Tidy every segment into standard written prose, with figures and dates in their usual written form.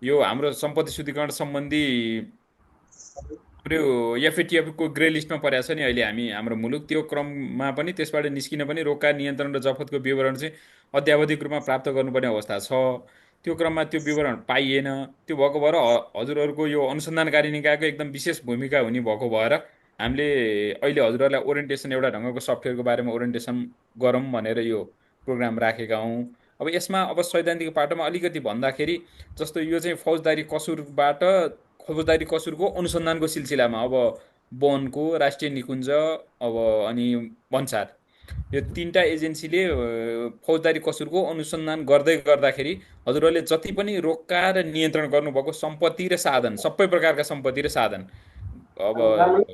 यो हाम्रो सम्पत्ति शुद्धिकरण सम्बन्धी हाम्रो एफएटिएफ को ग्रे लिस्टमा परेको छ नि अहिले हाम्रो मुलुक त्यो क्रममा पनि त्यसबाट निस्किन पनि रोका नियन्त्रण र जफतको विवरण चाहिँ अत्यावधिक रूपमा प्राप्त गर्नुपर्ने अवस्था छ। त्यो क्रममा त्यो विवरण पाइएन। त्यो भएको भएर हजुरहरूको यो अनुसन्धानकारी निकायको एकदम विशेष भूमिका हुने भएको भएर हामीले अहिले हजुरहरूलाई ओरिएन्टेसन एउटा ढङ्गको सफ्टवेयरको बारेमा ओरिएन्टेसन गरौँ भनेर यो प्रोग्राम राखेका हौँ। अब यसमा अब सैद्धान्तिक पाटोमा अलिकति भन्दाखेरि जस्तो यो चाहिँ फौजदारी कसुरको अनुसन्धानको सिलसिलामा अब वनको राष्ट्रिय निकुञ्ज अब अनि भन्सार यो तिनवटा एजेन्सीले फौजदारी कसुरको अनुसन्धान गर्दै गर्दाखेरि हजुरहरूले जति पनि रोक्का र नियन्त्रण गर्नुभएको सम्पत्ति र साधन सबै प्रकारका सम्पत्ति र साधन अब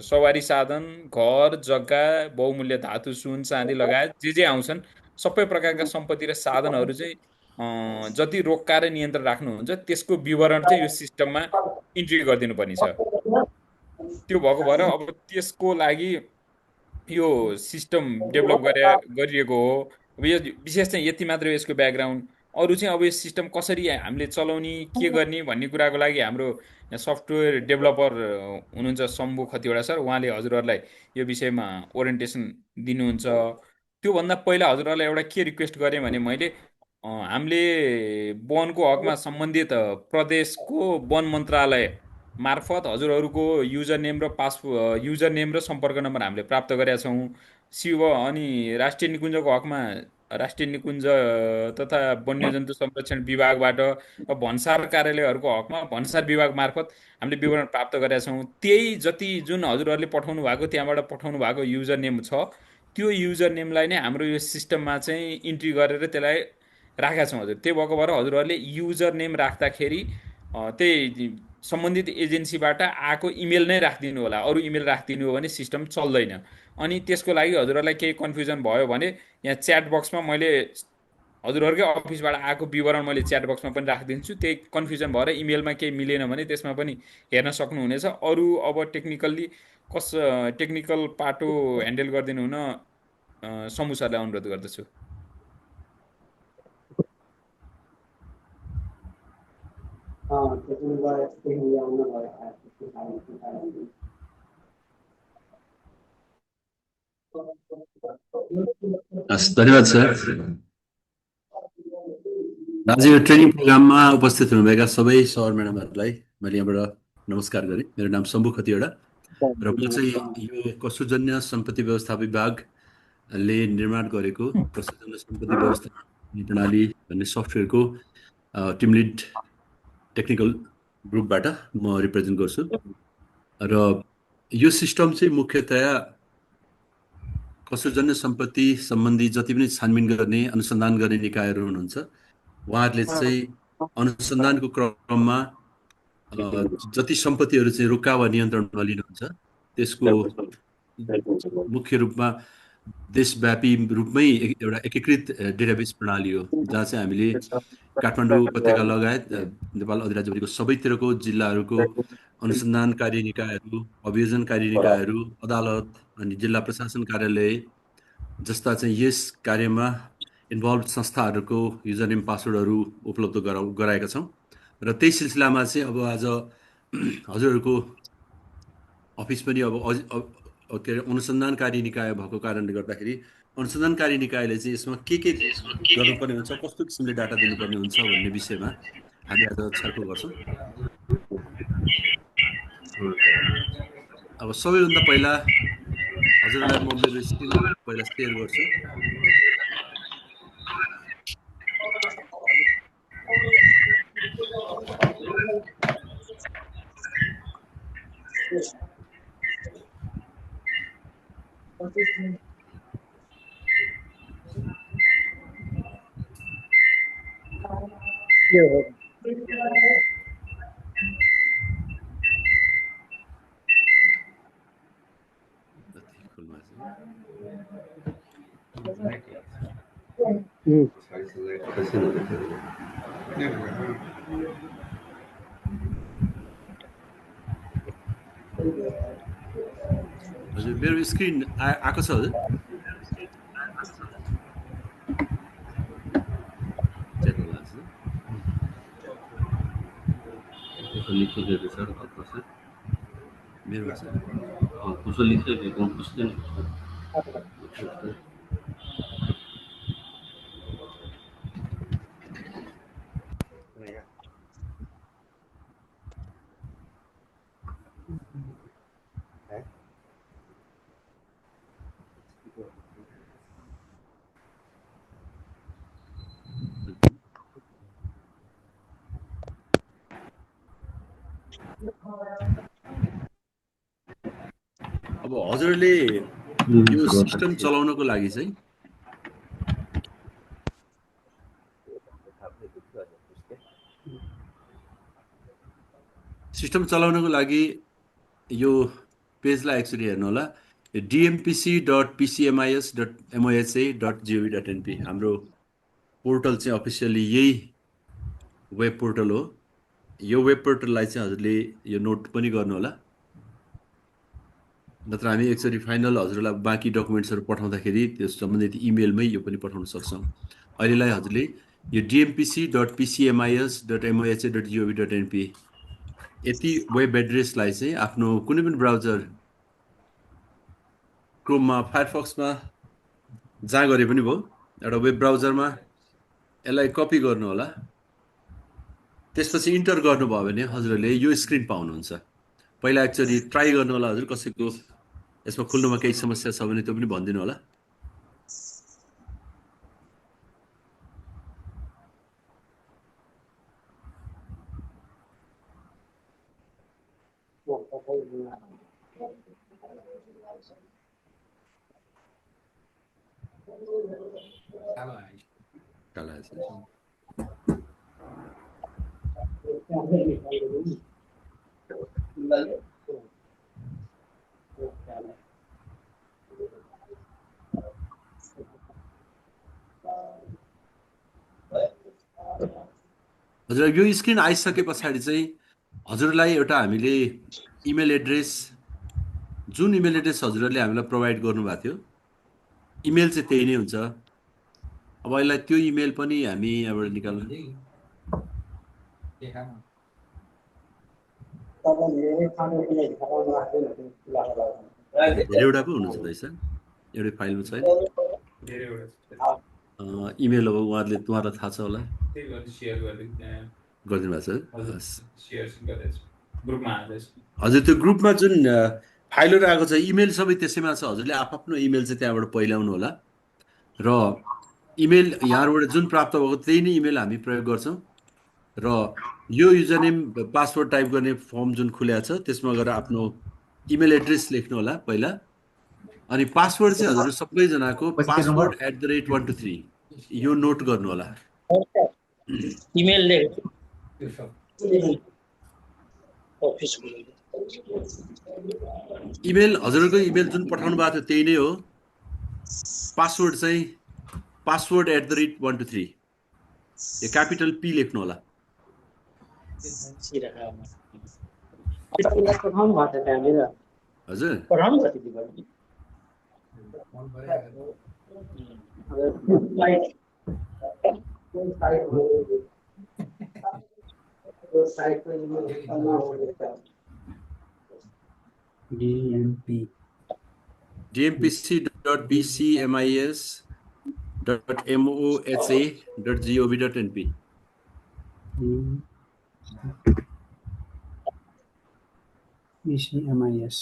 सवारी साधन घर जग्गा बहुमूल्य धातु सुन चाँदी लगायत जे आउँछन् सबै प्रकारका सम्पत्ति र साधनहरू चाहिँ जति रोक्का र नियन्त्रण राख्नुहुन्छ त्यसको विवरण चाहिँ यो सिस्टममा इन्ट्री गरिदिनु पर्ने छ। त्यो भएको भएर अब त्यसको लागि यो सिस्टम डेभलप गरिएको हो। अब यो विशेष चाहिँ यति मात्र हो यसको ब्याकग्राउन्ड। अरू चाहिँ अब यो सिस्टम कसरी हामीले चलाउने के गर्ने भन्ने कुराको लागि हाम्रो यहाँ सफ्टवेयर डेभलपर हुनुहुन्छ शम्भु खतिवडा सर, उहाँले हजुरहरूलाई यो विषयमा ओरिएन्टेसन दिनुहुन्छ। त्योभन्दा पहिला हजुरहरूलाई एउटा के रिक्वेस्ट गरेँ भने मैले हामीले वनको हकमा सम्बन्धित प्रदेशको वन मन्त्रालय मार्फत हजुरहरूको युजर नेम र सम्पर्क नम्बर हामीले प्राप्त गरेका छौँ। शिव अनि राष्ट्रिय निकुञ्जको हकमा राष्ट्रिय निकुञ्ज तथा वन्यजन्तु संरक्षण विभागबाट भन्सार कार्यालयहरूको हकमा भन्सार विभाग मार्फत हामीले विवरण प्राप्त गरेका छौँ। त्यही जति जुन हजुरहरूले पठाउनु भएको त्यहाँबाट पठाउनु भएको युजर नेम छ त्यो युजर नेमलाई नै हाम्रो यो सिस्टममा चाहिँ इन्ट्री गरेर त्यसलाई राखेका छौँ हजुर। त्यो भएको भएर हजुरहरूले युजर नेम राख्दाखेरि त्यही सम्बन्धित एजेन्सीबाट आएको इमेल नै राखिदिनु होला। अरू इमेल राखिदिनु हो भने सिस्टम चल्दैन। अनि त्यसको लागि हजुरहरूलाई केही कन्फ्युजन भयो भने यहाँ च्याट बक्समा मैले हजुरहरूकै अफिसबाट आएको विवरण मैले च्याट बक्समा पनि राखिदिन्छु। त्यही कन्फ्युजन भएर इमेलमा केही मिलेन भने त्यसमा पनि हेर्न सक्नुहुनेछ। अरू अब टेक्निकल पाटो ह्यान्डल गरिदिनु हुन समु सरलाई अनुरोध गर्दछु। धन्यवाद सर। आज यो ट्रेनिङ प्रोग्राममा उपस्थित हुनुभएका सबै सर म्याडमहरूलाई मैले यहाँबाट नमस्कार गरेँ। मेरो नाम शम्भु खतिवडा र म चाहिँ यो कसुरजन्य सम्पत्ति व्यवस्था विभागले निर्माण गरेको कसुरजन्य सम्पत्ति व्यवस्थापन प्रणाली भन्ने सफ्टवेयरको टिम लिड टेक्निकल ग्रुपबाट म रिप्रेजेन्ट गर्छु। र यो सिस्टम चाहिँ मुख्यतया कसुरजन्य सम्पत्ति सम्बन्धी जति पनि छानबिन गर्ने अनुसन्धान गर्ने निकायहरू हुनुहुन्छ उहाँहरूले चाहिँ अनुसन्धानको क्रममा जति सम्पत्तिहरू चाहिँ रोक्का वा नियन्त्रणमा लिनुहुन्छ त्यसको मुख्य रूपमा देशव्यापी रूपमै एउटा एकीकृत डेटाबेस प्रणाली हो, जहाँ चाहिँ हामीले काठमाडौँ उपत्यका लगायत नेपाल अधिराज्यभरिको सबैतिरको जिल्लाहरूको अनुसन्धानकारी निकायहरू, अभियोजनकारी निकायहरू, अदालत अनि जिल्ला प्रशासन कार्यालय जस्ता चाहिँ यस कार्यमा इन्भल्भ संस्थाहरूको युजरनेम पासवर्डहरू उपलब्ध गराएका छौँ। र त्यही सिलसिलामा चाहिँ अब आज हजुरहरूको अफिस पनि अब के अरे अनुसन्धानकारी निकाय भएको कारणले गर्दाखेरि अनुसन्धानकारी निकायले चाहिँ यसमा के गर्नुपर्ने हुन्छ, कस्तो किसिमले डाटा दिनुपर्ने हुन्छ भन्ने विषयमा हामी आज छलफल गर्छौँ। अब सबैभन्दा पहिला हजुरलाई म मेरो स्क्रिन पहिला सेयर गर्छु। हजुर मेरो स्क्रिन आएको छ हजुर? कसो लेख्दै थियो सर अथवा सर मेरो भाषा कसो लेख्दै थियो गाउँ पुस्दैन अब हजुरले यो सिस्टम चलाउनको लागि चाहिँ यो पेजलाई एक्चुअली हेर्नु होला dmpc.pcmis.moha.gov.np हाम्रो पोर्टल चाहिँ अफिसियली यही वेब पोर्टल हो यो वेब पोर्टललाई चाहिँ हजुरले यो नोट पनि गर्नु होला नत्र हामी एक्चुअली फाइनल हजुरलाई बाँकी डकुमेन्ट्सहरू पठाउँदाखेरि त्यस सम्बन्धित इमेलमै यो पनि पठाउन सक्छौँ अहिलेलाई हजुरले यो dmpc.pcmis.moha.gov.np यति वेब एड्रेसलाई चाहिँ आफ्नो कुनै पनि ब्राउजर क्रोममा फायरफक्समा जहाँ गरे पनि भयो एउटा वेब ब्राउजरमा यसलाई कपी गर्नु होला त्यसपछि इन्टर गर्नुभयो भने हजुरले यो स्क्रिन पाउनुहुन्छ पहिला एक्चुअली ट्राई गर्नु होला हजुर कसैको यसमा खुल्नुमा केही समस्या छ भने त्यो पनि भनिदिनु होला काला आएछ हजुर यो स्क्रिन आइसके पछाडि चाहिँ हजुरलाई एउटा हामीले इमेल एड्रेस जुन इमेल एड्रेस हजुरहरूले हामीलाई प्रोभाइड गर्नुभएको थियो इमेल चाहिँ त्यही नै हुन्छ अब यसलाई त्यो इमेल पनि हामी यहाँबाट निकाल्नु धेरैवटा पो हुनुहुन्छ है सर एउटै फाइलमा छैन इमेल अब उहाँहरूलाई थाहा छ होला गरिदिनु भएको छ हजुर त्यो ग्रुपमा जुन फाइलहरू आएको छ इमेल सबै त्यसैमा छ हजुरले आफ्नो इमेल चाहिँ त्यहाँबाट पहिल्याउनु होला र इमेल यहाँबाट जुन प्राप्त भएको त्यही नै इमेल हामी प्रयोग गर्छौँ र यो युजरनेम पासवर्ड टाइप गर्ने फर्म जुन खुलेको छ त्यसमा गएर आफ्नो इमेल एड्रेस लेख्नु होला पहिला अनि पासवर्ड चाहिँ हजुर सबैजनाको पासवर्ड @123 यो नोट गर्नु होला इमेल इमेल हजुरको इमेल जुन पठाउनु भएको थियो त्यही नै हो पासवर्ड चाहिँ पासवर्ड @123 यो क्यापिटल पी लेख्नु होला हजुर dmpc.pcmis.moha.gov.np PCMIS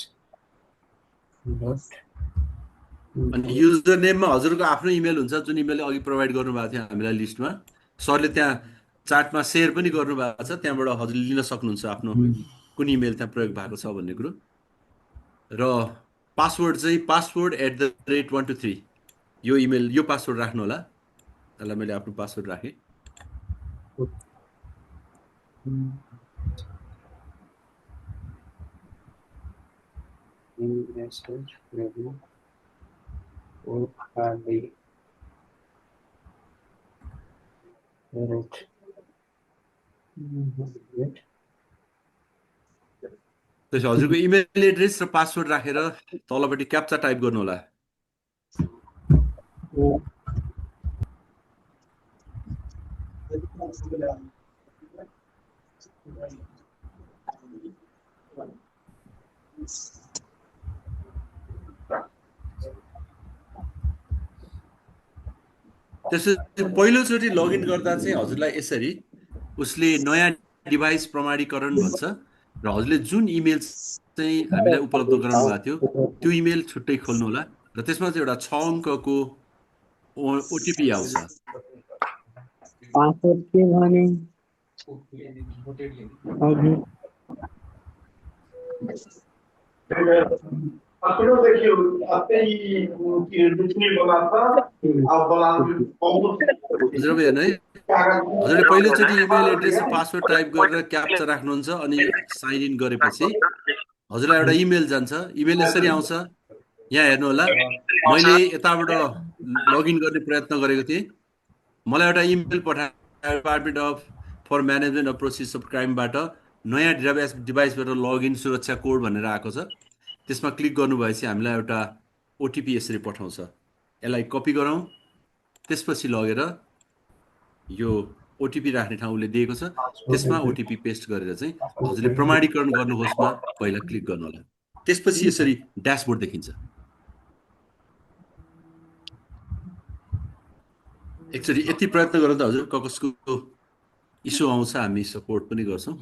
अनि युजर नेममा हजुरको आफ्नो इमेल हुन्छ जुन इमेलले अघि प्रोभाइड गर्नुभएको थियो हामीलाई लिस्टमा सरले त्यहाँ चार्टमा सेयर पनि गर्नुभएको छ त्यहाँबाट हजुरले लिन सक्नुहुन्छ आफ्नो कुन इमेल त्यहाँ प्रयोग भएको छ भन्ने कुरो र पासवर्ड चाहिँ पासवर्ड @123 यो इमेल यो पासवर्ड राख्नु होला त्यसलाई मैले आफ्नो पासवर्ड राखेँ त्यसो हजुरको इमेल एड्रेस र पासवर्ड राखेर तलपट्टि क्याप्चा टाइप गर्नु होला त्यसपछि पहिलोचोटि लगइन गर्दा चाहिँ हजुरलाई यसरी उसले नयाँ डिभाइस प्रमाणीकरण भन्छ र हजुरले जुन इमेल चाहिँ हामीलाई उपलब्ध गराउनु भएको थियो त्यो इमेल छुट्टै खोल्नु होला र त्यसमा चाहिँ एउटा 6 अङ्कको ओटिपी आउँछ। पासवर्ड के भने Apenas aqui, até disponível lá para हजुरले हेर्नु है, हजुरले पहिलोचोटि इमेल एड्रेस र पासवर्ड टाइप गरेर क्याप्चा राख्नुहुन्छ अनि साइन इन गरेपछि हजुरलाई एउटा इमेल जान्छ। इमेल यसरी आउँछ, यहाँ हेर्नु होला, मैले यताबाट लगइन गर्ने प्रयत्न गरेको थिएँ, मलाई एउटा इमेल पठायो department of for management of process of क्राइमबाट नयाँ डिभाइसबाट लगइन सुरक्षा कोड भनेर आएको छ। त्यसमा क्लिक गर्नुभएपछि हामीलाई एउटा ओटिपी यसरी पठाउँछ। यसलाई कपी गरौँ, त्यसपछि लगेर यो ओटिपी राख्ने ठाउँ उसले दिएको छ त्यसमा ओटिपी पेस्ट गरेर चाहिँ हजुरले प्रमाणीकरण गर्नुहोस्मा पहिला क्लिक गर्नु होला। त्यसपछि यसरी ड्यासबोर्ड देखिन्छ। एकचोटि यति प्रयत्न गर्दा त हजुर कसको इस्यु आउँछ हामी सपोर्ट पनि गर्छौँ।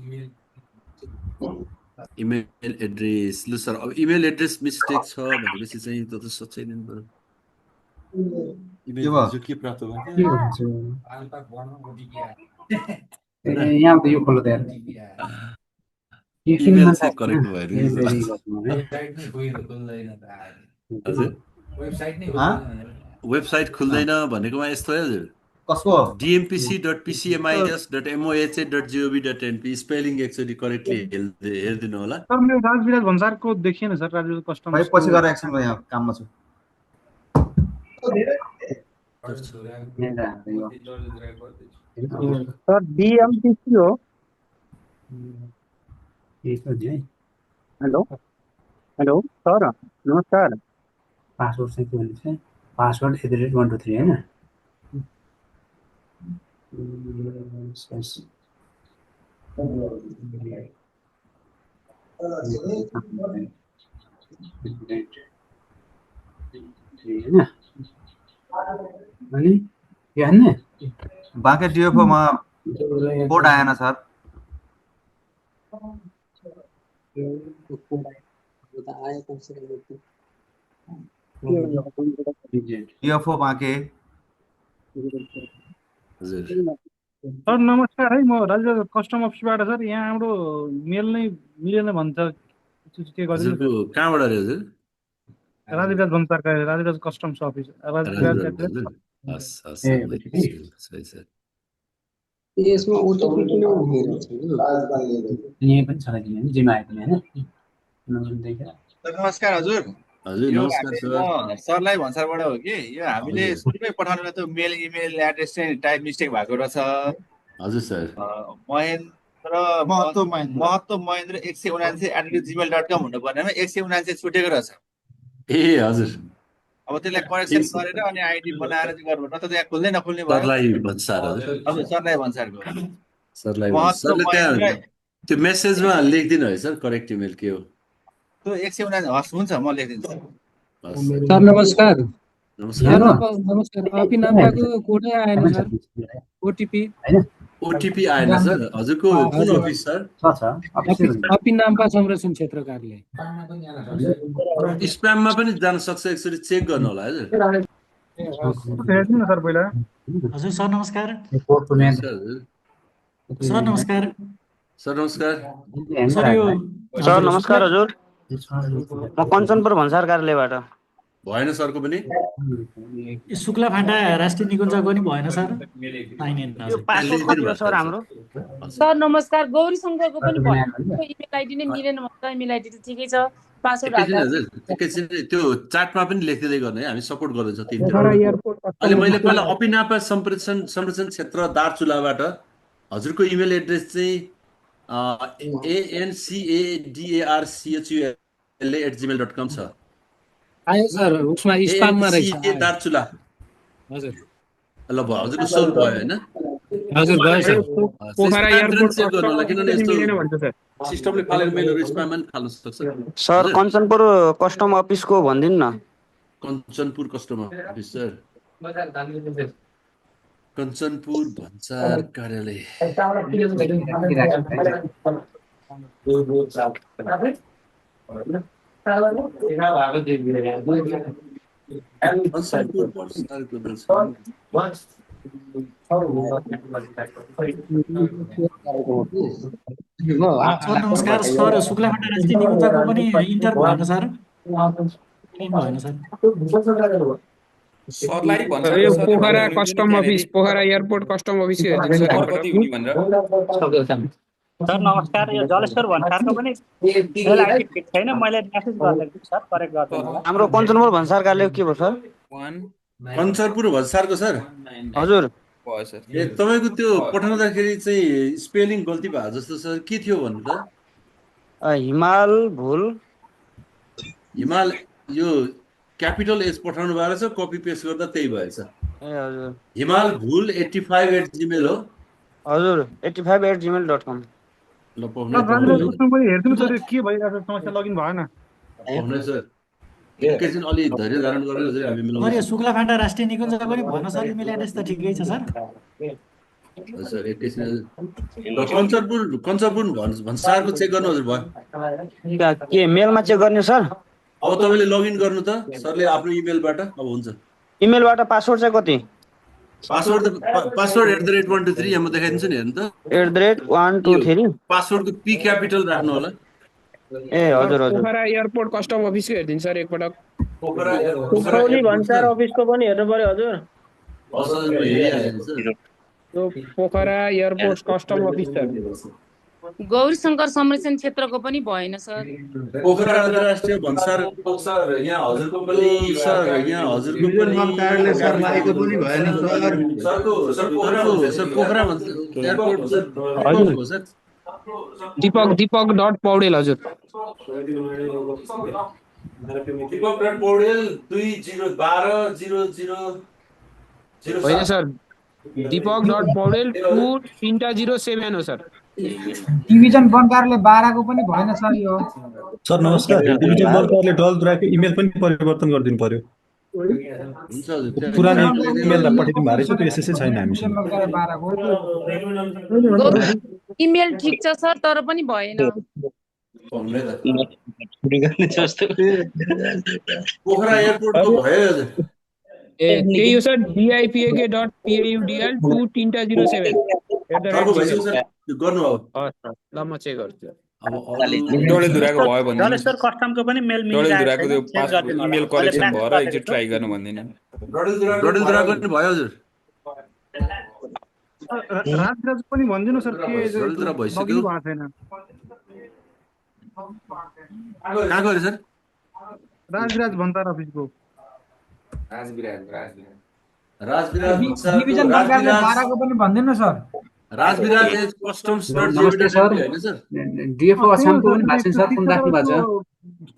इमेल एड्रेस, लु सर अब इमेल एड्रेस मिस्टेक छ भनेपछि चाहिँ त सच्चै नै पर्यो। इमेल जो के प्राप्त भयो यहाँ त यो खोल्नु त यार इमेल चाहिँ करेक्ट भयो हजुर। वेबसाइट खुल्दैन भनेकोमा यस्तो है हजुर, कसको dmpc.pcmis.moha.gov.np स्पेलिङ एक्चुअली करेक्टली हेरिदिनु होला। सर मेरो राजविराज भन्सारको देखिएन सर, राजविराज कस्टमर भाइ पछि गएर एकछिन म यहाँ काममा छु। सर डीएमपीसी हो। हेलो हेलो सर नमस्कार। पासवर्ड चाहिँ के भन्छ, पासवर्ड @123 हैन। अनि के हान्ने बाँके डिएफओमा कोड आएन सर। डिएफओ बाँके सर नमस्कार है, म राजविराज कस्टम अफिसबाट सर। यहाँ हाम्रो मेल नै मिलेन भन्छ, के गरिदिनु? कहाँबाट अरे हजुर? राजविराज भन्सारका राजविराज कस्टम्स अफिस राजविराज। यसमा ओटिपी किन भनेर यही पनि छ किन जिम्मा आएको हैन। नमस्कार हजुर। हजुर नमस्कार सर। सरलाई भन्सारबाट हो कि यो हामीले सुरुमै पठाउनुमा त मेल इमेल एड्रेस चाहिँ टाइप मिस्टेक भएको रहेछ। हजुर सर। महत्त्व महेन्द्र 179@gmail.com हुनु पर्नेमा 179 छुटेको रहेछ। ए हजुर। अब त्यसलाई करेक्सन गरेर अनि आइडी बनाएर चाहिँ गर्नु पर्छ। त त्यहाँ खुल्दै नखुल्ने भयो। सरलाई भन्सार हजुर। हजुर सरलाई भन्सारको। सरलाई भन्सारले त्यहाँ त्यो मेसेजमा लेखिदिनु है सर करेक्ट इमेल के हो। त्यो 179 हस् हुन्छ म लेखिदिन्छु। सर नमस्कार। नमस्कार। नमस्कार। अपि नाम्बाको कोडै आएन सर, ओटिपी ओटिपी आएन सर। हजुरको कुन अफिस सर? अपि नाम्पा संरक्षण क्षेत्र कार्यालय। स्प्याममा पनि जान सक्छ, एकचोटि चेक गर्नु होला हजुर। हेर्दिनु सर पहिला। हजुर सर नमस्कार। सर नमस्कार। सर नमस्कार। सर यो सर नमस्कार हजुर, म कञ्चनपुर भन्सार कार्यालयबाट। भएन सरको पनि? शुक्ला फाँटा राष्ट्रिय निकुञ्जको नि भएन सर। यो पासवर्ड कति हो सर हाम्रो? सर नमस्कार, गौरी शङ्करको पनि भएन, इमेल आइडी नै मिलेन भन्छ। इमेल आइडी त ठिकै छ, पासवर्ड एकैछिन त्यो चार्टमा पनि लेखिदिँदै गर्ने, हामी सपोर्ट गर्दैछौँ तिनवटा। अहिले मैले पहिला अपिनापा संरक्षण क्षेत्र दार्चुलाबाट हजुरको इमेल एड्रेस चाहिँ ANCADARCHULA@gmail.com छ। आयो सर, उसमा स्पाममा रहेछ। दार्चुला हजुर ल भयो, हजुरको सोल्भ भयो हैन? हजुर भयो सर। पोखरा एयरपोर्ट चेक गर्नु होला किनभने यस्तो मिलेन भन्छ सर। सिस्टमले फालेर मेलहरू स्प्याममा पनि फाल्न सक्छ सर कञ्चनपुर कस्टम अफिसको भनिदिनु न। Kanchanpur customer office sir, Kanchanpur भन्सार कार्यालय। कञ्चनपुर भन्सारको सर नमस्कार सर, शुक्लाफाटा राष्ट्रिय निकुञ्जको पनि इन्टरभ्यू भएन सर? भएन सर। सरलाई भन्छ यो Pokhara custom office, Pokhara airport custom office हेरिदिनु सर एकपटक। कति हुने भनेर सर नमस्कार, यो जलेश्वर भन्सारको पनि मेल आइडी फिट छैन, मैले मेसेज गरिदिएको सर, करेक्ट गरिदिनु होला। हाम्रो कञ्चनपुर भन्सार कार्यालय के भयो सर? 1 कञ्चनपुर भन्सारको सर हजुर भयो सर। ए तपाईँको त्यो पठाउँदाखेरि चाहिँ स्पेलिङ गल्ती भयो जस्तो सर, के थियो भन्नु त? हिमाल भुल हिमाल यो क्यापिटल एच पठाउनु भएको छ, कपी पेस्ट गर्दा त्यही भएछ। ए हजुर हिमाल भुल 85@gmail हो। हजुर 85@gmail.com। ल पाउनु राजराज कृष्ण पनि हेरिदिनु सर, यो के भइरहेको छ समस्या, लगइन भएन। पाउनु सर, एकैछिन अलि धैर्य धारण गरेर चाहिँ हामी सर यो मिलाउँछौँ शुक्लाफाटा राष्ट्रिय निकुञ्ज पनि भन सर, इमेल एड्रेस त ठिकै छ सर। सर एकैछिन। ल कञ्चनपुर भन्सारको चेक गर्नु हजुर भयो। के मेलमा चेक गर्ने सर? अब तपाईँले लगइन गर्नु त सरले आफ्नो इमेलबाट। अब हुन्छ इमेलबाट पासवर्ड चाहिँ कति? पासवर्ड @123 यहाँ म देखाइदिन्छु नि, हेर्नु त। @123 पासवर्डको पी क्यापिटल राख्नु होला। ए हजुर हजुर। पोखरा एयरपोर्ट कस्टम अफिसको हेरिदिनु सर एकपटक। कुखौली भन्सार अफिसको पनि हेर्नु पर्यो हजुर। यो Pokhara airport custom office sir. Gauri Shankar संरक्षण क्षेत्रको पनि भएन सर। पोखरा अन्तर्राष्ट्रिय भन्सार सर यहाँ हजुरको पनि सर, यहाँ हजुरको पनि कार्यालय सर लागेको पनि भएन sir. Sir Pokhara airport sir हो सर। दीपक.पौडेल हजुर। दीपक.पौडेल 201200 होइन सर, दीपक.पौडेल 2307 हो सर। डिभिजन वन कार्यालय 12 को पनि भएन सर यो। सर नमस्कार, डिभिजन वन कार्यालय डलद्राको इमेल पनि परिवर्तन गरिदिनु पर्यो। हुन्छ हजुर, पुरानो इमेललाई पठाइदिनु भएको रहेछ, त्यो एसएसै छैन हामीसँग। इमेल ठिक छ सर, तर पनि भएन। पोखरा एयरपोर्टको भयो हजुर। ए त्यही हो सर, DIPAK.PAUDL 2307 गर्नु अब। ल म चेक गर्छु। डडेलधुराको भयो भने जलेश्वर कस्टमको पनि मेल डडेलधुराको त्यो इमेल करेक्सन भएर एकचोटि ट्राई गर्नु भन्दिनँ। डडेलधुराको पनि भयो हजुर। राजराज पनि भनिदिनु सर, के डडेलधुरा भइसक्यो। लगइन भएको छैन। कहाँ गयो सर? राजराज भन्सार अफिसको राजविराज डिभिजन वन कार्यालय 12 को पनि भनिदिनु सर। राजविराज एज कस्टम्स नमस्ते सर। डिएफओ असमको पनि भएको छैन सर, कुन राख्नु भएको छ?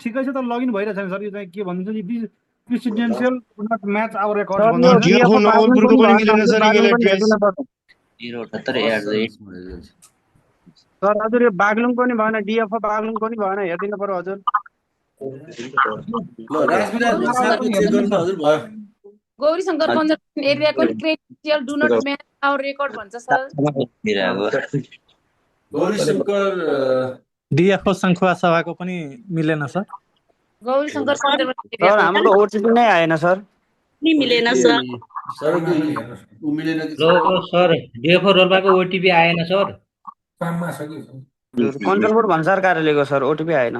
ठिकै छ, तर लगइन भइरहेछ नि सर। यो चाहिँ के भन्छ नि, presidential not match our record भन्छ। डिएफओ नवलपुरको पनि मिलेन सर इमेल एड्रेस। सर हजुर यो बागलुङको पनि भएन, डिएफओ बागलुङको पनि भएन, हेरिदिनु पर्यो हजुर। ल राजविराज भन्सारको चेक गर्नु हजुर भयो। गौरी शङ्कर कन्जर्भेसन एरियाको credential do not match our record भन्छ सर। गौरी शङ्कर डिएफओ सङ्खुवा सभाको पनि मिलेन sir. Gauri Shankar conservation sir हाम्रो ओटिपी नै आएन सर। नि मिलेन सर। सर मिलेन कि सर डिएफओ रोल्पाको ओटिपी आएन सर। कञ्चनपुर भन्सार कार्यालयको सर ओटिपी आएन।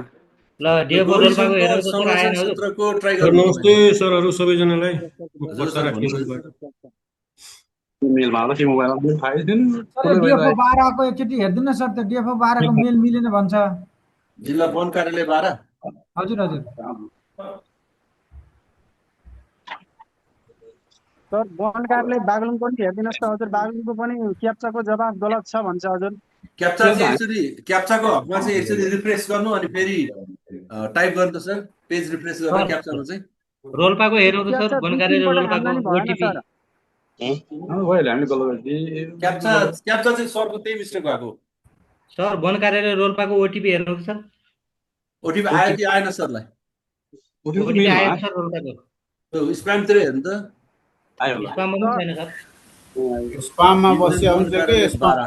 ल डिएफओ रोल्पाको हेरेर सर आएन हजुर। क्षेत्रको ट्राई गर्नु। नमस्ते सरहरू सबैजनालाई। मेलमा होला कि मोबाइलमा फाइदिन। डिएफओ 12 को एकचोटि हेर्दिनु सर, त्यो डिएफओ 12 को मेल मिलेन भन्छ। जिल्ला वन कार्यालय 12 हजुर हजुर। सर वन कार्यालय बागलुङको पनि हेरिदिनुहोस् त हजुर। बागलुङको पनि क्याप्चाको जवाब गलत छ भन्छ हजुर। क्याप्चा चाहिँ एक्चुअली क्याप्चाको हकमा चाहिँ एक्चुअली रिफ्रेस गर्नु अनि फेरि टाइप गर्नु त सर, पेज रिफ्रेस गर्नु क्याप्चामा चाहिँ। रोल्पाको हेरौँ त सर, वन कार्यालय रोल्पाको ओटिपी क्याप्चा चाहिँ सरको त्यही मिस्टेक भएको। सर वन कार्यालय रोल्पाको ओटिपी हेर्नुहोस् सर। ओटिपी आयो कि आएन सरलाई? ओटिपी आएको सर रोल्पाको। त्यो स्प्यामतिर हेर्नु त। स्पाममा पनि छैन सर। स्पाममा बसिया हुन्छ कि स्पाम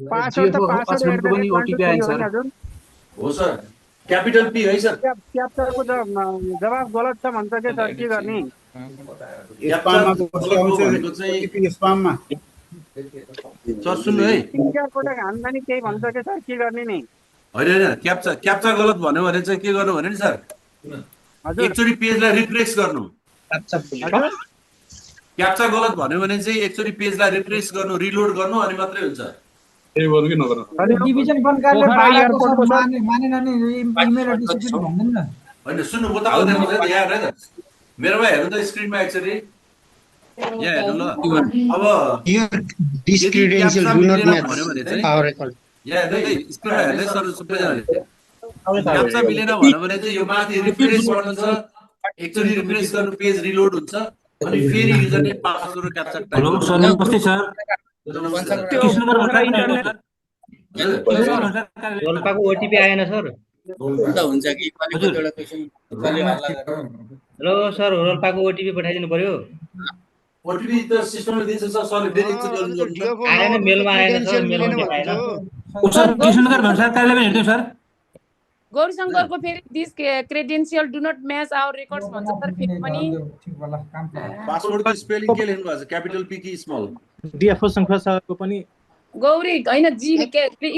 पासवर्ड त पासवर्ड पासवर्डको पनि @ ओटिपी आयो सर। हो सर, क्यापिटल पी है सर। क्याप्चाको जवाब गलत छ भन्छ के सर, के गर्ने? स्पाममा बसिया हुन्छ भनेको चाहिँ ओटिपी स्पाममा। सर सुन्नु है, 3-4 पटक हान्दा नि त्यही भन्छ के सर, के गर्ने नि? होइन क्याप्चा गलत भन्यो भने चाहिँ के गर्नु भने नि सर, एकचोटि पेजलाई रिफ्रेस गर्नु। क्याप्चा गलत भन्यो भने चाहिँ एकचोटि पेजलाई रिफ्रेस गर्नु, रिलोड गर्नु, अनि मात्रै हुन्छ। डिभिजन वन कार्यालय 12 को सर मानेन नि इमेल एड्रेस पनि भन्दैन न। होइन सुन्नु, म तपाईँलाई देखाउँछु है, यहाँ हेर्नु त, मेरोमा हेर्नु त स्क्रिनमा एकचोटि, यहाँ हेर्नु ल। अब डिस्क्रिडेन्शियल डु नट म्याच भन्यो भने चाहिँ आवर रेकर्ड। यहाँ हेर्नु है, स्क्रिनमा हेर्नु सर, सबैजनाले क्याप्चा मिलेन भन्यो भने चाहिँ यो माथि रिफ्रेस गर्नु छ, एकचोटि रिफ्रेस गर्नु, पेज रिलोड हुन्छ, अनि फेरि युजरले पासवर्ड र क्याप्चा टाइप हेलो सर, नमस्ते सर। कृष्णनगर भण्डार रोल्पाको ओटिपी आएन सर। हुन्छ कि हेलो सर, रोल्पाको ओटिपी पठाइदिनु पर्यो। ओटिपी त सिस्टमले दिन्छ सर, सरले फेरि एकचोटि गर्नु। आएन, मेलमा आएन सर, मेलमा आएन। सर कृष्णनगर भण्डार कार्यालयमा हेर्दै सर। गौरीशङ्करको फेरि this credential do not match our records भन्छ सर। फेरि पनि पासवर्डको स्पेलिङ के लेख्नु भएको छ, क्यापिटल पी कि स्मल? डिएफओ शङ्कर सरको पनि गौरी होइन, जी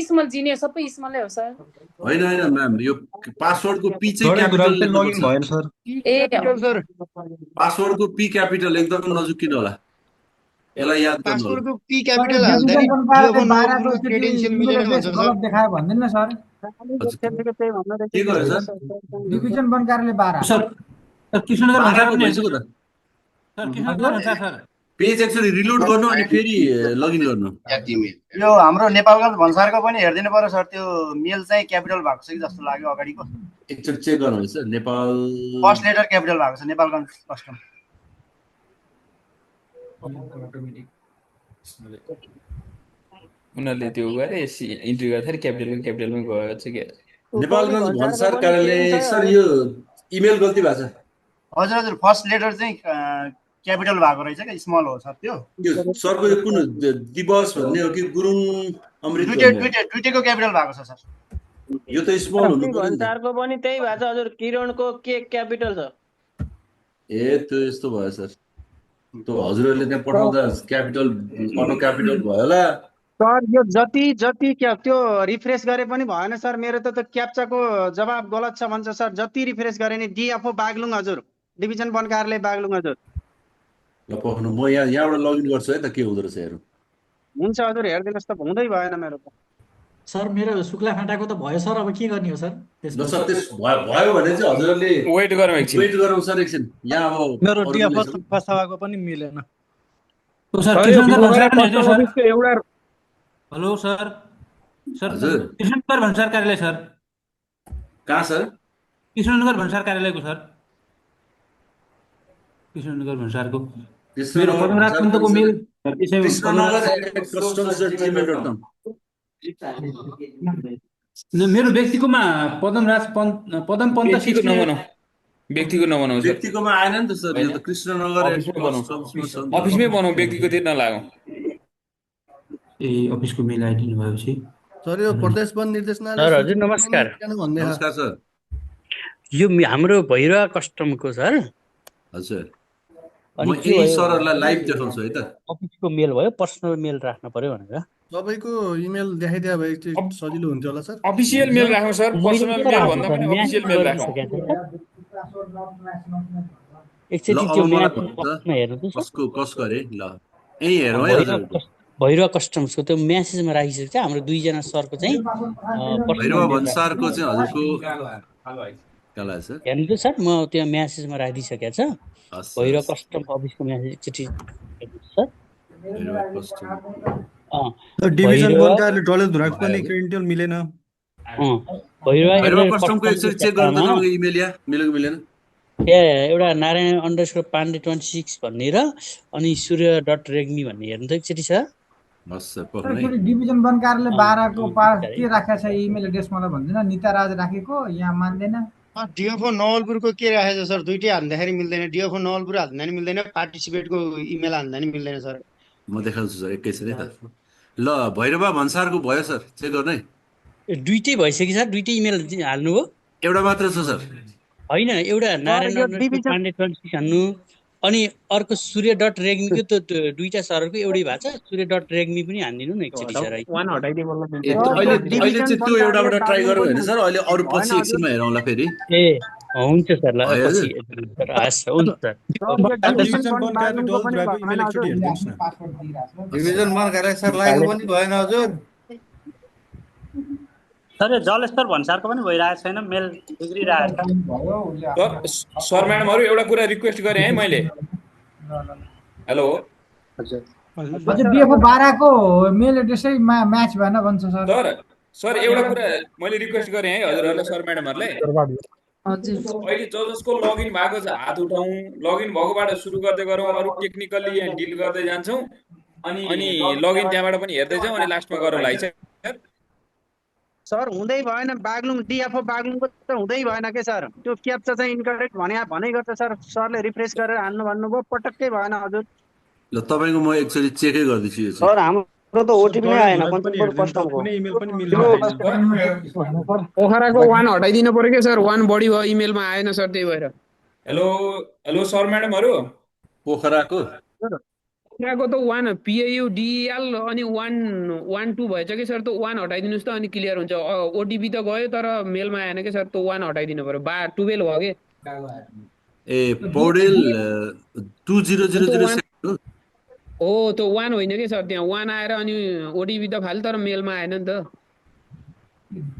स्मल जी नै, सबै स्मलै हो सर। होइन म्याम, यो पासवर्डको पी चाहिँ क्यापिटल लगइन भएन सर। ए सर पासवर्डको पी क्यापिटल एकदम नजुकिनु होला, यसलाई याद गर्नु होला। पासवर्डको पी क्यापिटल हाल्दा नि डिओको क्रेडेन्शियल मिलेन भन्छ सर। गलत देखायो भन्दैन न सर। त्यही भन्न के गर्यो सर? डिभिजन वन कार्यालय 12 सर कृष्णनगर भण्डार पनि भइसक्यो त। सर कृष्णनगर भण्डार सर। पेज एक्चुअली रिलोड गर्नु अनि फेरि लगइन गर्नु। यो हाम्रो नेपालगञ्ज भन्सारको पनि हेरिदिनु पर्यो सर, त्यो मेल चाहिँ क्यापिटल भएको छ कि जस्तो लाग्यो अगाडिको। एकचोटि चेक गर्नु sir. Nepal first letter capital भएको छ, नेपालगञ्ज कस्टम। उनीहरूले त्यो गरे इन्ट्री गर्दाखेरि क्यापिटलमै गएको छ के। नेपालगञ्ज भन्सार कार्यालय सर, यो इमेल गल्ती भएको छ। हजुर हजुर, फर्स्ट लेटर चाहिँ क्यापिटल भएको रहेछ क्या, स्मल हो सर त्यो। यो सरको यो कुन दिवस भन्ने हो कि गुरुङ अमृत? दुईटैको क्यापिटल भएको छ सर। यो त स्मल हुनु पर्यो नि। भन्सारको पनि त्यही भएको छ हजुर, किरणको के क्यापिटल छ? ए त्यो यस्तो भयो सर, त्यो हजुरहरूले त्यहाँ पठाउँदा क्यापिटल अटो क्यापिटल भयो होला सर। यो जति त्यो रिफ्रेस गरे पनि भएन सर, मेरो त क्याप्चाको जवाब गलत छ भन्छ सर। जति रिफ्रेस गरे नि डिएफओ बागलुङ हजुर, डिभिजन वन कार्यालय बागलुङ हजुर। ल पठाउनु, म यहाँबाट लगइन गर्छु है त, के हुँदो रहेछ हेरौँ। हुन्छ हजुर, हेरिदिनुहोस् त, हुँदै भएन मेरो त। सर मेरो शुक्ला फाटाको त भयो सर, अब के गर्ने हो सर? ल सर, त्यस भयो भने चाहिँ हजुरहरूले वेट गरौँ एकछिन, वेट गरौँ सर एकछिन। यहाँ अब मेरो डिएफओ सभाको पनि मिलेन। सर कृष्णनगर भण्डार पनि हेर्दै सर। एउटा हेलो सर। सर हजुर, कृष्णनगर भण्डार कार्यालय सर। कहाँ सर? कृष्णनगर भण्डार कार्यालयको सर। कृष्णनगर भण्डारको मेरो कृष्णनगर पदमराज पन्तको मेल कृष्णनगर@gmail.com। मेरो व्यक्तिकोमा पदम पन्त व्यक्तिको नबनाऊ, व्यक्तिको नबनाऊ सर। व्यक्तिकोमा आएन नि त सर, यो त कृष्णनगर अफिसमै बनाऊ, व्यक्तिको तिर नलागौँ। ए अफिसको मेल आइडी भएपछि सर यो प्रदेश वन निर्देशनालय। सर हजुर नमस्कार। नमस्कार सर। यो हाम्रो भैरवा कस्टमको सर। हजुर, अनि म यही सरहरूलाई लाइभ देखाउँछु है त। अफिसको मेल भयो, पर्सनल मेल राख्न पर्यो भनेर। सबैको इमेल देखाइदिया भए चाहिँ सजिलो हुन्थ्यो होला सर। अफिसियल मेल राखौँ सर, पर्सनल मेल भन्दा पनि अफिसियल मेल राखौँ। एकचोटि त्यो म्यासेजमा हेर्नु त कसको कसको अरे, ल यही हेरौँ है हजुर। भैरवा कस्टम्सको त्यो म्यासेजमा राखिसकेको छ हाम्रो दुईजना सरको चाहिँ। भैरवा भन्सारको चाहिँ हजुरको काला सर। हेर्नु त सर, म त्यहाँ म्यासेजमा राखिदिइसकेको छ। भैरवा कस्टम अफिसको म्यासेज एकचोटि सर। डिभिजन वन कार्यालय डडेलधुराको पनि क्रेडेन्शियल मिलेन। भैरवा कस्टमको एकचोटि चेक गर्नु त तपाईँको इमेल या मिलेको मिलेन। एउटा नारायण_पाण्डे 26 भन्ने र अनि सूर्य.रेग्मी भन्ने हेर्नु त एकचोटि छ। हस् सर सर पक्कै फेरि डिभिजन वन कार्यालय 12 को के राखेको छ इमेल एड्रेस मलाई भन्दैन निता राज राखेको यहाँ मान्दैन डिएफओ नवलपुरको के राखेको छ सर दुइटै हाल्दाखेरि मिल्दैन डिएफओ नवलपुर हाल्दा नि मिल्दैन पार्टिसिपेटको इमेल हाल्दा नि मिल्दैन सर म देखाउँछु सर एकैछिन है त ल भैरवा भन्सारको भयो सर चेक गर्नु है दुइटै भइसक्यो सर दुइटै इमेल हाल्नु हो एउटा मात्र छ सर होइन एउटा नारायण पाण्डे 26 हान्नु अनि अर्को सूर्य.रेग्मीको त दुईटा सरहरूको एउटै भएको छ सूर्य.रेग्मी पनि हान्दिनु न एकचोटि सर है अहिले चाहिँ त्यो एउटाबाट ट्राई गरौँ होइन सर अहिले अरू पछि एकछिनमा हेरौँला फेरि ए हुन्छ सर ल भयो पछि हस् हुन्छ सर डिभिजन वन कार्यालय सर लागेको पनि भएन हजुर सर यो जलेश्वर भन्सारको पनि भइरहेको छैन मेल बिग्रिरहेको छ सर म्याडमहरू एउटा कुरा रिक्वेस्ट गरेँ है मैले हेलो हजुर डिएफओ 12 को मेल एड्रेसै म्याच भएन भन्छ सर सर एउटा कुरा मैले रिक्वेस्ट गरेँ है हजुरहरूलाई सर म्याडमहरूलाई अहिले जसको लगइन भएको छ हात उठाउँ लगइन भएकोबाट सुरु गर्दै गरौँ अरू टेक्निकल्ली यहाँ डिल गर्दै जान्छौँ अनि लगइन त्यहाँबाट पनि हेर्दै जाउँ अनि लास्टमा गरौँला है सर हुँदै भएन बागलुङ डिएफओ बागलुङको त हुँदै भएन के सर त्यो क्याप्चा चाहिँ इनकरेक्ट भने गर्छ सर सरले रिफ्रेस गरेर हान्नु भन्नुभयो पटक्कै भएन हजुर ल तपाईँको म एकचोटि चेकै गर्दैछु यो सर हाम्रो त ओटिपी नै आएन कस्टमको पोखराको 1 हटाइदिनु पर्यो के सर 1 बढी भयो इमेलमा आएन सर त्यही भएर हेलो सर म्याडमहरू पोखराको पोखराको त 1 पिएयु डिएल अनि 1 2 भएछ कि सर त 1 हटाइदिनुस् त अनि क्लियर हुन्छ ओटिपी त गयो तर मेलमा आएन कि सर त 1 हटाइदिनु पर्यो 12 भयो के ए पौडेल 2000 हो त 1 होइन कि सर त्यहाँ 1 आएर अनि ओटिपी त फाल्यो तर मेलमा आएन नि त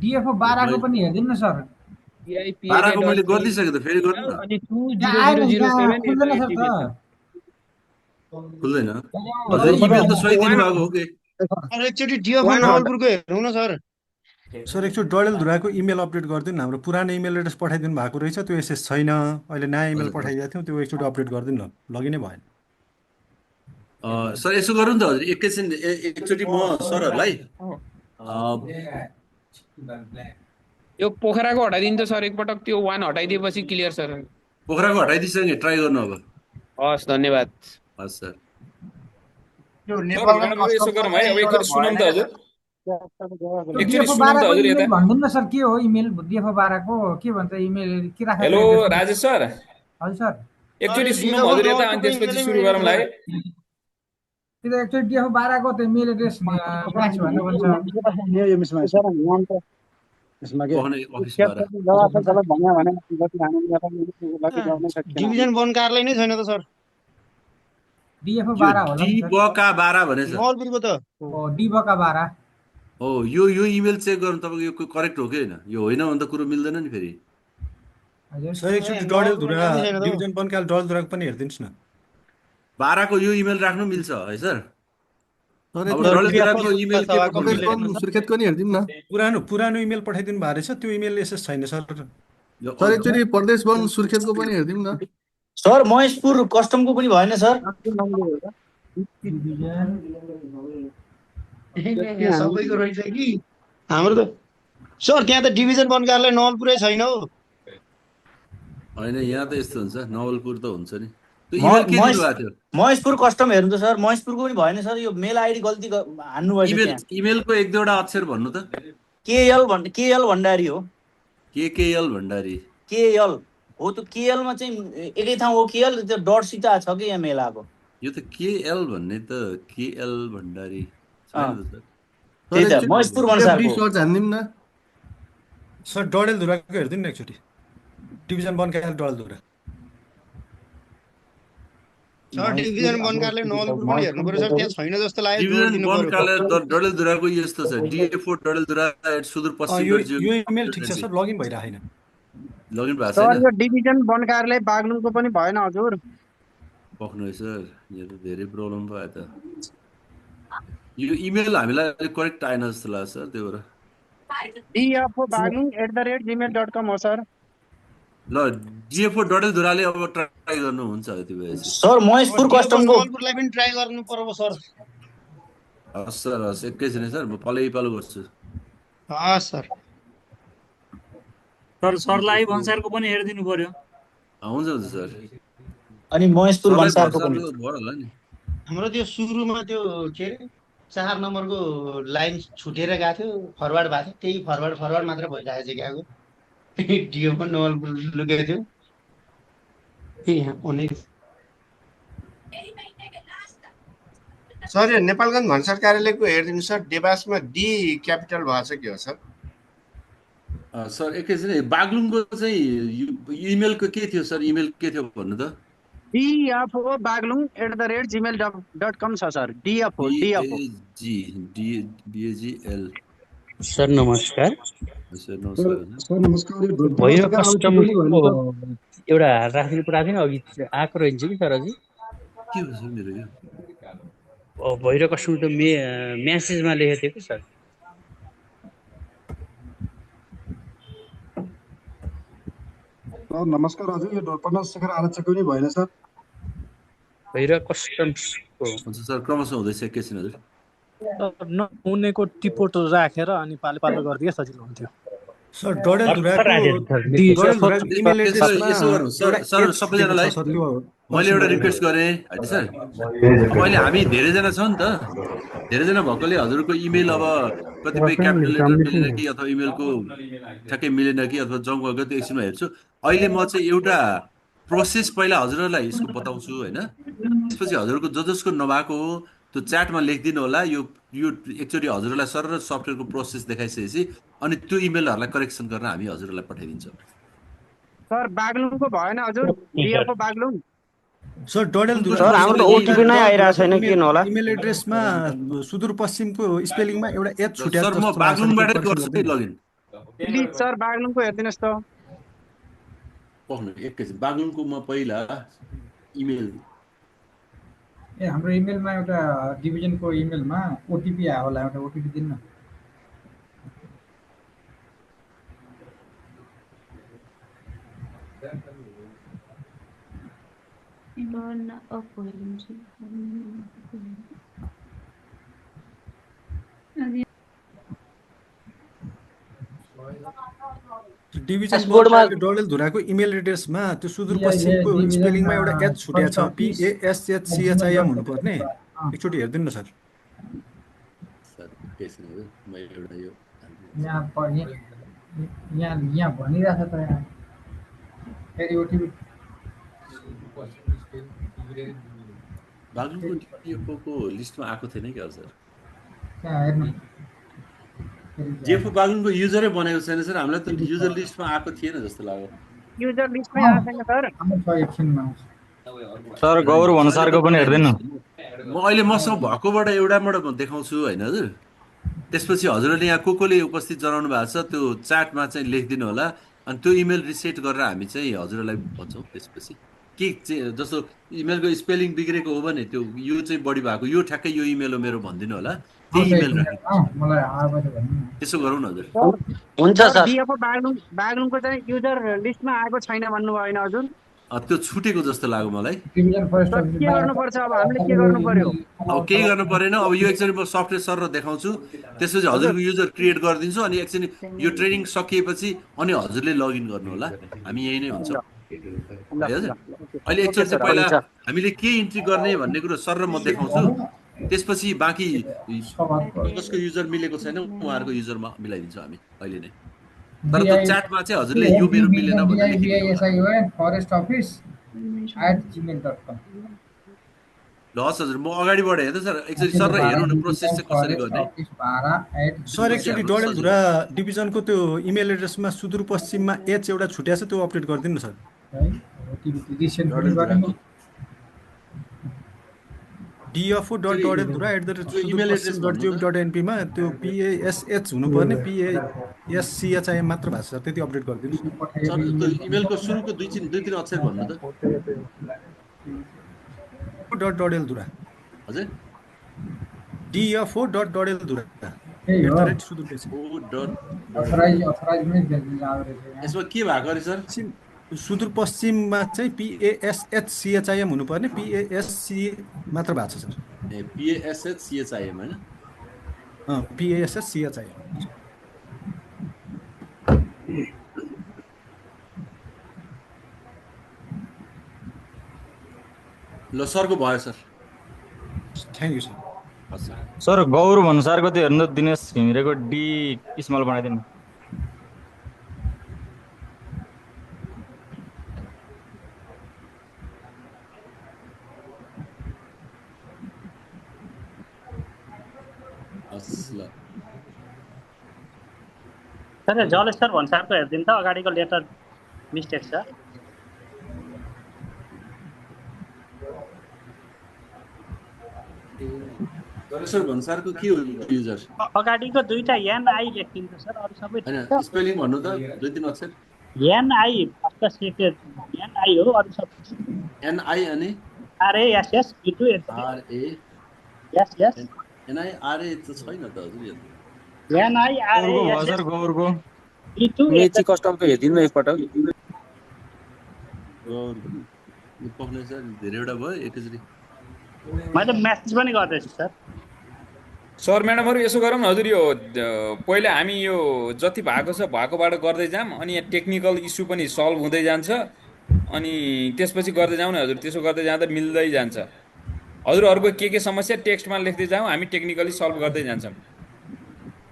डिएफओ 12 को पनि हेर्दिनु न सर 12 को मैले गर्दिसके त फेरि गर्नु न अनि 2007 खुल्दैन सर त खुल्दैन हजुर इमेल त सही दिनु भएको हो के एकचोटि डिएफओ नवलपुरको हेरौँ न सर एकचोटि डडेलधुराको इमेल अपडेट गरिदिनु हाम्रो पुरानो इमेल एड्रेस पठाइदिनु भएको रहेछ त्यो एसएस छैन अहिले नयाँ इमेल पठाइदिएको थियौँ त्यो एकचोटि अपडेट गरिदिनु न लगिनै भएन सर यसो गरौँ त हजुर एकैछिन एकचोटि म सरहरूलाई यो पोखराको हटाइदिनु त सर एकपटक त्यो 1 हटाइदिएपछि क्लियर सर पोखराको हटाइदिइसके ट्राई गर्नु अब हस् धन्यवाद हस् सर यसो गरौँ है अब एकचोटि सुनौँ त हजुर एकचोटि सुनौँ त हजुर यता भन्दिनु न सर के हो इमेल डिएफओ 12 को के भन्छ इमेल के राखेको हेलो राजेश सर हजुर सर एकचोटि सुनौँ हजुर यता अनि त्यसपछि सुरु गरौँला है त्यो एक्चुअली डिएफओ 12 को त्यो मेल एड्रेस म्याच भएन भन्छ डिभिजन वन कार्यालय नै छैन त सर डिएफओ 12 होला डी बका 12 भनेछ नवलपुरको त हो डी बका 12 हो यो इमेल चेक गर्नु तपाईको यो करेक्ट हो कि हैन यो होइन भने त कुरो मिल्दैन नि फेरि सर एकचोटि डडेलधुरा डिभिजन वन कार्यालय डडेलधुराको पनि हेर्दिनुस् न 12 को यो इमेल राख्नु मिल्छ है सर अब डडेलधुराको इमेल के सुर्खेतको नि हेर्दिनु न पुरानो इमेल पठाइदिनु भएको रहेछ त्यो इमेल एसएस छैन सर सर एकचोटि प्रदेश वन सुर्खेतको पनि हेर्दिनु न सर महेशपुर कस्टमको पनि भएन सर सबैको रहेछ कि हाम्रो त सर त्यहाँ त डिभिजन वन कार्यालय नवलपुरै छैन हौ हैन यहाँ त यस्तो हुन्छ नवलपुर त हुन्छ नि त्यो इमेल के दिनु भएको थियो महेशपुर कस्टम हेर्नु त सर महेशपुरको पनि भएन सर यो मेल आइडी गल्ती हान्नु भएछ इमेलको एक दुईवटा अक्षर भन्नु त केएल भण्डारी हो केएल भण्डारी केएल हो त केएल मा चाहिँ एकै ठाउँ हो केएल त्यो डट सिटा छ कि यहाँ मेल आको यो त केएल भन्ने त केएल भण्डारी छैन त सर त्यही त महेशपुर भन्सारको सर्च हान्दिनु न सर डडेलधुराको हेर्दिनु न एकचोटि डिभिजन वन कार्यालय डडेलधुरा सर डिभिजन वन कार्यालय नवलपुर पनि हेर्नु पर्यो सर त्यहाँ छैन जस्तो लाग्यो डिभिजन वन कार्यालय डडेलधुराको यस्तो छ डीएफओ डडेलधुरा सुदूरपश्चिम यो इमेल ठीक छ सर लगइन भइरहेन लगइन भएको छैन सर यो डिभिजन वन कार्यालय बागलुङको पनि भएन हजुर पक्नु सर यो त धेरै प्रब्लम भयो त यो इमेल हामीलाई करेक्ट आएन जस्तो लाग्छ सर त्यो भएर dfo.baghlung@gmail.com हो सर ल डीएफओ डडेलधुराले अब ट्राई गर्नुहुन्छ यति भएपछि सर महेशपुर कस्टमको नवलपुरलाई पनि ट्राई गर्नु पर्यो सर हस् सर, हस्, एकैछिन है सर, म पालो गर्छु। हस् सर। सर सरलाई भन्सारको पनि हेरिदिनु पर्यो। हुन्छ हुन्छ सर। अनि महेशपुर सरलाई भन्सारको पनि भन्सारको भयो होला नि। हाम्रो त्यो सुरुमा त्यो के अरे 4 नम्बरको लाइन छुटेर गएको थियो, फरवार्ड भएको थियो, त्यही फरवार्ड मात्र भइरहेको छ क्याको। डिओ पनि नोबल लुकेको थियो। सर यो नेपालगञ्ज भन्सार कार्यालयको हेरिदिनु सर, डेबासमा डी क्यापिटल भएको छ के हो सर? सर एकैछिन, बागलुङको चाहिँ इमेलको के थियो सर? इमेल के थियो भन्नु त? dfo@gmail.com छ सर। dfo DAGL। सर नमस्कार। सर नमस्कार। सर नमस्कार। भैरव कस्टमको एउटा राखिदिनु पराएको थिएन, अघि आएको रहन्छ कि सर अझै के हो सर मेरो यो? भैरव कस्टम त म्यासेजमा लेखेको थियो कि सर। नमस्कार हजुर, यो ढोरपाडा शेखर आरक्षको नि भएन सर। भैरव कस्टम्सको हुन्छ सर, क्रमशः हुँदैछ, एकैछिन हजुर। नहुनेको टिपोट राखेर अनि पालो गरिदिए सजिलो हुन्थ्यो। सर डडेलधुराको इमेल एड्रेसमा यसो गर्नु सर, सबैजनालाई मैले एउटा रिक्वेस्ट गरेँ होइन सर। अहिले हामी धेरैजना छ नि त, धेरैजना भएकोले हजुरको इमेल अब कतिपय क्यापिटल लेटर मिलेन कि अथवा इमेलको ठ्याक्कै मिलेन कि अथवा जङ्क गएको त्यो एकछिनमा हेर्छु। अहिले म चाहिँ एउटा प्रोसेस पहिला हजुरहरूलाई यसको बताउँछु होइन, त्यसपछि हजुरको जसको नभएको हो त्यो च्याटमा लेखिदिनु होला। यो एकचोटि हजुरलाई सर र सफ्टवेयरको प्रोसेस देखाइसकेपछि अनि त्यो इमेलहरूलाई करेक्सन गर्न हामी हजुरहरूलाई पठाइदिन्छौँ। सर बागलुङको भएन हजुर, DFO Baglung. Sir Dadeldhura sir हाम्रो त ओटिपी नै आइरहेको छैन, किन होला? इमेल एड्रेसमा सुदूरपश्चिमको स्पेलिङमा एउटा एच छुट्या सर म बागलुङबाटै गर्छु है लगइन। प्लिज सर बागलुङको हेर्दिनुहोस् त। पक्नु एकैछिन, बागलुङको म पहिला इमेल हाम्रो इमेलमा एउटा डिभिजनको इमेलमा ओटिपी आयो होला, एउटा ओटिपी दिनु न। डिभिजन डडेलधुराको इमेल एड्रेसमा त्यो सुदूरपश्चिमको स्पेलिङमा एउटा एच छुट्या छ, PASHCHIM हुनुपर्ने। एकचोटि हेरिदिनु न सर। यहाँ भनिरहेछ त यहाँ फेरि ओटिपी। बागलुङको लिस्टमा आएको थिएन कि सर? त्यहाँ हेर्नु। जेफो बागलुङको युजरै बनेको छैन सर, हामीलाई त युजर लिस्टमा आएको थिएन जस्तो लाग्यो। युजर लिस्टमै आएको छैन सर। एकछिनमा सर गौर भन्सारको पनि हेर्दैन। म अहिले मसँग भएकोबाट एउटाबाट म देखाउँछु होइन हजुर। त्यसपछि हजुरले यहाँ कोले उपस्थित जनाउनु भएको छ त्यो च्याटमा चाहिँ लेखिदिनु होला, अनि त्यो इमेल रिसेट गरेर हामी चाहिँ हजुरलाई भन्छौँ। त्यसपछि के जस्तो इमेलको स्पेलिङ बिग्रेको हो भने त्यो यो चाहिँ बढी भएको, यो ठ्याक्कै यो इमेल हो मेरो भनिदिनु होला, त्यही इमेल राख्नु। त्यसो गरौँ न हजुर। हुन्छ सर। डिएफओ बागलुङको चाहिँ युजर लिस्टमा आएको छैन भन्नुभयो होइन हजुर? त्यो छुटेको जस्तो लाग्यो मलाई। के गर्नुपर्छ अब हामीले, के गर्नु पर्यो? अब केही गर्नु परेन। अब यो एकचोटि म सफ्टवेयर सर त्यसपछि हजुरको युजर क्रिएट गरिदिन्छु, अनि एकचोटि यो ट्रेनिङ सकिएपछि अनि हजुरले लगइन गर्नु होला, हामी यही नै हुन्छ हजुर। अहिले एकचोटि चाहिँ पहिला हामीले के इन्ट्री गर्ने भन्ने कुरो सर र म देखाउँछु, त्यसपछि बाँकी जसको युजर मिलेको छैन उहाँहरूको युजरमा मिलाइदिन्छौँ हामी अहिले नै। तर त्यो च्याटमा चाहिँ हजुरले यो मेरो मिलेन भनेर लेखिदिनु forestoffice@gmail.com। ल हस् हजुर, म अगाडि बढेँ त सर। एकचोटि सर र हेरौँ न प्रोसेस चाहिँ कसरी गर्ने। सर एकचोटि डडेलधुरा डिभिजनको त्यो इमेल एड्रेसमा सुदूरपश्चिममा एच एउटा छुट्या छ, त्यो अपडेट गरिदिनु न सर। dfo.डडेलधुरा@gov.np मा त्यो PASH हुनुपर्ने PASCHIM मात्र भएको छ सर, त्यति अपडेट गरिदिनु। सर त्यो इमेलको सुरुको दुई तीन अक्षर भन्नु त। .डडेलधुरा हजुर, dfo.डडेलधुरा यसमा के भएको अरे सर? सुदूरपश्चिममा चाहिँ PASHCHIM हुनुपर्ने PASC मात्र भएको छ सर। PASHCHIM होइन? PASSCHI ल सरको भयो sir. Thank you sir. Sir Gaur भन्सारको त्यो हेर्नु दिनेश घिमिरेको डी स्मल बनाइदिनु। सर जलेश्वर भन्सारको हेरिदिनु त अगाडिको लेटर मिस्टेक छ। जलेश्वर भन्सारको के हो युजर? अगाडिको दुईटा एनआई लेखिदिन्छ सर, अरु सबै हैन स्पेलिङ भन्नु त दुई तीन अक्षर। एनआई फर्स्ट सेकेन्ड एनआई हो, अरु सबै एनआई अनि आरएएसएस B2 आरए यस यस एनआई आरए त छैन त हजुर यो। एनआई आरएएसएस सर गौरको B2 मेची कस्टमको हेरिदिनु एकपटक। गौर पक्ने सर धेरैवटा भयो एकैचोटि। मैले मेसेज पनि गर्दैछु सर। सर म्याडमहरु यसो गरौँ न हजुर, यो पहिला हामी यो जति भएको छ भएकोबाट गर्दै जाम, अनि यहाँ टेक्निकल इस्यु पनि सल्भ हुँदै जान्छ, अनि त्यसपछि गर्दै जाउँ न हजुर। त्यसो गर्दै जाँदा मिल्दै जान्छ। हजुरहरुको के समस्या टेक्स्टमा लेख्दै जाउँ, हामी टेक्निकली सल्भ गर्दै जान्छौँ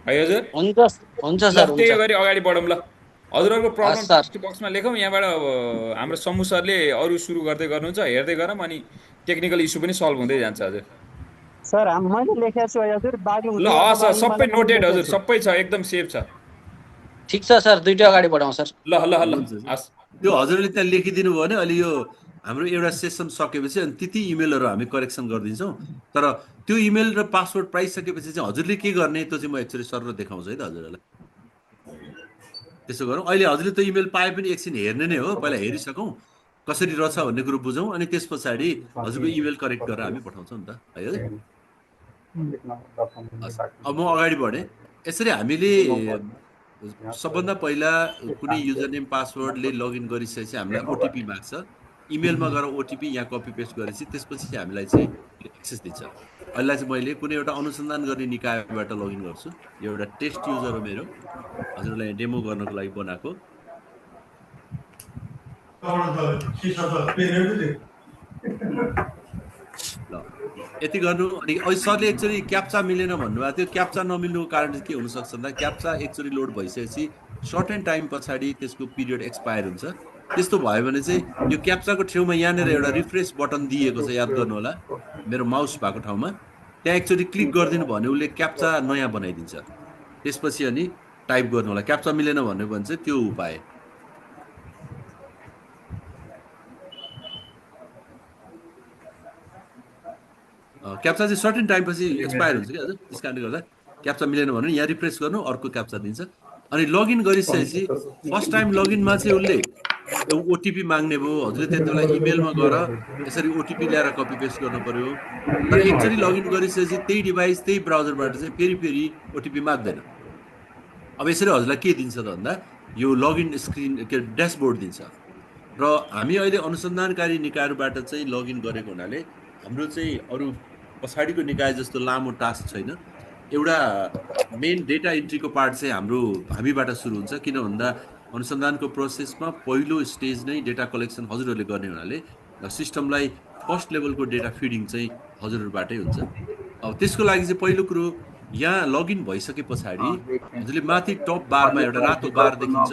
है हजुर। हुन्छ हुन्छ सर, हुन्छ। त्यही गरी अगाडि बढौँ ल। हजुरहरुको प्रब्लम टेक्स्ट बक्समा लेखौँ, यहाँबाट हाम्रो समूह सरले अरु सुरु गर्दै गर्नुहुन्छ, हेर्दै गरौँ, अनि टेक्निकल इस्यु पनि सल्भ हुँदै जान्छ हजुर। सर मैले लेखेको छु हजुर बागलुङ। ल हस् सबै नोटेड हजुर, सबै छ एकदम सेफ छ। ठीक छ सर, दुईटै अगाडि बढाउँ सर। ल ल ल हस्। त्यो हजुरले त्यहाँ लेखिदिनु भयो भने अलि यो हाम्रो एउटा सेसन सकेपछि अनि त्यति इमेलहरु हामी करेक्सन गर्दिन्छौँ। तर त्यो इमेल र पासवर्ड पाइसकेपछि चाहिँ हजुरले के गर्ने त्यो चाहिँ म एक्चुअली सर देखाउँछु है त हजुरलाई। त्यसो गरौँ। अहिले हजुरले त्यो इमेल पाए पनि एकछिन हेर्ने नै हो, पहिला हेरिसकौँ कसरी रहेछ भन्ने कुरो बुझौँ, अनि त्यस पछाडि हजुरको इमेल करेक्ट गरेर हामी पठाउँछौँ नि त है। अब म अगाडि बढेँ। यसरी हामीले सबभन्दा पहिला कुनै युजर नेम पासवर्डले लगइन गरिसकेपछि हामीलाई ओटिपी माग्छ। इमेलमा गएर ओटिपी यहाँ कपी पेस्ट गरेपछि त्यसपछि चाहिँ हामीलाई चाहिँ एक्सेस दिन्छ। अहिले चाहिँ मैले कुनै एउटा अनुसन्धान गर्ने निकायबाट लगइन गर्छु। यो एउटा टेस्ट युजर हो मेरो, हजुरलाई डेमो गर्नको लागि बनाएको। ल यति गर्नु। अनि अहिले सरले एक्चुअली क्याप्चा मिलेन भन्नुभएको थियो। क्याप्चा नमिल्नुको कारण चाहिँ के हुनसक्छ भन्दा क्याप्चा एक्चुअली लोड भइसकेपछि सर्टेन टाइम पछाडि त्यसको पिरियड एक्सपायर हुन्छ। त्यस्तो भयो भने चाहिँ यो क्याप्चाको ठाउँमा यहाँनिर एउटा रिफ्रेस बटन दिएको छ, याद गर्नु होला मेरो माउस भएको ठाउँमा। त्यहाँ एक्चुअली क्लिक गरिदिनु भने उसले क्याप्चा नयाँ बनाइदिन्छ। त्यसपछि अनि टाइप गर्नु होला। क्याप्चा मिलेन भन्यो भने चाहिँ त्यो उपाय। क्याप्चा चाहिँ सर्टेन टाइम पछि एक्सपायर हुन्छ कि हजुर। त्यस कारणले गर्दा क्याप्चा मिलेन भने यहाँ रिफ्रेस गर्नु, अर्को क्याप्चा दिन्छ। अनि लगइन गरिसकेपछि फर्स्ट टाइम लगइनमा चाहिँ उसले ओटिपी माग्ने भयो। हजुरले त्यति बेला इमेलमा गएर यसरी ओटिपी ल्याएर कपी पेस्ट गर्नु पर्यो। तर एकचोटि लगइन गरिसकेपछि त्यही डिभाइस त्यही ब्राउजरबाट चाहिँ फेरि ओटिपी माग्दैन। अब यसरी हजुरलाई के दिन्छ त भन्दा यो लगइन स्क्रिन के ड्यासबोर्ड दिन्छ। र हामी अहिले अनुसन्धानकारी निकायबाट चाहिँ लगइन गरेको हुनाले हाम्रो चाहिँ अरू पछाडिको निकाय जस्तो लामो टास्क छैन। एउटा मेन डेटा इन्ट्रीको पार्ट चाहिँ हामीबाट सुरु हुन्छ। किन भन्दा अनुसन्धानको प्रोसेसमा पहिलो स्टेज नै डेटा कलेक्सन हजुरहरूले गर्ने हुनाले सिस्टमलाई फर्स्ट लेभलको डेटा फिडिङ चाहिँ हजुरहरूबाटै हुन्छ। अब त्यसको लागि चाहिँ पहिलो कुरो यहाँ लगइन भइसके पछाडि हजुरले माथि टप बारमा एउटा रातो बार देखिन्छ,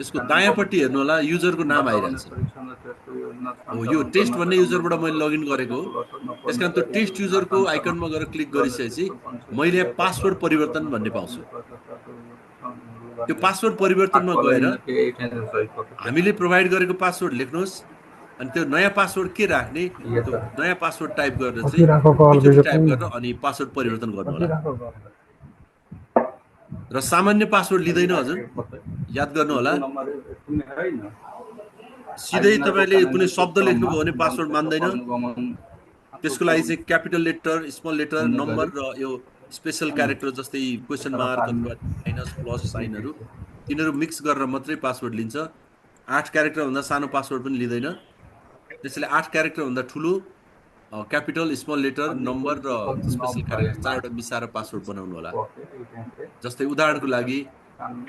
त्यसको दायाँपट्टि हेर्नु होला युजरको नाम आइरहन्छ। हो यो टेस्ट भन्ने युजरबाट मैले लगइन गरेको हो। त्यसकारण त्यो टेस्ट युजरको आइकनमा गएर क्लिक गरिसकेपछि मैले यहाँ पासवर्ड परिवर्तन भन्ने पाउँछु। त्यो पासवर्ड परिवर्तनमा गएर हामीले प्रोभाइड गरेको पासवर्ड लेख्नुहोस्, अनि त्यो नयाँ पासवर्ड के राख्ने त्यो नयाँ पासवर्ड टाइप गरेर चाहिँ टाइप गरेर अनि पासवर्ड परिवर्तन गर्नु होला। र सामान्य पासवर्ड लिँदैन हजुर, याद गर्नु होला। सिधै तपाईले कुनै शब्द लेख्नुभयो भने पासवर्ड मान्दैन। त्यसको लागि चाहिँ capital letter, small letter, number र यो स्पेशल क्यारेक्टर जस्तै क्वेसन मार्क अथवा माइनस प्लस साइनहरू तिनीहरू मिक्स गरेर मात्रै पासवर्ड लिन्छ। 8 क्यारेक्टर भन्दा सानो पासवर्ड पनि लिँदैन। त्यसैले 8 क्यारेक्टर भन्दा ठुलो क्यापिटल स्मल लेटर नम्बर र स्पेसल क्यारेक्टर 4वटा मिसाएर पासवर्ड बनाउनु होला। जस्तै उदाहरणको लागि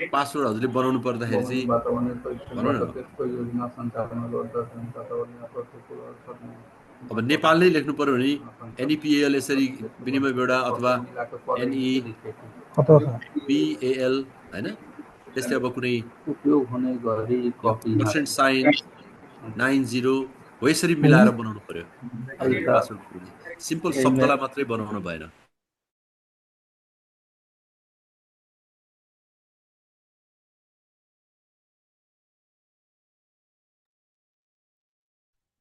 पासवर्ड हजुरले बनाउनु पर्दाखेरि चाहिँ भनौँ न अब नेपाल नै लेख्नु पर्यो भने NEPAL यसरी विनिमय बेडा अथवा NEPAL हैन, त्यसले अब कुनै %90 हो यसरी मिलाएर बनाउनु पर्यो पासवर्ड। सिम्पल शब्दलाई मात्रै बनाउनु भएन।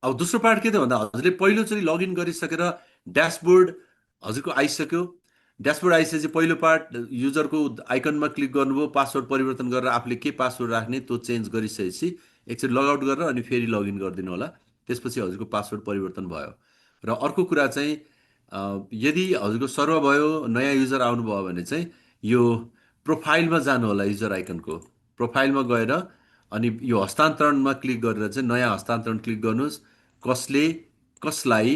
अब दोस्रो पार्ट के त भन्दा हजुरले पहिलोचोटि लगइन गरिसकेर ड्यासबोर्ड हजुरको आइसक्यो। ड्यासबोर्ड आइसकेपछि पहिलो पार्ट युजरको आइकनमा क्लिक गर्नुभयो, पासवर्ड परिवर्तन गरेर आफूले के पासवर्ड राख्ने त्यो चेन्ज गरिसकेपछि एकचोटि लगआउट गरेर अनि फेरि लगइन गरिदिनु होला। त्यसपछि हजुरको पासवर्ड परिवर्तन भयो। र अर्को कुरा चाहिँ यदि हजुरको सर्व भयो नयाँ युजर आउनुभयो भने चाहिँ यो प्रोफाइलमा जानु होला। युजर आइकनको प्रोफाइलमा गएर अनि यो हस्तान्तरणमा क्लिक गरेर चाहिँ नयाँ हस्तान्तरण क्लिक गर्नुहोस्। कसले कसलाई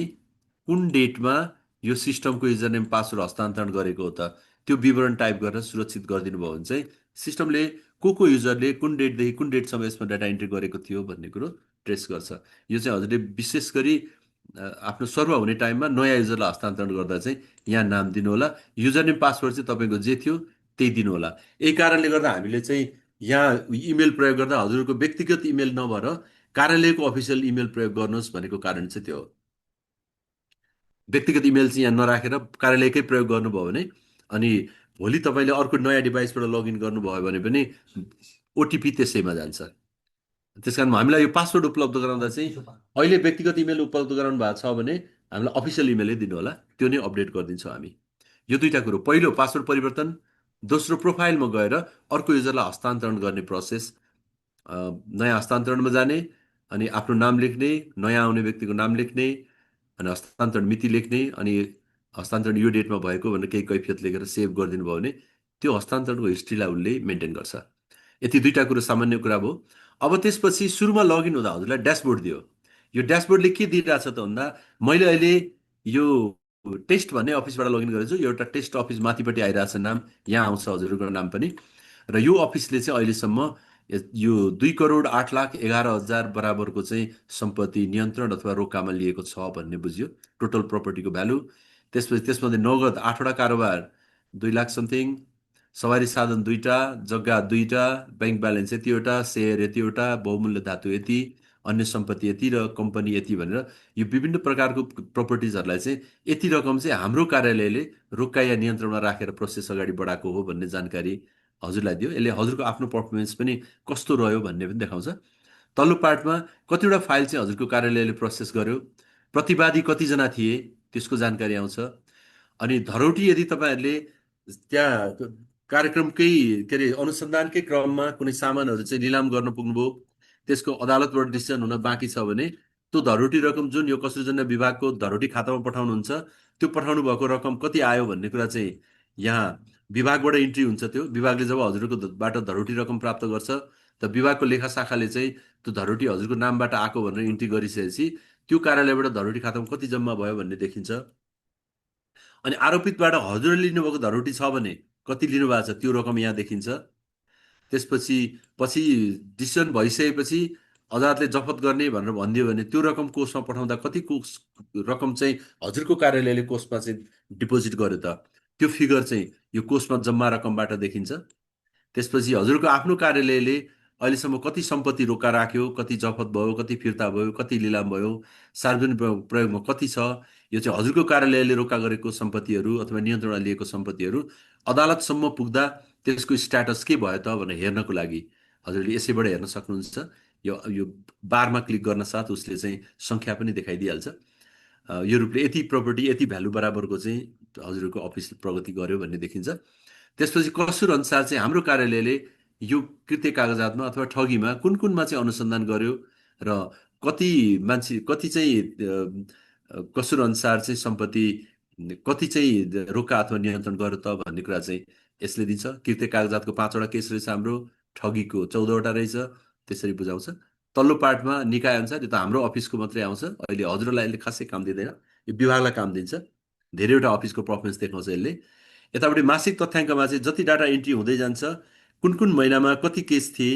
कुन डेटमा यो सिस्टमको युजरनेम पासवर्ड हस्तान्तरण गरेको हो त त्यो विवरण टाइप गरेर सुरक्षित गरिदिनु भयो भने चाहिँ सिस्टमले को युजरले कुन डेटदेखि कुन डेटसम्म यसमा डाटा इन्ट्री गरेको थियो भन्ने कुरो ट्रेस गर्छ। यो चाहिँ हजुरले विशेष गरी आफ्नो सर्व हुने टाइममा नयाँ युजरलाई हस्तान्तरण गर्दा चाहिँ यहाँ नाम दिनु होला। युजरनेम पासवर्ड चाहिँ तपाईँको जे थियो त्यही दिनु होला। यही कारणले गर्दा हामीले चाहिँ यहाँ इमेल प्रयोग गर्दा हजुरको व्यक्तिगत इमेल नभएर कार्यालयको अफिसियल इमेल प्रयोग गर्नुहोस् भनेको कारण चाहिँ त्यो हो। व्यक्तिगत इमेल चाहिँ यहाँ नराखेर कार्यालयकै प्रयोग गर्नुभयो भने अनि भोलि तपाईँले अर्को नयाँ डिभाइसबाट लगइन गर्नुभयो भने पनि ओटिपी त्यसैमा जान्छ। त्यसकारण हामीलाई यो पासवर्ड उपलब्ध गराउँदा चाहिँ अहिले व्यक्तिगत इमेल उपलब्ध गराउनु भएको छ भने हामीलाई अफिसियल इमेलै दिनु होला, त्यो नै अपडेट गरिदिन्छौँ हामी। यो दुईवटा कुरो, पहिलो पासवर्ड परिवर्तन, दोस्रो प्रोफाइलमा गएर अर्को युजरलाई हस्तान्तरण गर्ने प्रोसेस। नयाँ हस्तान्तरणमा जाने अनि आफ्नो नाम लेख्ने, नयाँ आउने व्यक्तिको नाम लेख्ने अनि हस्तान्तरण मिति लेख्ने अनि हस्तान्तरण यो डेटमा भएको भनेर केही कैफियत लेखेर सेभ गरिदिनु भयो भने त्यो हस्तान्तरणको हिस्ट्रीलाई उसले मेन्टेन गर्छ। यति दुईवटा कुरो सामान्य कुरा भयो। अब त्यसपछि सुरुमा लगइन हुँदा हजुरलाई ड्यासबोर्ड दियो। यो ड्यासबोर्डले के दिइरहेछ त भन्दा मैले अहिले यो टेस्ट भन्ने अफिसबाट लगइन गरेको छु। एउटा टेस्ट अफिस माथिपट्टि आइरहेछ नाम, यहाँ आउँछ हजुरको नाम पनि। र यो अफिसले चाहिँ अहिलेसम्म यो 2,08,11,000 बराबरको चाहिँ सम्पत्ति नियन्त्रण अथवा रोकामा लिएको छ भन्ने बुझ्यो, टोटल प्रपर्टीको भ्यालु। त्यसपछि त्यसमध्ये नगद 8वटा कारोबार 2 लाख समथिङ, सवारी साधन 2टा, जग्गा 2टा, ब्याङ्क ब्यालेन्स यतिवटा, सेयर यतिवटा, बहुमूल्य धातु यति, अन्य सम्पत्ति यति र कम्पनी यति भनेर यो विभिन्न प्रकारको प्रपर्टिजहरूलाई चाहिँ यति रकम चाहिँ हाम्रो कार्यालयले रोका या नियन्त्रणमा राखेर प्रोसेस अगाडि बढाएको हो भन्ने जानकारी हजुरलाई दियो। यसले हजुरको आफ्नो पर्फर्मेन्स पनि कस्तो रह्यो भन्ने पनि देखाउँछ। तल्लो पार्टमा कतिवटा फाइल चाहिँ हजुरको कार्यालयले प्रोसेस गर्यो, प्रतिवादी कतिजना थिए त्यसको जानकारी आउँछ। अनि धरोटी यदि तपाईँहरूले त्यहाँ कार्यक्रमकै के अरे अनुसन्धानकै क्रममा कुनै सामानहरू चाहिँ निलाम गर्न पुग्नुभयो, त्यसको अदालतबाट डिसिजन हुन बाँकी छ भने त्यो धरोटी रकम जुन यो कसुरजन्य विभागको धरोटी खातामा पठाउनुहुन्छ त्यो पठाउनु भएको रकम कति आयो भन्ने कुरा चाहिँ यहाँ विभागबाट इन्ट्री हुन्छ। त्यो विभागले जब हजुरकोबाट धरोटी रकम प्राप्त गर्छ त विभागको लेखा शाखाले चाहिँ त्यो धरोटी हजुरको नामबाट आएको भनेर इन्ट्री गरिसकेपछि त्यो कार्यालयबाट धरोटी खातामा कति जम्मा भयो भन्ने देखिन्छ। अनि आरोपितबाट हजुरले लिनुभएको धरोटी छ भने कति लिनुभएको छ त्यो रकम यहाँ देखिन्छ। त्यसपछि डिसिजन भइसकेपछि अदालतले जफत गर्ने भनेर भनिदियो भने त्यो रकम कोषमा पठाउँदा कति कोष रकम चाहिँ हजुरको कार्यालयले कोषमा चाहिँ डिपोजिट गर्यो त त्यो फिगर चाहिँ यो कोषमा जम्मा रकमबाट देखिन्छ। त्यसपछि हजुरको आफ्नो कार्यालयले अहिलेसम्म कति सम्पत्ति रोका राख्यो, कति जफत भयो, कति फिर्ता भयो, कति लिलाम भयो, सार्वजनिक प्रयोगमा कति छ, यो चाहिँ हजुरको कार्यालयले रोका गरेको सम्पत्तिहरू अथवा नियन्त्रणमा लिएको सम्पत्तिहरू अदालतसम्म पुग्दा त्यसको स्ट्याटस के भयो त भनेर हेर्नको लागि हजुरले यसैबाट हेर्न सक्नुहुन्छ। यो बारमा क्लिक गर्न साथ उसले चाहिँ सङ्ख्या पनि देखाइदिइहाल्छ। यो रूपले यति प्रपर्टी यति भ्यालु बराबरको चाहिँ हजुरको अफिस प्रगति गर्यो भन्ने देखिन्छ। त्यसपछि कसुर अनुसार चाहिँ हाम्रो कार्यालयले यो कृत्य कागजातमा अथवा ठगीमा कुन कुनमा चाहिँ अनुसन्धान गर्यो र कति चाहिँ कसुर अनुसार चाहिँ सम्पत्ति कति चाहिँ रोका अथवा नियन्त्रण गर्यो त भन्ने कुरा चाहिँ यसले दिन्छ। कृत्य कागजातको 5वटा केस रहेछ हाम्रो, ठगीको 14वटा रहेछ, त्यसरी बुझाउँछ। तल्लो पार्टमा निकाय अनुसार, यो त हाम्रो अफिसको मात्रै आउँछ, अहिले हजुरलाई यसले खासै काम दिँदैन, यो विभागलाई काम दिन्छ, धेरैवटा अफिसको पर्फर्मेन्स देखाउँछ यसले। यतापट्टि मासिक तथ्याङ्कमा चाहिँ जति डाटा इन्ट्री हुँदै जान्छ, कुन कुन महिनामा कति केस थिए,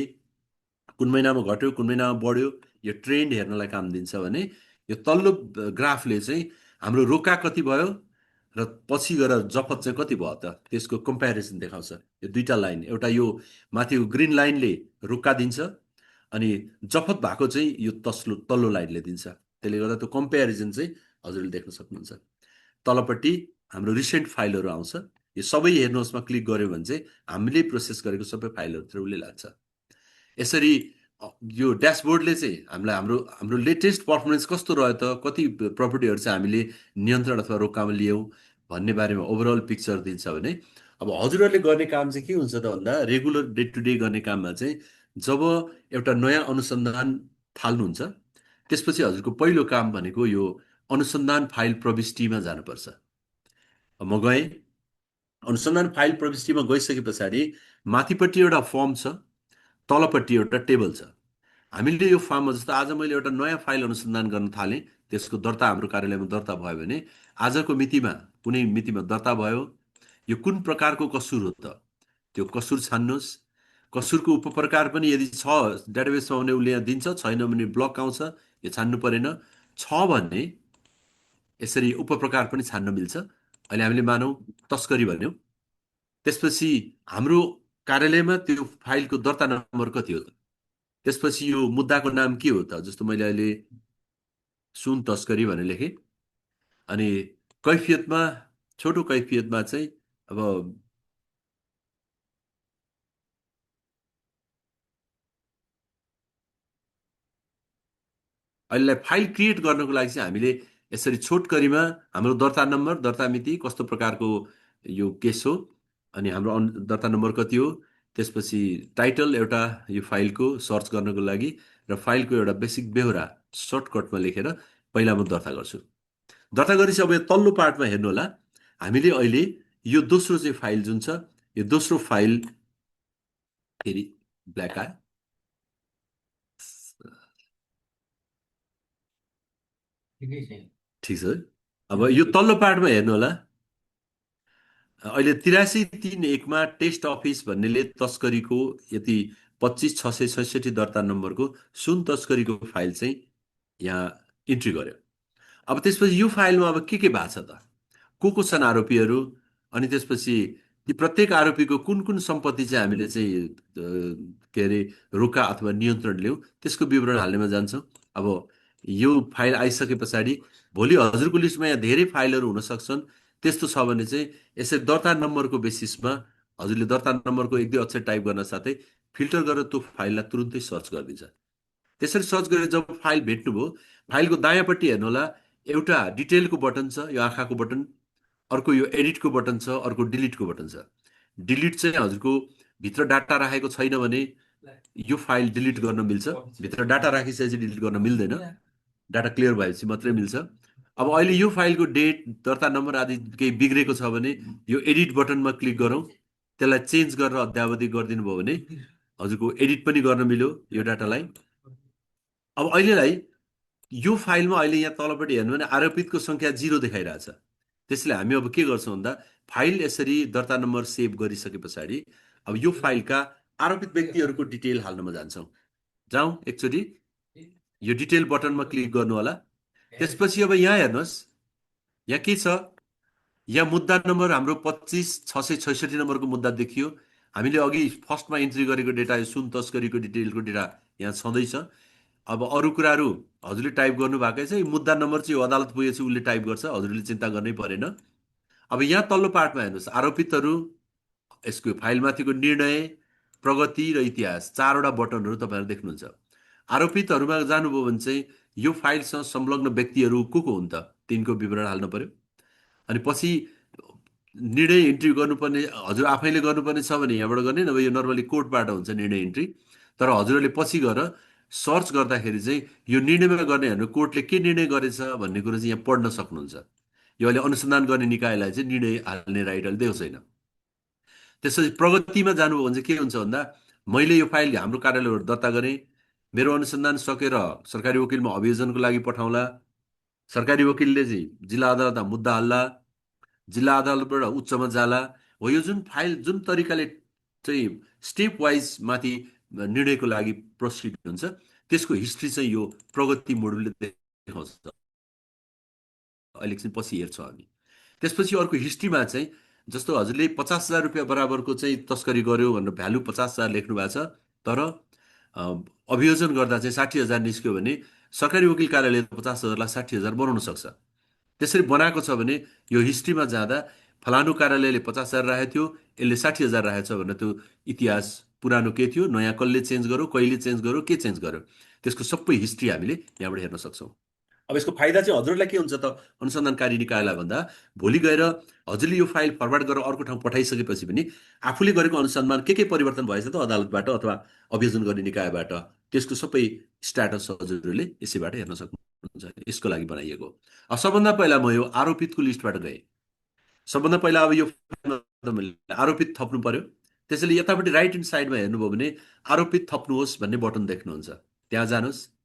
कुन महिनामा घट्यो कुन महिनामा बढ्यो, यो ट्रेन्ड हेर्नलाई काम दिन्छ भने यो तल्लो ग्राफले चाहिँ हाम्रो रोका कति भयो र पछि गएर जफत चाहिँ कति भयो त त्यसको कम्पेरिजन देखाउँछ। यो दुईटा लाइन, एउटा यो माथिको ग्रिन लाइनले रोका दिन्छ अनि जफत भएको चाहिँ यो तल्लो लाइनले दिन्छ। त्यसले गर्दा त्यो कम्पेरिजन चाहिँ हजुरले देख्न सक्नुहुन्छ। तलपट्टि हाम्रो रिसेन्ट फाइलहरू आउँछ, यो सबै हेर्नुहोस्मा क्लिक गऱ्यो भने चाहिँ हामीले प्रोसेस गरेको सबै फाइलहरू चाहिँ उसले लाग्छ। यसरी यो ड्यासबोर्डले चाहिँ हामीलाई हाम्रो लेटेस्ट पर्फर्मेन्स कस्तो रह्यो त, कति प्रपर्टीहरू चाहिँ हामीले नियन्त्रण अथवा रोकामा लियौँ भन्ने बारेमा ओभरअल पिक्चर दिन्छ भने अब हजुरहरूले गर्ने काम चाहिँ के हुन्छ त भन्दा रेगुलर डे टु डे गर्ने काममा चाहिँ जब एउटा नयाँ अनुसन्धान थाल्नुहुन्छ त्यसपछि हजुरको पहिलो काम भनेको यो अनुसन्धान फाइल प्रविष्टिमा जानुपर्छ। म गएँ, अनुसन्धान फाइल प्रविष्टिमा गइसके पछाडि माथिपट्टि एउटा फर्म छ, तलपट्टि एउटा टेबल छ। हामीले यो फर्ममा जस्तो आज मैले एउटा नयाँ फाइल अनुसन्धान गर्न थालेँ, त्यसको दर्ता हाम्रो कार्यालयमा दर्ता भयो भने आजको मितिमा कुनै मितिमा दर्ता भयो, यो कुन प्रकारको कसुर हो त त्यो कसुर छान्नुहोस्। कसुरको उपप्रकार पनि यदि छ डाटाबेसमा भने उसले यहाँ दिन्छ, छैन भने ब्लक आउँछ, यो छान्नु परेन। छ भने यसरी उपप्रकार पनि छान्न मिल्छ। अहिले हामीले मानौँ तस्करी भन्यौँ, त्यसपछि हाम्रो कार्यालयमा त्यो फाइलको दर्ता नम्बर कति हो त, त्यसपछि यो मुद्दाको नाम के हो त, जस्तो मैले अहिले सुन तस्करी भनेर लेखेँ अनि कैफियतमा छोटो कैफियतमा चाहिँ अब अहिलेलाई फाइल क्रिएट गर्नको लागि चाहिँ हामीले यसरी छोटकरीमा हाम्रो दर्ता नम्बर, दर्ता मिति, कस्तो प्रकारको यो केस हो अनि हाम्रो दर्ता नम्बर कति हो, त्यसपछि टाइटल एउटा यो फाइलको सर्च गर्नको लागि र फाइलको एउटा बेसिक बेहोरा सर्टकटमा लेखेर पहिला म दर्ता गर्छु। दर्ता गरेपछि अब यो तल्लो पार्टमा हेर्नु होला, हामीले अहिले यो दोस्रो चाहिँ फाइल जुन छ, यो दोस्रो फाइल फेरि ब्ल्याक आयो, ठिक छ। अब यो तल्लो पार्टमा हेर्नु होला, अहिले 8331 टेस्ट अफिस भन्नेले तस्करीको यति 25,666 दर्ता नम्बरको सुन तस्करीको फाइल चाहिँ यहाँ इन्ट्री गर्यो। अब त्यसपछि यो फाइलमा अब के भएको छ त, को छन् आरोपीहरू, अनि त्यसपछि ती प्रत्येक आरोपीको कुन कुन सम्पत्ति चाहिँ हामीले चाहिँ के अरे रोका अथवा नियन्त्रण ल्याउँ त्यसको विवरण हाल्नेमा जान्छौँ। अब यो फाइल आइसके पछाडि भोलि हजुरको लिस्टमा यहाँ धेरै फाइलहरू हुन सक्छन्। त्यस्तो छ भने चाहिँ यसरी दर्ता नम्बरको बेसिसमा हजुरले दर्ता नम्बरको एक दुई अक्षर टाइप गर्न साथै फिल्टर गरेर त्यो फाइललाई तुरुन्तै सर्च गरिदिन्छ। त्यसरी सर्च गरेर जब फाइल भेट्नुभयो, फाइलको दायाँपट्टि हेर्नु होला, एउटा डिटेलको बटन छ, यो आँखाको बटन, अर्को यो एडिटको बटन छ, अर्को डिलिटको बटन छ। डिलिट चाहिँ हजुरको भित्र डाटा राखेको छैन भने यो फाइल डिलिट गर्न मिल्छ, भित्र डाटा राखिसकेपछि डिलिट गर्न मिल्दैन, डाटा क्लियर भएपछि मात्रै मिल्छ। अब अहिले यो फाइलको डेट, दर्ता नम्बर आदि केही बिग्रेको छ भने यो एडिट बटनमा क्लिक गरौँ, त्यसलाई चेन्ज गरेर अद्यावधि गरिदिनु भयो भने हजुरको एडिट पनि गर्न मिल्यो यो डाटालाई। अब अहिलेलाई यो फाइलमा अहिले यहाँ तलपट्टि हेर्नु भने आरोपितको सङ्ख्या 0 देखाइरहेछ। त्यसैले हामी अब के गर्छौँ भन्दा फाइल यसरी दर्ता नम्बर सेभ गरिसके पछाडि अब यो फाइलका आरोपित व्यक्तिहरूको डिटेल हाल्नमा जान्छौँ। जाउँ एकचोटि, यो डिटेल बटनमा क्लिक गर्नु होला। त्यसपछि अब यहाँ हेर्नुहोस्, यहाँ के छ, यहाँ मुद्दा नम्बर हाम्रो 25,666 नम्बरको मुद्दा देखियो। हामीले अघि फर्स्टमा इन्ट्री गरेको डेटा, यो सुन तस्करीको डिटेलको डेटा यहाँ छँदैछ। अब अरू कुराहरू हजुरले टाइप गर्नु भएकै छ, यो मुद्दा नम्बर चाहिँ अदालत पुगेपछि उसले टाइप गर्छ, हजुरले चिन्ता गर्नै परेन। अब यहाँ तल्लो पार्टमा हेर्नुहोस्, आरोपितहरू, यसको फाइलमाथिको निर्णय, प्रगति र इतिहास, 4वटा बटनहरू तपाईँहरू देख्नुहुन्छ। आरोपितहरूमा जानुभयो भने चाहिँ यो फाइलसँग संलग्न व्यक्तिहरू को हुन् त, तिनको विवरण हाल्नु पर्यो। अनि पछि निर्णय इन्ट्री गर्नुपर्ने हजुर आफैले गर्नुपर्ने छ भने यहाँबाट गर्ने, नभए यो नर्मली कोर्टबाट हुन्छ निर्णय इन्ट्री। तर हजुरहरूले पछि गएर सर्च गर्दाखेरि चाहिँ यो निर्णयमा गर्नेहरू कोर्टले के निर्णय गरेछ भन्ने कुरो चाहिँ यहाँ पढ्न सक्नुहुन्छ। यो अहिले अनुसन्धान गर्ने निकायलाई चाहिँ निर्णय हाल्ने राइट अहिले दिएको छैन। त्यसपछि प्रगतिमा जानुभयो भने चाहिँ के हुन्छ भन्दा मैले यो फाइल हाम्रो कार्यालयबाट दर्ता गरेँ, मेरो अनुसन्धान सकेर सरकारी वकिलमा अभियोजनको लागि पठाउँला, सरकारी वकिलले चाहिँ जिल्ला अदालतमा मुद्दा हल्ला, जिल्ला अदालतबाट उच्चमा जाला हो। यो जुन फाइल जुन तरिकाले चाहिँ स्टेप वाइज माथि निर्णयको लागि प्रोसिड हुन्छ त्यसको हिस्ट्री चाहिँ यो प्रगति मोडुलले देखाउँछ। इलेक्सन पछि हेर्छौँ हामी। त्यसपछि अर्को हिस्ट्रीमा चाहिँ जस्तो हजुरले 50,000 रुपियाँ बराबरको चाहिँ तस्करी गर्यो भनेर भ्यालु 50,000 लेख्नु भएको छ, तर अभियोजन गर्दा चाहिँ 60,000 निस्क्यो भने सरकारी वकिल कार्यालयले 50,000लाई 60,000 बनाउन सक्छ। त्यसरी बनाएको छ भने यो हिस्ट्रीमा जाँदा फलानु कार्यालयले 50,000 राखेको थियो, यसले 60,000 राखेको छ भनेर त्यो इतिहास पुरानो के थियो, नयाँ कसले चेन्ज गर्यो, कहिले चेन्ज गर्यो, के चेन्ज गर्यो, त्यसको सबै हिस्ट्री हामीले यहाँबाट हेर्न सक्छौँ। अब यसको फाइदा चाहिँ हजुरलाई के हुन्छ त अनुसन्धानकारी निकायलाई भन्दा भोलि गएर हजुरले यो फाइल फरवर्ड गरेर अर्को ठाउँ पठाइसकेपछि पनि आफूले गरेको अनुसन्धान के परिवर्तन भएछ त अदालतबाट अथवा अभियोजन गर्ने निकायबाट, त्यसको सबै स्ट्याटस हजुरले यसैबाट हेर्न सक्नुहुन्छ। यसको लागि बनाइएको। अब सबभन्दा पहिला म यो आरोपितको लिस्टबाट गएँ। सबभन्दा पहिला अब यो आरोपित थप्नु पर्यो। त्यसैले यतापट्टि राइट ह्यान्ड साइडमा हेर्नुभयो भने आरोपित थप्नुहोस् भन्ने बटन देख्नुहुन्छ, त्यहाँ जानुहोस्।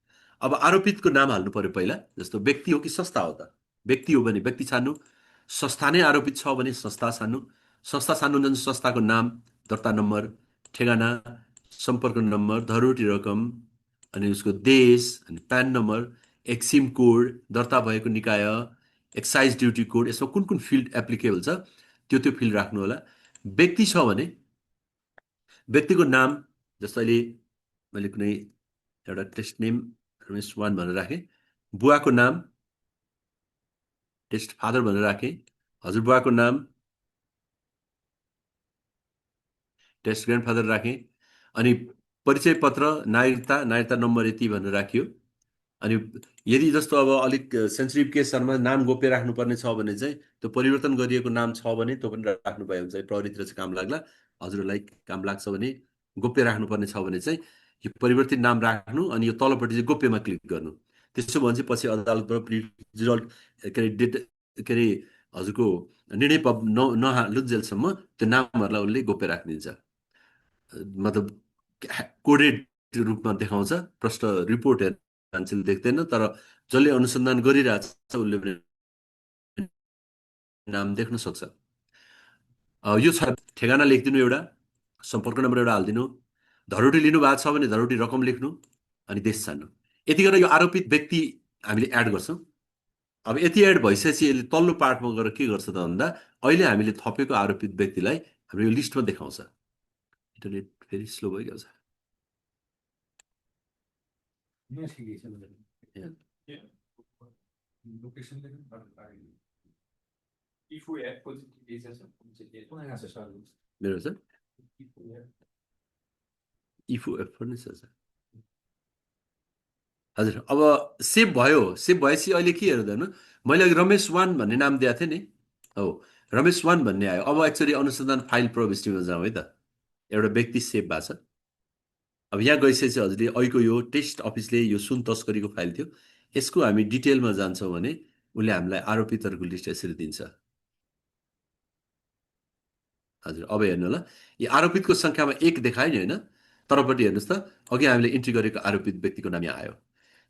अब आरोपितको नाम हाल्नु पर्यो पहिला। जस्तो व्यक्ति हो कि संस्था हो त? व्यक्ति हो भने व्यक्ति छान्नु, संस्था नै आरोपित छ भने संस्था छान्नु। संस्था छान्नु भने संस्थाको नाम, दर्ता नम्बर, ठेगाना, सम्पर्क नम्बर, धरोटी रकम, अनि उसको देश, अनि प्यान नम्बर, एक सिम कोड, दर्ता भएको निकाय, एक्साइज ड्युटी कोड, यसमा कुन कुन फिल्ड एप्लिकेबल छ त्यो फिल्ड राख्नु होला। व्यक्ति छ भने व्यक्तिको नाम, जस्तो अहिले मैले कुनै एउटा टेस्ट नेम रमेश 1 भनेर राखेँ, बुवाको नाम टेस्ट फादर भनेर राखेँ, हजुरबुवाको नाम टेस्ट ग्रान्डफादर राखेँ, अनि परिचय पत्र, नागरिकता नम्बर यति भनेर राखियो। अनि यदि जस्तो अब अलिक सेन्सिटिभ केसहरूमा नाम गोप्य राख्नुपर्ने छ भने चाहिँ त्यो परिवर्तन गरिएको नाम छ भने त्यो पनि राख्नु पाए हुन्छ। प्रहरीतिर चाहिँ काम लाग्ला, हजुरलाई काम लाग्छ भने गोप्य राख्नुपर्ने छ भने चाहिँ यो परिवर्तित नाम राख्नु, अनि यो तलपट्टि चाहिँ गोप्यमा क्लिक गर्नु। त्यसो भने चाहिँ पछि अदालतबाट रिजल्ट के अरे हजुरको निर्णय नहालुन्जेलसम्म त्यो नामहरूलाई उसले गोप्य राखिदिन्छ। मतलब कोडेड रूपमा देखाउँछ। प्रश्न रिपोर्ट हेर्नु मान्छेले देख्दैन, तर जसले अनुसन्धान गरिरहेछ उसले नाम देख्न सक्छ। यो छ। ठेगाना लेखिदिनु, एउटा सम्पर्क नम्बर एउटा हालिदिनु, धरोटी लिनु भएको छ भने धरोटी रकम लेख्नु, अनि देश छान्नु। यति गरेर यो आरोपित व्यक्ति हामीले एड गर्छौँ। अब यति एड भइसकेपछि यसले तल्लो पार्टमा गएर के गर्छ त भन्दा अहिले हामीले थपेको आरोपित व्यक्तिलाई हाम्रो यो लिस्टमा देखाउँछ। इन्टरनेट फेरि स्लो भइगयो छ। मेरो सर इफो एफ पनि छ सर। हजुर, अब सेभ भयो। सेभ भएपछि अहिले के हेर्नु हेर्नु, मैले अघि रमेश 1 भन्ने नाम दिएको थिएँ नि, हो रमेश 1 भन्ने आयो। अब एक्चुअली अनुसन्धान फाइल प्रविष्टिमा जाउँ है त। एउटा व्यक्ति सेभ भएको छ। अब यहाँ गइसकेपछि हजुरले अहिलेको यो टेस्ट अफिसले यो सुन तस्करीको फाइल थियो, यसको हामी डिटेलमा जान्छौँ भने उसले हामीलाई आरोपितहरूको लिस्ट यसरी दिन्छ। हजुर, अब हेर्नु होला, यो आरोपितको सङ्ख्यामा 1 देखायो नि, होइन? तरपट्टि हेर्नुहोस् त, अघि हामीले इन्ट्री गरेको आरोपित व्यक्तिको नाम यहाँ आयो।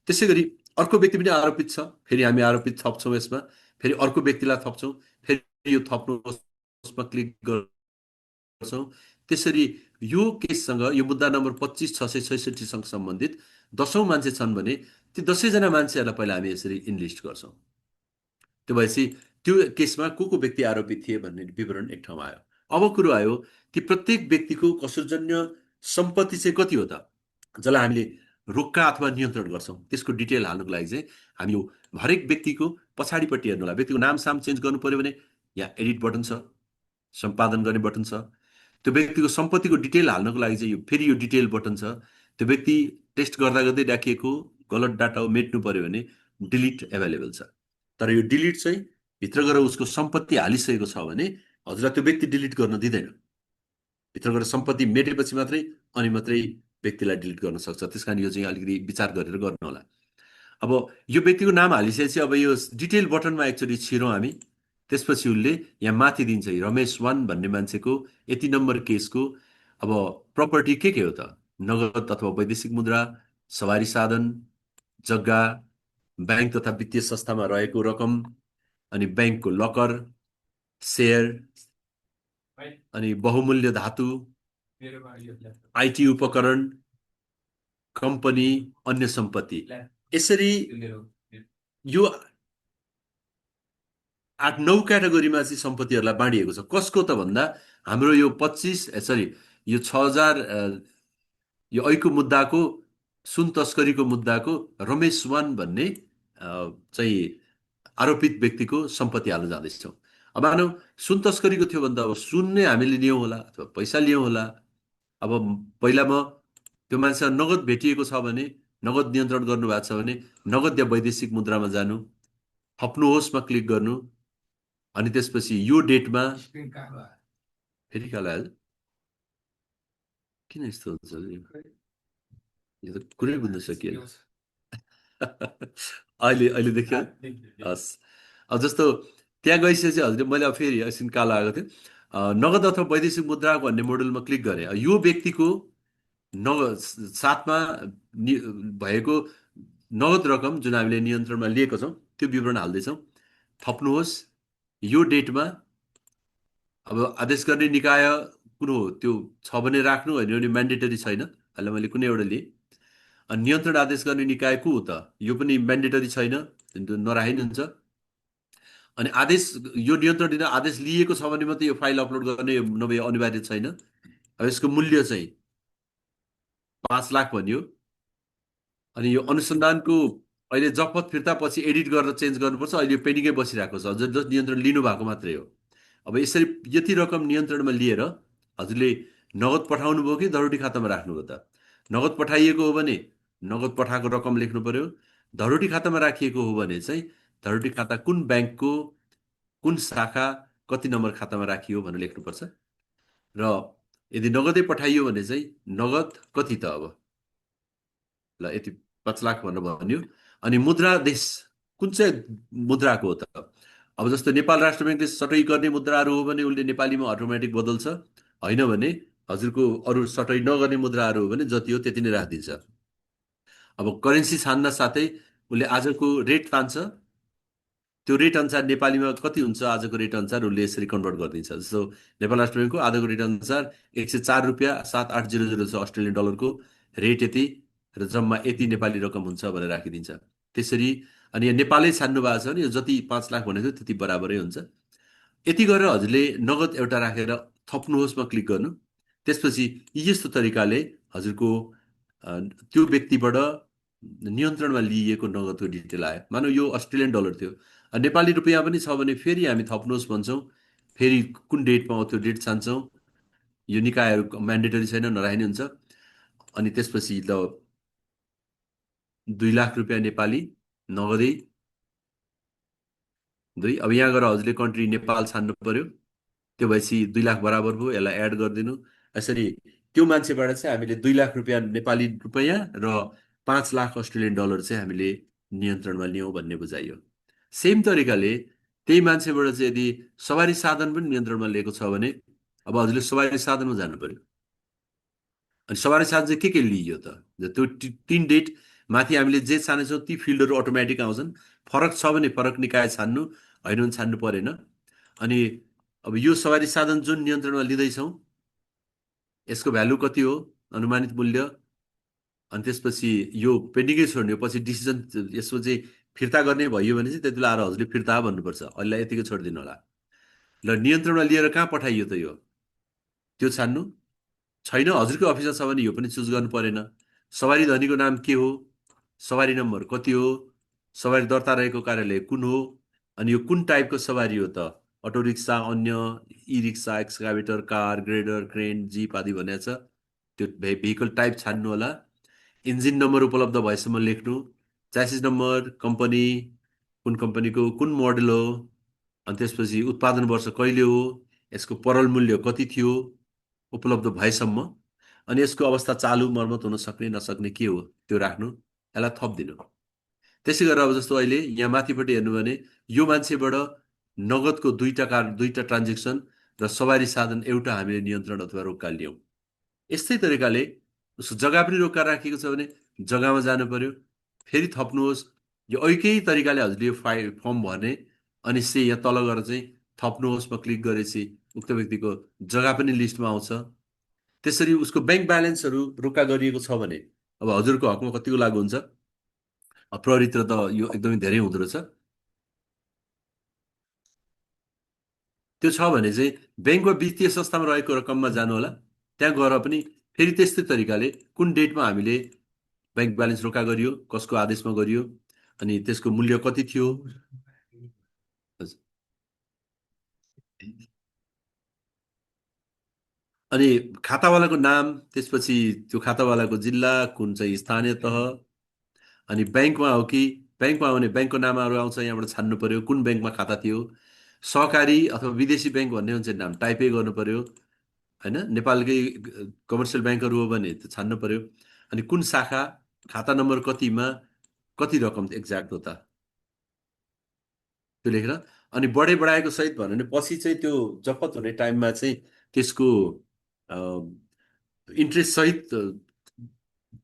त्यसै गरी अर्को व्यक्ति पनि आरोपित छ, फेरि हामी आरोपित थप्छौँ यसमा, फेरि अर्को व्यक्तिलाई थप्छौँ, फेरि यो थप्नुहोस्मा क्लिक गर्छौँ। त्यसरी यो केससँग, यो मुद्दा नम्बर 25,666 सँग सम्बन्धित 10औं मान्छे छन् भने ती 10 जना मान्छेहरूलाई पहिला हामी यसरी इनलिस्ट गर्छौँ। त्यो भएपछि त्यो केसमा को व्यक्ति आरोपित थिए भन्ने विवरण एक ठाउँमा आयो। अब कुरो आयो ती प्रत्येक व्यक्तिको कसुरजन्य सम्पत्ति चाहिँ कति हो त, जसलाई हामीले रोक्का अथवा नियन्त्रण गर्छौँ। त्यसको डिटेल हाल्नुको लागि चाहिँ हामी यो हरेक व्यक्तिको पछाडिपट्टि हेर्नु होला। व्यक्तिको नाम साम चेन्ज गर्नु पर्यो भने यहाँ एडिट बटन छ, सम्पादन गर्ने बटन छ। त्यो व्यक्तिको सम्पत्तिको डिटेल हाल्नको लागि चाहिँ यो फेरि यो डिटेल बटन छ। त्यो व्यक्ति टेस्ट गर्दा गर्दै राखिएको गलत डाटा मेट्नु पर्यो भने डिलिट एभाइलेबल छ। तर यो डिलिट चाहिँ भित्र गएर उसको सम्पत्ति हालिसकेको छ भने हजुरलाई त्यो व्यक्ति डिलिट गर्न दिँदैन। भित्र गएर सम्पत्ति मेटेपछि मात्रै अनि मात्रै व्यक्तिलाई डिलिट गर्न सक्छ। त्यस कारण यो चाहिँ अलिकति विचार गरेर गर्नु होला। अब यो व्यक्तिको नाम हालिसकेपछि अब यो डिटेल बटनमा एक्चुअली छिरौँ हामी। त्यसपछि उसले यहाँ माथि दिन्छ रमेश 1 भन्ने मान्छेको यति नम्बर केसको अब प्रपर्टी के हो त, नगद अथवा वैदेशिक मुद्रा, सवारी साधन, जग्गा, बैंक तथा वित्तीय संस्थामा रहेको रकम अनि बैंकको लकर, शेयर अनि बहुमूल्य धातु, आइटी उपकरण, कम्पनी, अन्य सम्पत्ति। यसरी यो 8-9 क्याटेगोरीमा चाहिँ सम्पत्तिहरूलाई बाँडिएको छ। कसको त भन्दा हाम्रो यो 6000 यो ऐको मुद्दाको सुन तस्करीको मुद्दाको रमेश वान भन्ने चाहिँ आरोपित व्यक्तिको सम्पत्ति हाल्न जाँदैछौँ। अब मानौ सुन तस्करीको थियो भने त अब सुन नै हामीले लियौँ होला अथवा पैसा लियौँ होला। अब पहिला म त्यो मान्छेसँग नगद भेटिएको छ भने, नगद नियन्त्रण गर्नुभएको छ भने नगद या वैदेशिक मुद्रामा जानु, थप्नुहोस्मा क्लिक गर्नु, अनि त्यसपछि यो डेटमा फेरि कालो आयो। किन यस्तो हुन्छ यो त कुरै बुझ्न सकिएन। अहिले देख्यो। हस्, अब जस्तो त्यहाँ गइसकेपछि हजुरले मैले अब फेरि एकछिन कालो आएको थियो, नगद अथवा वैदेशिक मुद्रा भन्ने मोडलमा क्लिक गरेँ। यो व्यक्तिको नगद साथमा भएको नगद रकम जुन हामीले नियन्त्रणमा लिएको छौँ त्यो विवरण हाल्दैछौँ। थप्नुहोस्, यो डेटमा। अब आदेश गर्ने निकाय कुन हो त्यो छ भने राख्नु, होइन भने म्यान्डेटरी छैन। अहिले मैले कुनै एउटा लिएँ। अनि नियन्त्रण आदेश गर्ने निकाय को हो त, यो पनि म्यान्डेटरी छैन, नराखै हुन्छ। अनि आदेश यो नियन्त्रण दिन आदेश लिएको छ भने मात्रै यो फाइल अपलोड गर्ने, नभए अनिवार्य छैन। अब यसको मूल्य चाहिँ 5 लाख भनियो। अनि यो अनुसन्धानको अहिले जफत फिर्ता पछि एडिट गरेर चेन्ज गर्नुपर्छ। अहिले यो पेन्डिङै बसिरहेको छ, हजुर जस्ट नियन्त्रण लिनु भएको मात्रै हो। अब यसरी यति रकम नियन्त्रणमा लिएर हजुरले नगद पठाउनु भयो कि धरोटी खातामा राख्नुभयो त? नगद पठाइएको हो भने नगद पठाएको रकम लेख्नु पर्यो। धरोटी खातामा राखिएको हो भने चाहिँ धरोटी खाता कुन ब्याङ्कको कुन शाखा कति नम्बर खातामा राखियो भनेर लेख्नुपर्छ। र यदि नगदै पठाइयो भने चाहिँ नगद कति त, अब ल यति 5 लाख भनेर भन्यो। अनि मुद्रा देश कुन चाहिँ मुद्राको हो त? अब जस्तो नेपाल राष्ट्र ब्याङ्कले सटै गर्ने मुद्राहरू हो भने उसले नेपालीमा अटोमेटिक बदल्छ, होइन भने हजुरको अरू सटै नगर्ने मुद्राहरू हो भने जति हो त्यति नै राखिदिन्छ। अब करेन्सी छान्न साथै उसले आजको रेट तान्छ, त्यो रेट अनुसार नेपालीमा कति हुन्छ आजको रेट अनुसार उसले यसरी कन्भर्ट गरिदिन्छ। जस्तो नेपाल राष्ट्र ब्याङ्कको आजको रेट अनुसार 104 रुपियाँ 7800 छ अस्ट्रेलियन डलरको रेट यति, र जम्मा यति नेपाली रकम हुन्छ भनेर राखिदिन्छ। त्यसरी अनि यहाँ नेपालै छान्नु भएको छ भने यो जति 5 लाख भनेको त्यति बराबरै हुन्छ। यति गरेर हजुरले नगद एउटा राखेर थप्नुहोस्मा क्लिक गर्नु। त्यसपछि यस्तो तरिकाले हजुरको त्यो व्यक्तिबाट नियन्त्रणमा लिइएको नगदको डिटेल आयो। मानौ यो अस्ट्रेलियन डलर थियो, नेपाली रुपियाँ पनि छ भने फेरि हामी थप्नुहोस् भन्छौँ, फेरि कुन डेटमा हो त्यो डेट छान्छौँ। यो निकायहरू म्यान्डेटरी छैन, नराख्ने हुन्छ। अनि त्यसपछि ल 2 लाख रुपियाँ नेपाली नगदै 2। अब यहाँ गएर हजुरले कन्ट्री नेपाल छान्नु पर्यो। त्यो भएपछि 2 लाख बराबर भयो, यसलाई एड गरिदिनु। यसरी त्यो मान्छेबाट चाहिँ हामीले 2 लाख रुपियाँ नेपाली रुपियाँ र 5 लाख अस्ट्रेलियन डलर चाहिँ हामीले नियन्त्रणमा लियौँ भन्ने बुझाइयो। सेम तरिकाले त्यही मान्छेबाट चाहिँ यदि सवारी साधन पनि नियन्त्रणमा लिएको छ भने अब हजुरले सवारी साधनमा जानु पर्यो। अनि सवारी साधन चाहिँ के लिइयो त? त्यो 3 डेट माथि हामीले जे छानेछौँ ती फिल्डहरू अटोमेटिक आउँछन्। फरक छ भने फरक निकाय छान्नु, होइन भने छान्नु परेन। अनि अब यो सवारी साधन जुन नियन्त्रणमा लिँदैछौँ यसको भ्यालु कति हो, अनुमानित मूल्य। अनि त्यसपछि यो पेन्डिङै छोड्ने, पछि डिसिजन यसको चाहिँ फिर्ता गर्ने भयो भने चाहिँ त्यति बेला आएर हजुरले फिर्ता भन्नुपर्छ। अहिले यतिकै छोडिदिनु होला। ल नियन्त्रणमा लिएर कहाँ पठाइयो त यो, त्यो छान्नु। छैन हजुरको अफिसमा छ भने यो पनि चुज गर्नु परेन। सवारी धनीको नाम के हो, सवारी नम्बर कति हो, सवारी दर्ता रहेको कार्यालय कुन हो, अनि यो कुन टाइपको सवारी हो त, अटो रिक्सा, अन्य E rickshaw, excavator, car, grader, crane, jeep आदि भनेको छ। त्यो भेहिकल टाइप छान्नु होला। इन्जिन नम्बर उपलब्ध भएसम्म लेख्नु। च्यासिस नम्बर, कम्पनी कुन कम्पनीको, कुन मोडल हो, अनि त्यसपछि उत्पादन वर्ष कहिले हो, यसको परल मूल्य कति थियो उपलब्ध भएसम्म, अनि यसको अवस्था चालु मर्मत हुन सक्ने नसक्ने के हो त्यो राख्नु, यसलाई थपिदिनु। त्यसै गरेर अब जस्तो अहिले यहाँ माथिपट्टि हेर्नु भने यो मान्छेबाट नगदको 2टा ट्रान्जेक्सन र सवारी साधन एउटा हामीले नियन्त्रण अथवा रोक्का लियौँ। यस्तै तरिकाले जग्गा पनि रोक्का राखिएको छ भने जग्गामा जानु पर्यो, फेरि थप्नुहोस्। यो एकै तरिकाले हजुरले यो फर्म भर्ने अनि यहाँ तल गएर चाहिँ थप्नुहोस्मा क्लिक गरेपछि उक्त व्यक्तिको जग्गा पनि लिस्टमा आउँछ। त्यसरी उसको ब्याङ्क ब्यालेन्सहरू रोका गरिएको छ भने अब हजुरको हकमा कतिको लागु हुन्छ? प्रहरीतिर त यो एकदमै धेरै हुँदो रहेछ। त्यो छ भने चाहिँ ब्याङ्क वा वित्तीय संस्थामा रहेको रकममा जानु होला। त्यहाँ गएर पनि फेरि त्यस्तै तरिकाले कुन डेटमा हामीले ब्याङ्क ब्यालेन्स रोका गरियो, कसको आदेशमा गरियो, अनि त्यसको मूल्य कति थियो, अनि खातावालाको नाम, त्यसपछि त्यो खातावालाको जिल्ला, कुन चाहिँ स्थानीय तह, अनि ब्याङ्कमा हो कि ब्याङ्कमा आउने ब्याङ्कको नामहरू आउँछ, यहाँबाट छान्नु पर्यो कुन ब्याङ्कमा खाता थियो। सहकारी अथवा विदेशी ब्याङ्क भन्ने हुन्छ नाम टाइपै गर्नु पर्यो होइन। नेपालकै कमर्सियल ब्याङ्कहरू हो भने त्यो छान्नु पर्यो। अनि कुन शाखा, खाता नम्बर कतिमा कति रकम एक्ज्याक्ट हो त त्यो लेखेर, अनि बढे बढाएको सहित भन्यो भने पछि चाहिँ त्यो जफत हुने टाइममा चाहिँ त्यसको इन्ट्रेस्ट सहित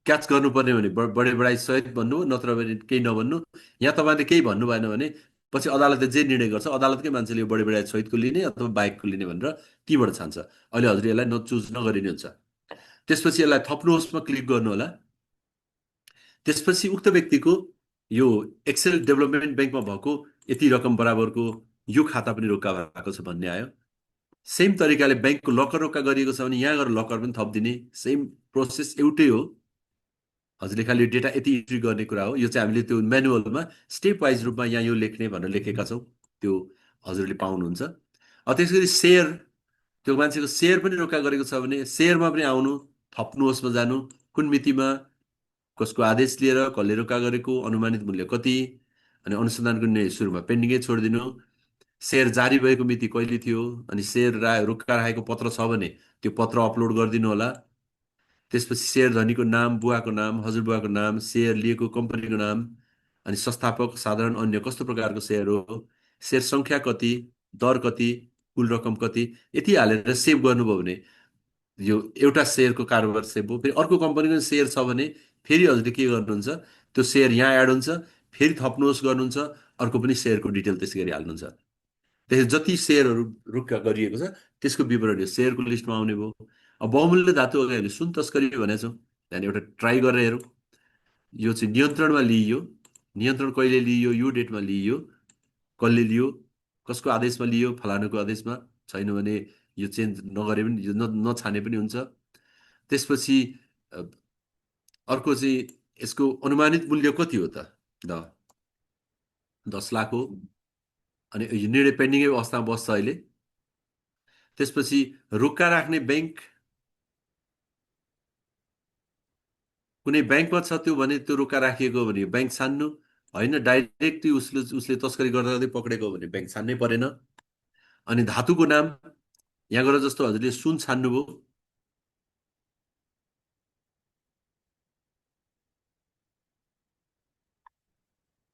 क्याच गर्नुपर्ने भने बढे बढाइ सहित भन्नु, नत्र भने केही नभन्नु। यहाँ तपाईँले केही भन्नु भएन भने पछि अदालतले जे निर्णय गर्छ अदालतकै मान्छेले यो बढे बढाइ सहितको लिने अथवा बाहेकको लिने भनेर तीबाट छान्छ। अहिले हजुर यसलाई नचुज नगरिने हुन्छ। त्यसपछि यसलाई थप्नुहोस्मा क्लिक गर्नु होला। त्यसपछि उक्त व्यक्तिको यो एक्सेल डेभलपमेन्ट ब्याङ्कमा भएको यति रकम बराबरको यो खाता पनि रोका भएको छ भन्ने आयो। सेम तरिकाले ब्याङ्कको लकर रोका गरिएको छ भने यहाँ गएर लकर पनि थपिदिने, सेम प्रोसेस एउटै हो। हजुरले खालि यो डेटा यति इन्ट्री गर्ने कुरा हो। यो चाहिँ हामीले त्यो म्यानुअलमा स्टेप वाइज रूपमा यहाँ यो लेख्ने भनेर लेखेका छौँ, त्यो हजुरले पाउनुहुन्छ। त्यस गरी सेयर, त्यो मान्छेको सेयर पनि रोका गरेको छ भने सेयरमा पनि आउनु, थप्नुहोस्मा जानु, कुन मितिमा, कसको आदेश लिएर, कसले रोका गरेको, अनुमानित मूल्य कति, अनि अनुसन्धानको निर्णय सुरुमा पेन्डिङै छोडिदिनु। सेयर जारी भएको मिति कहिले थियो, अनि सेयर रोका राखेको पत्र छ भने त्यो पत्र अपलोड गरिदिनु होला। त्यसपछि सेयर धनीको नाम, बुवाको नाम, हजुरबुवाको नाम, सेयर लिएको कम्पनीको नाम, अनि संस्थापक, साधारण, अन्य कस्तो प्रकारको सेयर हो, सेयर सङ्ख्या कति, दर कति, कुल रकम कति, यति हालेर सेभ गर्नुभयो भने यो एउटा सेयरको कारोबार सेभ हो। फेरि अर्को कम्पनीको सेयर छ भने फेरि हजुरले के गर्नुहुन्छ, त्यो सेयर यहाँ एड हुन्छ, फेरि थप्नुहोस् गर्नुहुन्छ, अर्को पनि सेयरको डिटेल त्यसै गरी हाल्नुहुन्छ। त्यसरी जति सेयरहरू रोका गरिएको छ त्यसको विवरण यो सेयरको लिस्टमा आउने भयो। अब बहुमूल्य धातु हो भने सुन तस्करी भनेको छौँ, त्यहाँदेखि एउटा ट्राई गरेर हेरौँ। यो चाहिँ नियन्त्रणमा लिइयो, नियन्त्रण कहिले लिइयो, यो डेटमा लिइयो, कसले लियो, कसको आदेशमा लियो, फलानुको आदेशमा, छैन भने यो चेन्ज नगरे पनि, यो नछाने पनि हुन्छ। त्यसपछि अर्को चाहिँ यसको अनुमानित मूल्य कति हो त, 10 लाख हो, अनि यो निर्णय पेन्डिङै अवस्थामा बस्छ अहिले। त्यसपछि रोका राख्ने ब्याङ्क, कुनै ब्याङ्कमा छ त्यो भने त्यो रोका राखिएको भने ब्याङ्क छान्नु, होइन डाइरेक्टली उसले तस्करी गर्दा गर्दै पक्रेको भने ब्याङ्क छान्नै परेन। अनि धातुको नाम, यहाँ गएर जस्तो हजुरले सुन छान्नुभयो,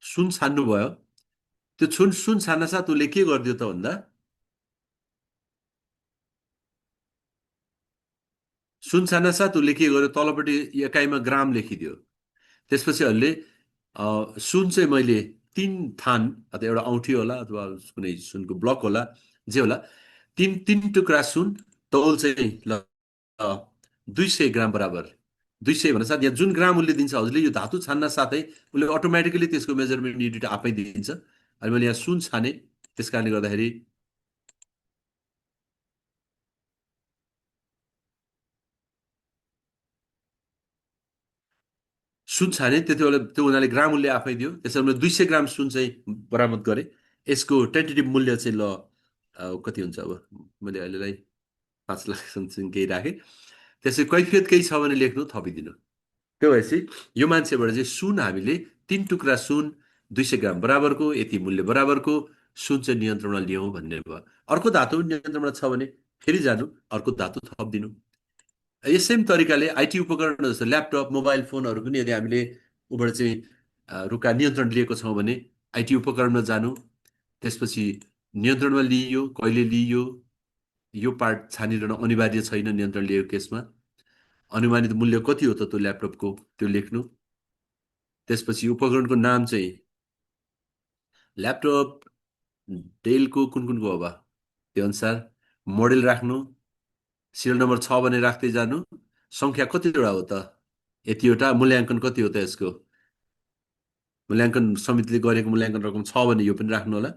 सुन छान्नुभयो, त्यो सुन छान्न साथ उसले के गरिदियो त भन्दा सुन छान्न साथ उसले के गर्यो, तलपट्टि एकाइमा ग्राम लेखिदियो। त्यसपछिहरूले सुन चाहिँ मैले 3 थान अथवा एउटा औँठी होला अथवा कुनै सुनको ब्लक होला, जे होला, 3 टुक्रा सुन, तौल चाहिँ ल 200 ग्राम बराबर। 200 भन्दा साथ यहाँ जुन ग्राम उसले दिन्छ हजुरले यो धातु छान्न साथै उसले अटोमेटिकली त्यसको मेजरमेन्ट युनिट आफै दिन्छ। अनि मैले यहाँ सुन छाने, त्यस कारणले गर्दाखेरि सुन छाने, त्यति बेला त्यो उनीहरूले ग्राम मूल्य आफै दियो। त्यसरी मैले 200 ग्राम सुन चाहिँ बरामद गरेँ। यसको टेन्टेटिभ मूल्य चाहिँ ल कति हुन्छ, अब मैले अहिलेलाई 5 लाख समथिङ केही राखेँ। त्यसै कैफियत केही छ भने लेख्नु, थपिदिनु। त्यो भएपछि यो मान्छेबाट चाहिँ सुन हामीले 3 टुक्रा सुन 200 ग्राम बराबरको, यति मूल्य बराबरको सुन चाहिँ नियन्त्रणमा लियौँ भन्ने भयो। अर्को धातु नियन्त्रणमा छ भने फेरि जानु, अर्को धातु थपिदिनु। यसै तरिकाले आइटी उपकरण जस्तो ल्यापटप, मोबाइल फोनहरू पनि यदि हामीले उबाट चाहिँ रुका नियन्त्रण लिएको छौँ भने आइटी उपकरणमा जानु, त्यसपछि नियन्त्रणमा लिइयो, कहिले लिइयो, यो पार्ट छानिरहन अनिवार्य छैन नियन्त्रण लिएको केसमा। अनुमानित मूल्य कति हो त त्यो ल्यापटपको, त्यो लेख्नु। त्यसपछि उपकरणको नाम चाहिँ ल्यापटप डेलको कुनको हो त्यो अनुसार मोडेल राख्नु, सिरियल नम्बर 6 भनेर राख्दै जानु, सङ्ख्या कतिवटा हो त, यतिवटा, मूल्याङ्कन कति हो त यसको, मूल्याङ्कन समितिले गरेको मूल्याङ्कन रकम 6 भने यो पनि राख्नु होला।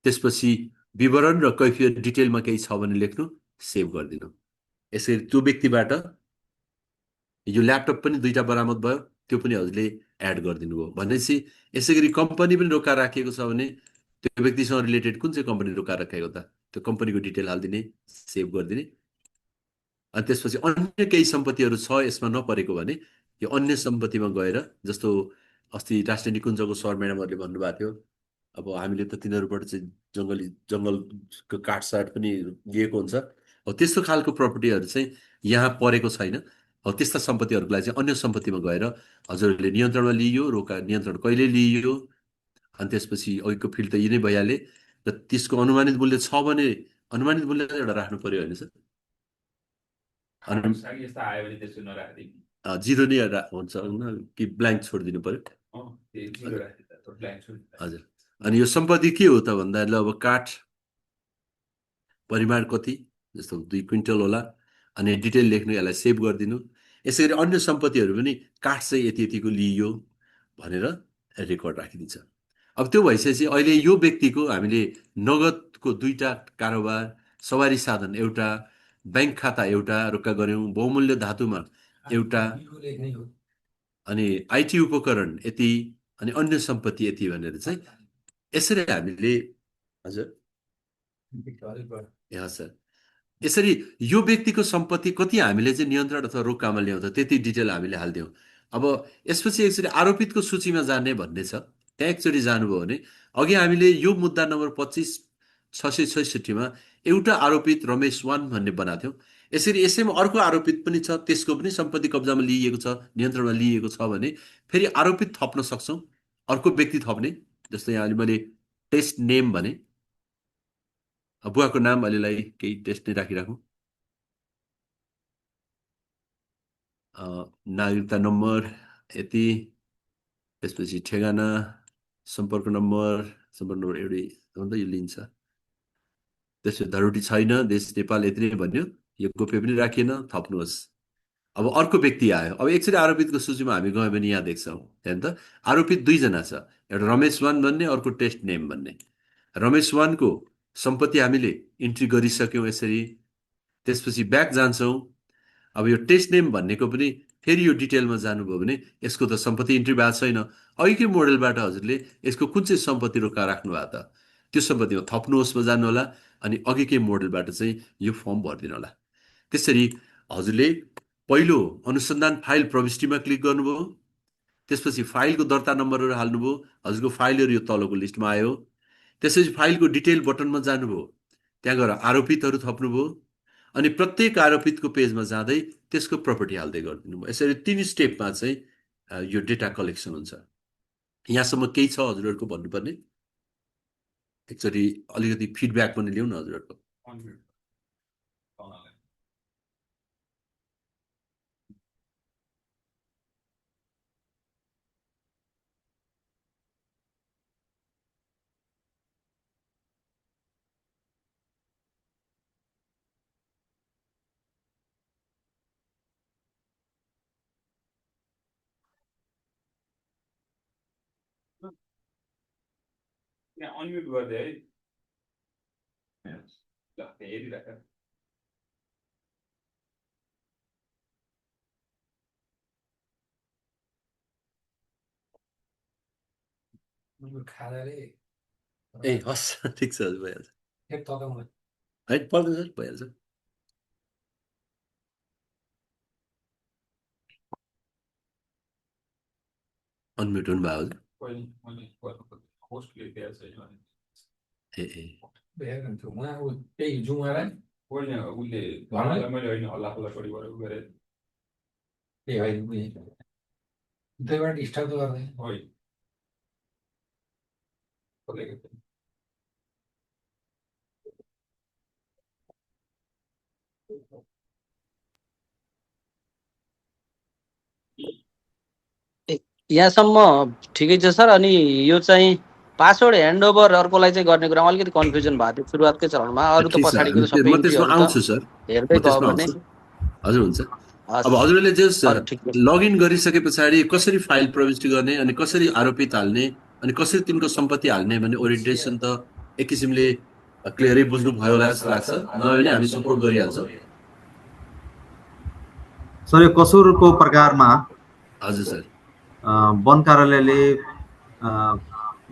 त्यसपछि विवरण र कैफियत डिटेलमा केही छ भने लेख्नु, सेभ गरिदिनु। यसरी त्यो व्यक्तिबाट यो ल्यापटप पनि 2टा बरामद भयो, त्यो पनि हजुरले एड गरिदिनु भयो भनेपछि यसै गरी कम्पनी पनि रोका राखिएको छ भने त्यो व्यक्तिसँग रिलेटेड कुन चाहिँ कम्पनी रोका राखेको त, त्यो कम्पनीको डिटेल हालिदिने, सेभ गरिदिने। अनि त्यसपछि अन्य केही सम्पत्तिहरू छ यसमा नपरेको भने यो अन्य सम्पत्तिमा गएर, जस्तो अस्ति राष्ट्रिय निकुञ्जको सर म्याडमहरूले भन्नुभएको थियो, अब हामीले त तिनीहरूबाट चाहिँ जङ्गलको काठसाट पनि लिएको हुन्छ, अब त्यस्तो खालको प्रपर्टीहरू चाहिँ यहाँ परेको छैन। अब त्यस्ता सम्पत्तिहरूलाई चाहिँ अन्य सम्पत्तिमा गएर हजुरहरूले नियन्त्रणमा लिइयो, रोका नियन्त्रण कहिले लिइयो, अनि त्यसपछि अघिको फिल्ड त यी नै भइहाले र त्यसको अनुमानित मूल्य छ भने अनुमानित मूल्य एउटा राख्नु पर्यो होइन सर? जिरो नै हुन्छ कि ब्ल्याङ्क छोडिदिनु पर्यो? हजुर। अनि यो सम्पत्ति के हो त भन्दा ल अब काठ परिमाण कति, जस्तो 2 क्विन्टल होला, अनि डिटेल लेख्नु, यसलाई सेभ गरिदिनु। यसै गरी अन्य सम्पत्तिहरू पनि काठ चाहिँ यति यतिको लिइयो भनेर रेकर्ड राखिदिन्छ। अब त्यो भइसकेपछि अहिले यो व्यक्तिको हामीले नगदको 2टा कारोबार, सवारी साधन एउटा, ब्याङ्क खाता एउटा रोक्का गऱ्यौँ, बहुमूल्य धातुमा एउटा, अनि आइटी उपकरण यति, अनि अन्य सम्पत्ति यति भनेर चाहिँ यसरी हामीले, हजुर यहाँ सर, यसरी यो व्यक्तिको सम्पत्ति कति हामीले चाहिँ नियन्त्रण अथवा रोक्कामा ल्याउँछ त्यति डिटेल हामीले हालिदियौँ। अब यसपछि एकचोटि आरोपितको सूचीमा जाने भन्ने छ, त्यहाँ एकचोटि जानुभयो भने अघि हामीले यो मुद्दा नम्बर 25/666 एउटा आरोपित रमेश 1 भन्ने बनाएको थियौँ। यसरी यसैमा अर्को आरोपित पनि छ, त्यसको पनि सम्पत्ति कब्जामा लिइएको छ, नियन्त्रणमा लिइएको छ भने फेरि आरोपित थप्न सक्छौँ, अर्को व्यक्ति थप्ने। जस्तो यहाँ अहिले मैले टेस्ट नेम भने, बुवाको नाम अहिलेलाई केही टेस्ट नै राखिराखौँ, नागरिकता नम्बर यति, त्यसपछि ठेगाना, सम्पर्क नम्बर एउटै हो यो लिन्छ, त्यसपछि धरोटी छैन, देश नेपाल यति नै भन्यो, यो गोप्य पनि राखिएन, थप्नुहोस्। अब अर्को व्यक्ति आयो, अब एकचोटि आरोपितको सूचीमा हामी गयौँ भने यहाँ देख्छौँ, त्यहाँदेखि त आरोपित 2 जना छ, एउटा रमेश 1 भन्ने, अर्को टेस्ट नेम भन्ने। रमेश 1 को सम्पत्ति हामीले इन्ट्री गरिसक्यौँ यसरी। त्यसपछि ब्याक जान्छौँ, अब यो टेस्ट नेम भन्नेको पनि फेरि यो डिटेलमा जानुभयो भने यसको त सम्पत्ति इन्ट्री भएको छैन, अघिकै मोडेलबाट हजुरले यसको कुन चाहिँ सम्पत्ति रोका राख्नु भएको त त्यो सम्पत्तिमा थप्नुहोस्मा जानु होला, अनि अघिकै मोडेलबाट चाहिँ यो फर्म भरिदिनु होला। त्यसरी हजुरले पहिलो अनुसन्धान फाइल प्रविष्टिमा क्लिक गर्नुभयो, त्यसपछि फाइलको दर्ता नम्बरहरू हाल्नुभयो, हजुरको फाइलहरू यो तलको लिस्टमा आयो। त्यसपछि फाइलको डिटेल बटनमा जानुभयो, त्यहाँ गएर आरोपितहरू थप्नुभयो, अनि प्रत्येक आरोपितको पेजमा जाँदै त्यसको प्रपर्टी हाल्दै गरिदिनु भयो। यसरी 3 स्टेपमा चाहिँ यो डेटा कलेक्सन हुन्छ। यहाँसम्म केही छ हजुरहरूको भन्नुपर्ने? एकचोटि अलिकति फिडब्याक पनि लिउँ न हजुरहरूको। यहाँ अनम्युट गरिदिए है, ल हेरिराख। ए हस्, ठिक छ हजुर, भइहाल्छ है, पर्दैन सर, भइहाल्छ। अनम्युट हुनुभयो हजुर? ए मैले होइन हल्ला हल्ला गरेर स्टार्ट गर्दै यहाँसम्म ठिकै छ सर। अनि यो चाहिँ पासवर्ड ह्यान्डओभर अर्कोलाई चाहिँ गर्ने कुरामा अलिकति कन्फ्युजन भएको थियो सुरुवातकै चरणमा। अरू त ठिक छ, पछाडिको त सबै म त्यसमा इन्ट्रीहरू आउँछु त सर, हेर्दै म गयो त्यसमा भने आउँछु। हजुर हुन्छ। अब हजुरले जस्ट लगइन गरिसके पछाडि कसरी फाइल प्रविष्टि गर्ने अनि कसरी आरोपित हाल्ने अनि कसरी तिनको सम्पत्ति हाल्ने भन्ने ओरिएन्टेसन त एक किसिमले क्लियरै बुझ्नुभयो होला जस्तो लाग्छ, नभए पनि हामी सपोर्ट गरिहाल्छौँ। सर यो कसुरको प्रकारमा हजुर सर, वन कार्यालयले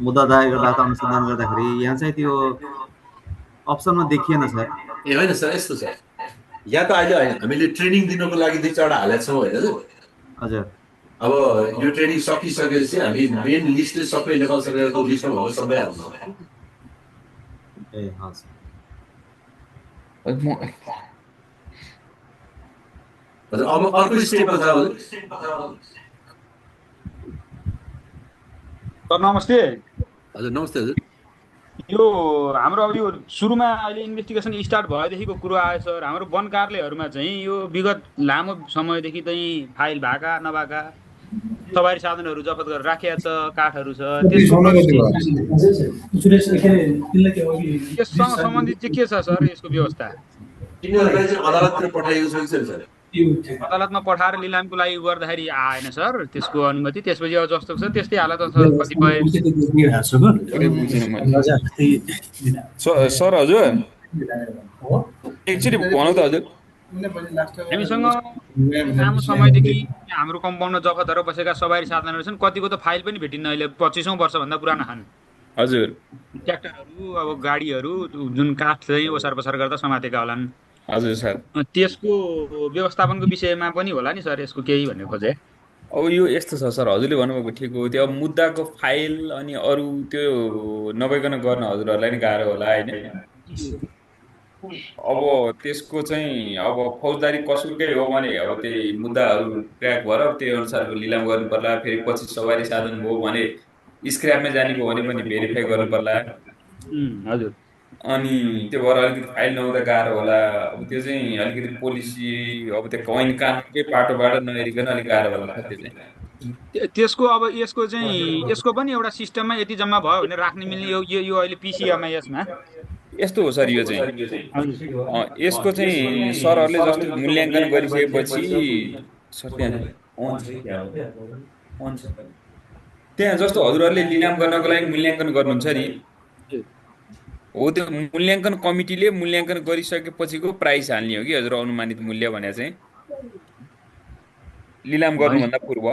मुद्दा दायर गर्दा अथवा अनुसन्धान गर्दाखेरि यहाँ चाहिँ त्यो अप्सनमा देखिएन सर। ए होइन सर, यस्तो छ, या त अहिले होइन, हामीले ट्रेनिङ दिनको लागि 2-4वटा हालेका छौँ होइन हजुर। अब यो ट्रेनिङ सकिसकेपछि हामी मेन लिस्टले सबै नेपाल सरकारको लिस्टमा भएको सबै हाल्छौँ। ए हजुर। अब अर्को स्टेपमा जाऊ। सर नमस्ते। हजुर नमस्ते हजुर। यो हाम्रो अब यो सुरुमा अहिले इन्भेस्टिगेसन स्टार्ट भएदेखिको कुरो आयो सर। हाम्रो वन कार्यालयहरूमा चाहिँ यो विगत लामो समयदेखि चाहिँ फाइल भएका नभएका सवारी साधनहरू जफत गरेर राखिया छ, काठहरू छ, त्यससँग सम्बन्धित चाहिँ के छ सर यसको व्यवस्था? तिनीहरूलाई चाहिँ अदालततिर पठाइएको छ सर। अदालतमा पठाएर लिलामको लागि गर्दाखेरि आएन सर त्यसको अनुमति। त्यसपछि अब जस्तो छ त्यस्तै हालत छ कतिपय। सर हजुर एकचोटि भनौँ त हजुर, हामीसँग लामो समयदेखि हाम्रो कम्पाउन्डमा जफत गरेर बसेका सवारी साधनहरू छन्। कतिको त फाइल पनि भेटिन्न अहिले, 25औं वर्षभन्दा पुराना छन्। हजुर ट्र्याक्टरहरू अब गाडीहरू जुन काठ चाहिँ ओसार पसार गर्दा समातेका होलान्। हजुर सर, त्यसको व्यवस्थापनको विषयमा पनि होला नि सर यसको केही भन्ने खोजे। अब यो यस्तो छ सर, हजुरले भन्नुभएको ठिक हो। त्यो अब मुद्दाको फाइल अनि अरू त्यो नभइकन गर्न हजुरहरूलाई नि गाह्रो होला होइन। अब त्यसको चाहिँ अब फौजदारी कसुरकै हो भने अब त्यही मुद्दाहरू ट्र्याक भएर त्यही अनुसारको लिलाम गर्नु पर्ला। फेरि 25 सवारी साधन भयो भने स्क्र्यापमै जाने भयो भने पनि भेरिफाई गर्नु पर्ला। हजुर। अनि त्यो भएर अलिकति फाइल नहुँदा गाह्रो होला। अब त्यो चाहिँ अलिकति पोलिसी अब त्यो ऐन कानुनकै पाटोबाट नहेरिकन अलिक गाह्रो होला त्यो चाहिँ। त्यसको अब यसको पनि एउटा सिस्टममा यति जम्मा भयो भने राख्न मिल्ने यो अहिले पिसिएमआइएसमा यस्तो हो सर। यो चाहिँ यसको चाहिँ सरहरूले जस्तो मूल्याङ्कन गरिसकेपछि सर त्यहाँ जस्तो हजुरहरूले लिलाम गर्नको लागि मूल्याङ्कन गर्नुहुन्छ नि हो, त्यो मूल्याङ्कन कमिटीले मूल्याङ्कन गरिसकेपछिको प्राइस हाल्ने हो कि हजुर। अनुमानित मूल्य भने चाहिँ लिलाम गर्नुभन्दा पूर्व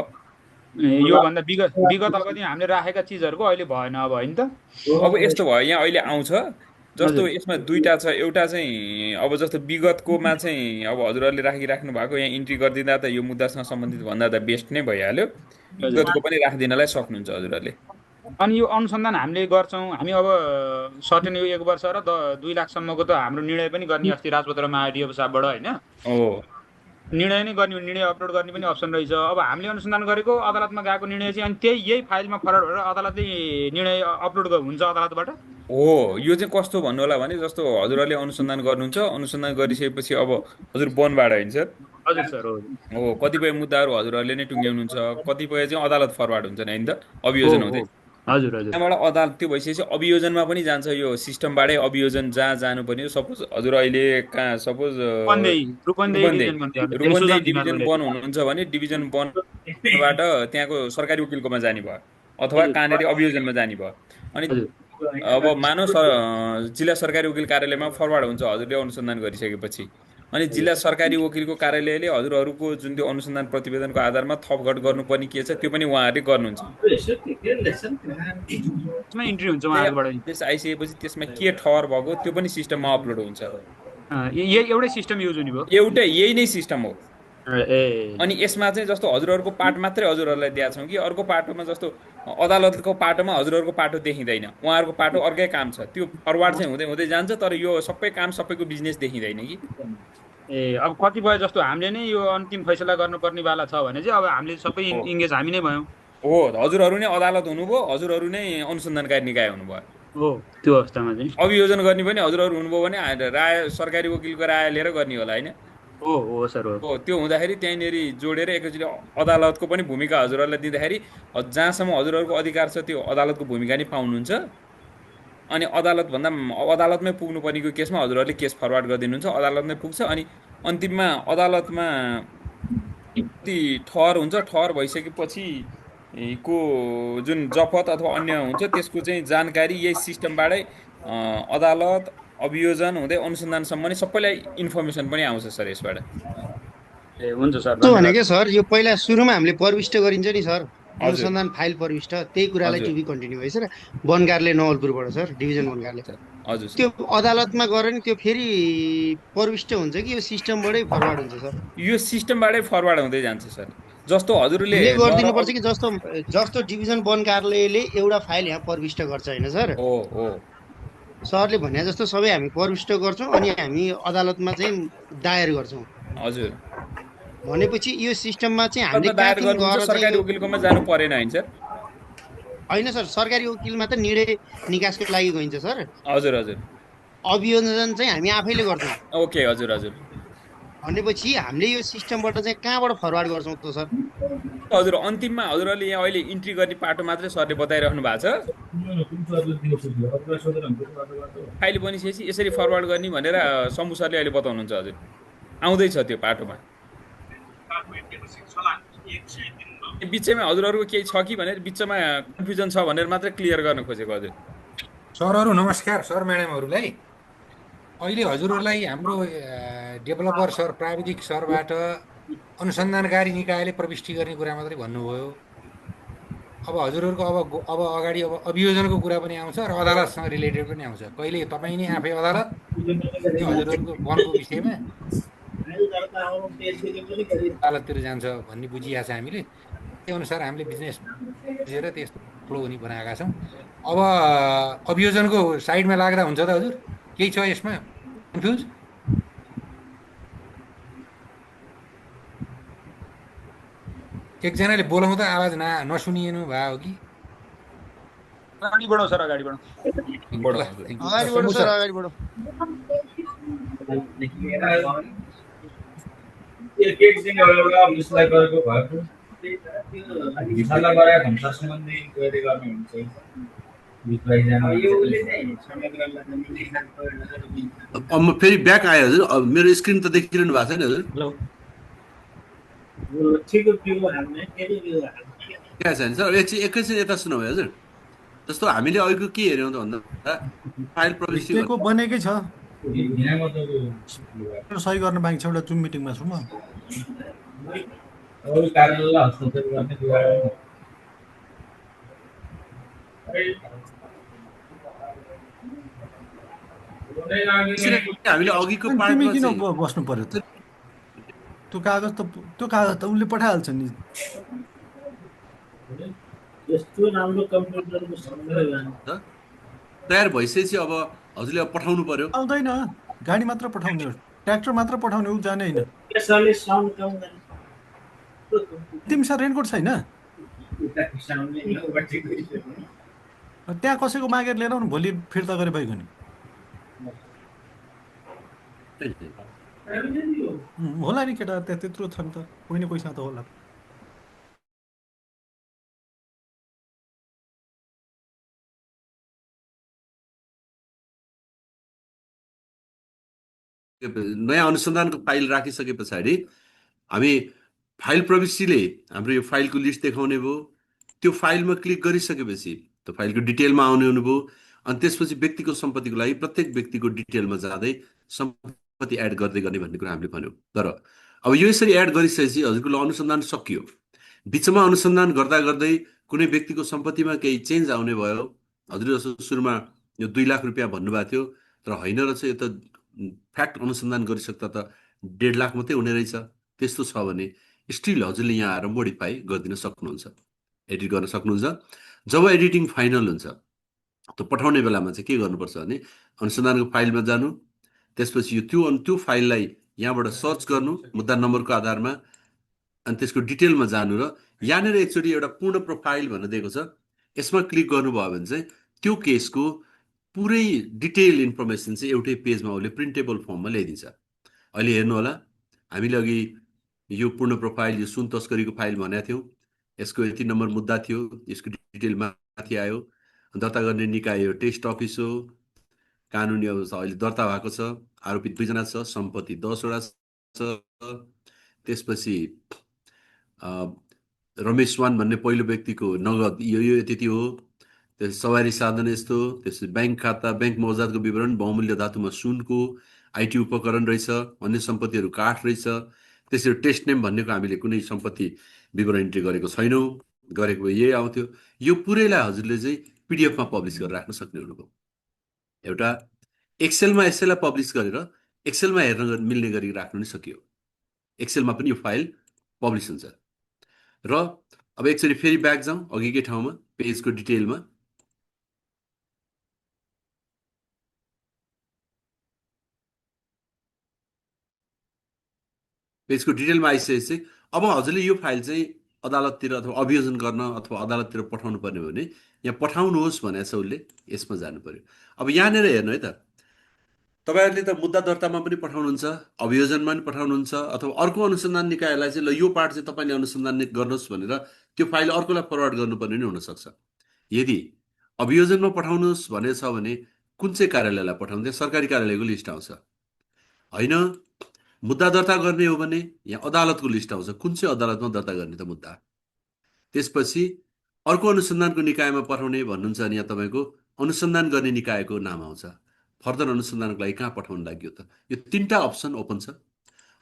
योभन्दा विगत अवधि हामीले राखेका चिजहरूको अहिले भएन अब होइन त। अब यस्तो भयो, यहाँ अहिले आउँछ जस्तो यसमा दुईटा छ। एउटा चाहिँ अब जस्तो विगतकोमा चाहिँ अब हजुरहरूले राखिराख्नु भएको यहाँ इन्ट्री गरिदिँदा त यो मुद्दासँग सम्बन्धित भन्दा त बेस्ट नै भइहाल्यो। विगतको पनि राखिदिनलाई सक्नुहुन्छ हजुरहरूले। अनि यो अनुसन्धान हामीले गर्छौँ हामी अब सर्टेन यो 1 वर्ष र 2 लाखसम्मको त हाम्रो निर्णय पनि गर्ने अस्ति राजपत्रमा आयो डिएफ साहबबाट होइन। निर्णय नै गर्ने, निर्णय अपलोड गर्ने पनि अप्सन रहेछ। अब हामीले अनुसन्धान गरेको अदालतमा गएको निर्णय चाहिँ अनि यही फाइलमा फरक भएर अदालतले निर्णय अपलोड हुन्छ अदालतबाट हो। यो चाहिँ कस्तो भन्नु होला भने जस्तो हजुरहरूले अनुसन्धान गर्नुहुन्छ, अनुसन्धान गरिसकेपछि अब हजुर वनबाट होइन सर। हजुर सर हो। कतिपय मुद्दाहरू हजुरहरूले नै टुङ्ग्याउनुहुन्छ, कतिपय चाहिँ अदालत फरवार्ड हुन्छ नि होइन त अभियोजन हुँदै। हजुर हजुर। त्यहाँबाट अदालत त्यो भइसकेपछि अभियोजनमा पनि जान्छ। यो सिस्टमबाटै अभियोजन जहाँ जानुपर्ने सपोज हजुर अहिले कहाँ सपोज रूपन्देही डिभिजन 1 हुनुहुन्छ भने डिभिजन 1बाट त्यहाँको सरकारी वकिलकोमा जाने भयो अथवा कहाँनिर अभियोजनमा जाने भयो। अनि अब मानव जिल्ला सरकारी वकिल कार्यालयमा फरवार्ड हुन्छ हजुरले अनुसन्धान गरिसकेपछि। अनि जिल्ला सरकारी वकिलको कार्यालयले हजुरहरूको जुन त्यो अनुसन्धान प्रतिवेदनको आधारमा थपघट गर्नुपर्ने के छ त्यो पनि उहाँहरूले गर्नुहुन्छ। त्यस आइसकेपछि त्यसमा के ठहर भएको त्यो पनि सिस्टममा अपलोड हुन्छ। एउटै सिस्टम युज हुने भयो, यही नै सिस्टम हो। अनि यसमा चाहिँ जस्तो हजुरहरूको पार्ट मात्रै हजुरहरूलाई दिएको छौँ कि अर्को पाटोमा जस्तो अदालतको पाटोमा हजुरहरूको पाटो देखिँदैन, उहाँहरूको पाटो अर्कै काम छ त्यो फरवार्ड चाहिँ हुँदै हुँदै जान्छ। तर यो सबै काम सबैको बिजनेस देखिँदैन कि। अब कतिपय जस्तो हामीले नै यो अन्तिम फैसला गर्नुपर्ने वाला छ भने चाहिँ अब हामीले सबै इङ्गेज हामी नै भयौँ। हो, हजुरहरू नै अदालत हुनुभयो, हजुरहरू नै अनुसन्धानकारी निकाय हुनुभयो। हो, त्यो अवस्थामा चाहिँ अभियोजन गर्ने पनि हजुरहरू हुनुभयो भने राय सरकारी वकिलको राय लिएर गर्ने होला होइन। हो सर हो। हो त्यो हुँदाखेरि त्यहीँनिर जोडेर एकैचोटि अदालतको पनि भूमिका हजुरहरूलाई दिँदाखेरि जहाँसम्म हजुरहरूको अधिकार छ त्यो अदालतको भूमिका नै पाउनुहुन्छ। अनि अदालतभन्दा अदालतमै पुग्नुपर्नेको केसमा हजुरहरूले केस फरवार्ड गरिदिनुहुन्छ, अदालतमै पुग्छ। अनि अन्तिममा अदालतमा ती ठहर हुन्छ, ठहर भइसकेपछि को जुन जफत अथवा अन्य हुन्छ त्यसको चाहिँ जानकारी यही सिस्टमबाटै अदालत अभियोजन हुँदै अनुसन्धानसम्म नै सबैलाई इन्फर्मेसन पनि आउँछ सर यसबाट। ए हुन्छ सर त्यो धन्यवाद। भनेकै सर यो पहिला सुरुमा हामीले प्रविष्ट गरिन्छ नि सर, अनुसन्धान फाइल प्रविष्ट, त्यही कुरालाई हजुर। टु बी कन्टिन्यू भएछ र वनकारले नवलपुरबाट सर डिभिजन वनकारले हजुर सर। त्यो अदालतमा गएर नि त्यो फेरि प्रविष्ट हुन्छ कि यो सिस्टमबाटै फरवार्ड हुन्छ सर? यो सिस्टमबाटै फरवार्ड हुँदै जान्छ सर। जस्तो हजुरले ले गरिदिनुपर्छ कि जस्तो जस्तो डिभिजन वन कार्यालयले एउटा फाइल यहाँ प्रविष्ट गर्छ होइन सर? हो हो सरले भने जस्तो सबै हामी प्रविष्ट गर्छौँ अनि हामी अदालतमा चाहिँ दायर गर्छौँ। हजुर। भनेपछि यो सिस्टममा चाहिँ हामीले दायर कहाँदेखि गर्नुहुन्छ गएर सरकारी चाहिँ वकिलकोमा जानु परेन होइन सर? होइन सर, सरकारी वकिलमा त निर्णय निकासको लागि गइन्छ सर। हजुर हजुर। अभियोजन चाहिँ हामी आफैले गर्छौँ। ओके हजुर हजुर। भनेपछि हामीले यो सिस्टमबाट चाहिँ कहाँबाट फरवार्ड गर्छौँ त सर? हजुर अन्तिममा हजुरहरूले यहाँ अहिले इन्ट्री गर्ने पाटो मात्रै सरले बताइराख्नु भएको छ। फाइल बनिसकेपछि यसरी फरवार्ड गर्ने भनेर शम्भु सरले अहिले बताउनुहुन्छ। हजुर आउँदैछ त्यो पाटोमा। बिचैमा हजुरहरूको केही छ कि भनेर बिचमा कन्फ्युजन छ भनेर मात्रै क्लियर गर्न खोजेको। हजुर सरहरू नमस्कार, सर म्याडमहरूलाई अहिले हजुरहरूलाई हाम्रो डेभलपर सर प्राविधिक सरबाट अनुसन्धानकारी निकायले प्रविष्टि गर्ने कुरा मात्रै भन्नुभयो। अब हजुरहरूको अब अगाडि अब अभियोजनको कुरा पनि आउँछ र अदालतसँग रिलेटेड पनि आउँछ। कहिले तपाईँ नै आफै अदालत त्यो हजुरहरूको वनको विषयमा अदालततिर जान्छ भन्ने बुझिरहेको छ हामीले। त्यही अनुसार हामीले बिजनेस बुझेर त्यस्तो फ्लो हुने बनाएका छौँ। अब अभियोजनको साइडमा लाग्दा हुन्छ त हजुर? केही छ यसमा कन्फ्युज? एकजनाले बोलाउँदा आवाज नसुनिएनु भयो हो कि? अगाडि बढौँ सर, अगाडि बढौँ। अगाडि बढो सर, अगाडि बढो। अब फेरि ब्याक आयो हजुर। अब मेरो स्क्रिन त देखिरहनु भएको छैन हजुर? क्या छैन सर? एकैछिन यता सुनौ हजुर। जस्तो हामीले अघिको के हेऱ्यौँ त भन्दा फाइल प्रविष्टि बनेकै छ, सही गर्न बाँकी छ। एउटा जुम मिटिङमा छु म। हामीले अघिको पार्टमा किन बस्नु पर्यो त? त्यो कागज त उसले पठाइहाल्छ नि। तयार भइसकेपछि अब हजुरले पठाउनु पर्यो। आउँदैन, गाडी मात्र पठाउने हो, ट्र्याक्टर मात्र पठाउने हो, जाने होइन। तिमी सर रेनकोट छैन? त्यहाँ कसैको मागेर लिएर आउनु, भोलि फिर्ता गरे भइगयो नि। होला नि केटा, त्यत्रो छ नि त, कोही न कोहीसँग त होला। नयाँ अनुसन्धानको फाइल राखिसके पछाडि हामी फाइल प्रविष्टिले हाम्रो यो फाइलको लिस्ट देखाउने भयो। त्यो फाइलमा क्लिक गरिसकेपछि त्यो फाइलको डिटेलमा आउने हुनुभयो। अनि त्यसपछि व्यक्तिको सम्पत्तिको लागि प्रत्येक व्यक्तिको डिटेलमा जाँदै सम्पत्ति एड गर्दै गर्ने भन्ने कुरा हामीले भन्यौँ। तर अब यो यसरी एड गरिसकेपछि हजुरको अनुसन्धान सकियो। बिचमा अनुसन्धान गर्दा गर्दै कुनै व्यक्तिको सम्पत्तिमा केही चेन्ज आउने भयो। हजुरले जस्तो सुरुमा यो 2 लाख रुपियाँ भन्नुभएको थियो, तर होइन रहेछ, यो त फ्याक्ट अनुसन्धान गरिसक्दा त 1.5 लाख मात्रै हुने रहेछ। त्यस्तो छ भने स्टिल हजुरले यहाँ आएर मोडिफाई गरिदिन सक्नुहुन्छ, एडिट गर्न सक्नुहुन्छ। जब एडिटिङ फाइनल हुन्छ त्यो पठाउने बेलामा चाहिँ के गर्नुपर्छ भने अनुसन्धानको फाइलमा जानु, त्यसपछि त्यो फाइललाई यहाँबाट सर्च गर्नु मुद्दा नम्बरको आधारमा, अनि त्यसको डिटेलमा जानु र यहाँनिर एकचोटि एउटा पूर्ण प्रोफाइल भनेर दिएको छ, यसमा क्लिक गर्नुभयो भने चाहिँ त्यो केसको पुरै डिटेल इन्फर्मेसन चाहिँ एउटै पेजमा उसले प्रिन्टेबल फर्ममा ल्याइदिन्छ। अहिले हेर्नु होला, हामीले अघि यो पूर्ण प्रोफाइल यो सुन तस्करीको फाइल भनेको थियौँ, यसको यति नम्बर मुद्दा थियो, यसको डिटेल माथि आयो। दर्ता गर्ने निकाय यो टेस्ट अफिस हो, कानुनी अवस्था अहिले दर्ता भएको छ, आरोपित 2 जना छ, सम्पत्ति 10 वटा छ। त्यसपछि रमेश वान भन्ने पहिलो व्यक्तिको नगद यो यति हो। त्यसपछि सवारी साधन यस्तो, त्यसपछि ब्याङ्क खाता, ब्याङ्क मौजादको विवरण, बहुमूल्य धातुमा सुनको, आइटी उपकरण रहेछ, अन्य सम्पत्तिहरू काठ रहेछ। त्यसरी टेस्ट नेम भन्नेको हामीले कुनै सम्पत्ति विवरण इन्ट्री गरेको छैनौँ, गरेको यही आउँथ्यो। यो पुरैलाई हजुरले चाहिँ पिडिएफमा पब्लिस गरेर राख्न सक्ने हुनुभयो। एउटा एक्सेलमा यसैलाई पब्लिस गरेर एक्सेलमा हेर्न मिल्ने गरी राख्नु नै सकियो। एक्सेलमा पनि यो फाइल पब्लिस हुन्छ। र अब एकचोटि फेरि ब्याक जाउँ अघिकै ठाउँमा, पेजको डिटेलमा। पेजको डिटेलमा आइसकेपछि अब हजुरले यो फाइल चाहिँ अदालततिर अथवा अभियोजन गर्न अथवा अदालततिर पठाउनु पर्ने हो भने यहाँ पठाउनुहोस् भनेको छ उसले, यसमा जानु पर्यो। अब यहाँनिर हेर्नु है त, तपाईहरुले त मुद्दा दर्तामा पनि पठाउनुहुन्छ, अभियोजनमा पनि पठाउनुहुन्छ, अथवा अर्को अनुसन्धान निकायलाई चाहिँ ल यो पार्ट चाहिँ तपाईले अनुसन्धान गर्नुहोस् भनेर त्यो फाइल अर्कोलाई फरवर्ड गर्नुपर्ने नि हुनसक्छ। यदि अभियोजनमा पठाउनुहोस् भनेको छ भने कुन चाहिँ कार्यालयलाई पठाउने, सरकारी कार्यालयको लिस्ट आउँछ। होइन मुद्दा दर्ता गर्ने हो भने यहाँ अदालतको लिस्ट आउँछ, कुन चाहिँ अदालतमा दर्ता गर्ने त मुद्दा। त्यसपछि अर्को अनुसन्धानको निकायमा पठाउने भन्नुहुन्छ भने यहाँ तपाईँको अनुसन्धान गर्ने निकायको नाम आउँछ। फर्दर अनुसन्धानको लागि कहाँ पठाउनु लाग्यो त, यो 3टा अप्सन ओपन छ।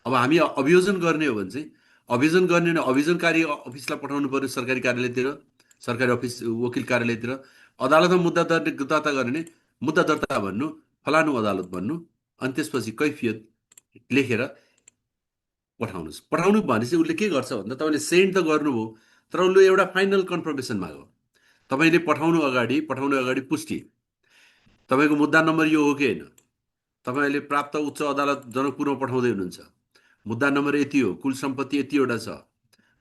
अब हामी अभियोजन गर्ने हो भने चाहिँ अभियोजन गर्ने अभियोजनकारी अफिसलाई पठाउनु पर्यो, सरकारी कार्यालयतिर, सरकारी अफिस वकिल कार्यालयतिर। अदालतमा मुद्दा दर्ता गर्ने मुद्दा दर्ता भन्नु, फलानु अदालत भन्नु, अनि त्यसपछि कैफियत लेखेर पठाउनुहोस्। पठाउनु भनेपछि उसले के गर्छ भन्दा तपाईँले सेन्ड त गर्नुभयो, तर उसले एउटा फाइनल कन्फर्मेसन माग्यो। तपाईँले पठाउनु अगाडि पुष्टि, तपाईँको मुद्दा नम्बर यो हो कि होइन, तपाईँले प्राप्त उच्च अदालत जनकपुरमा पठाउँदै हुनुहुन्छ, मुद्दा नम्बर यति हो, कुल सम्पत्ति यतिवटा छ,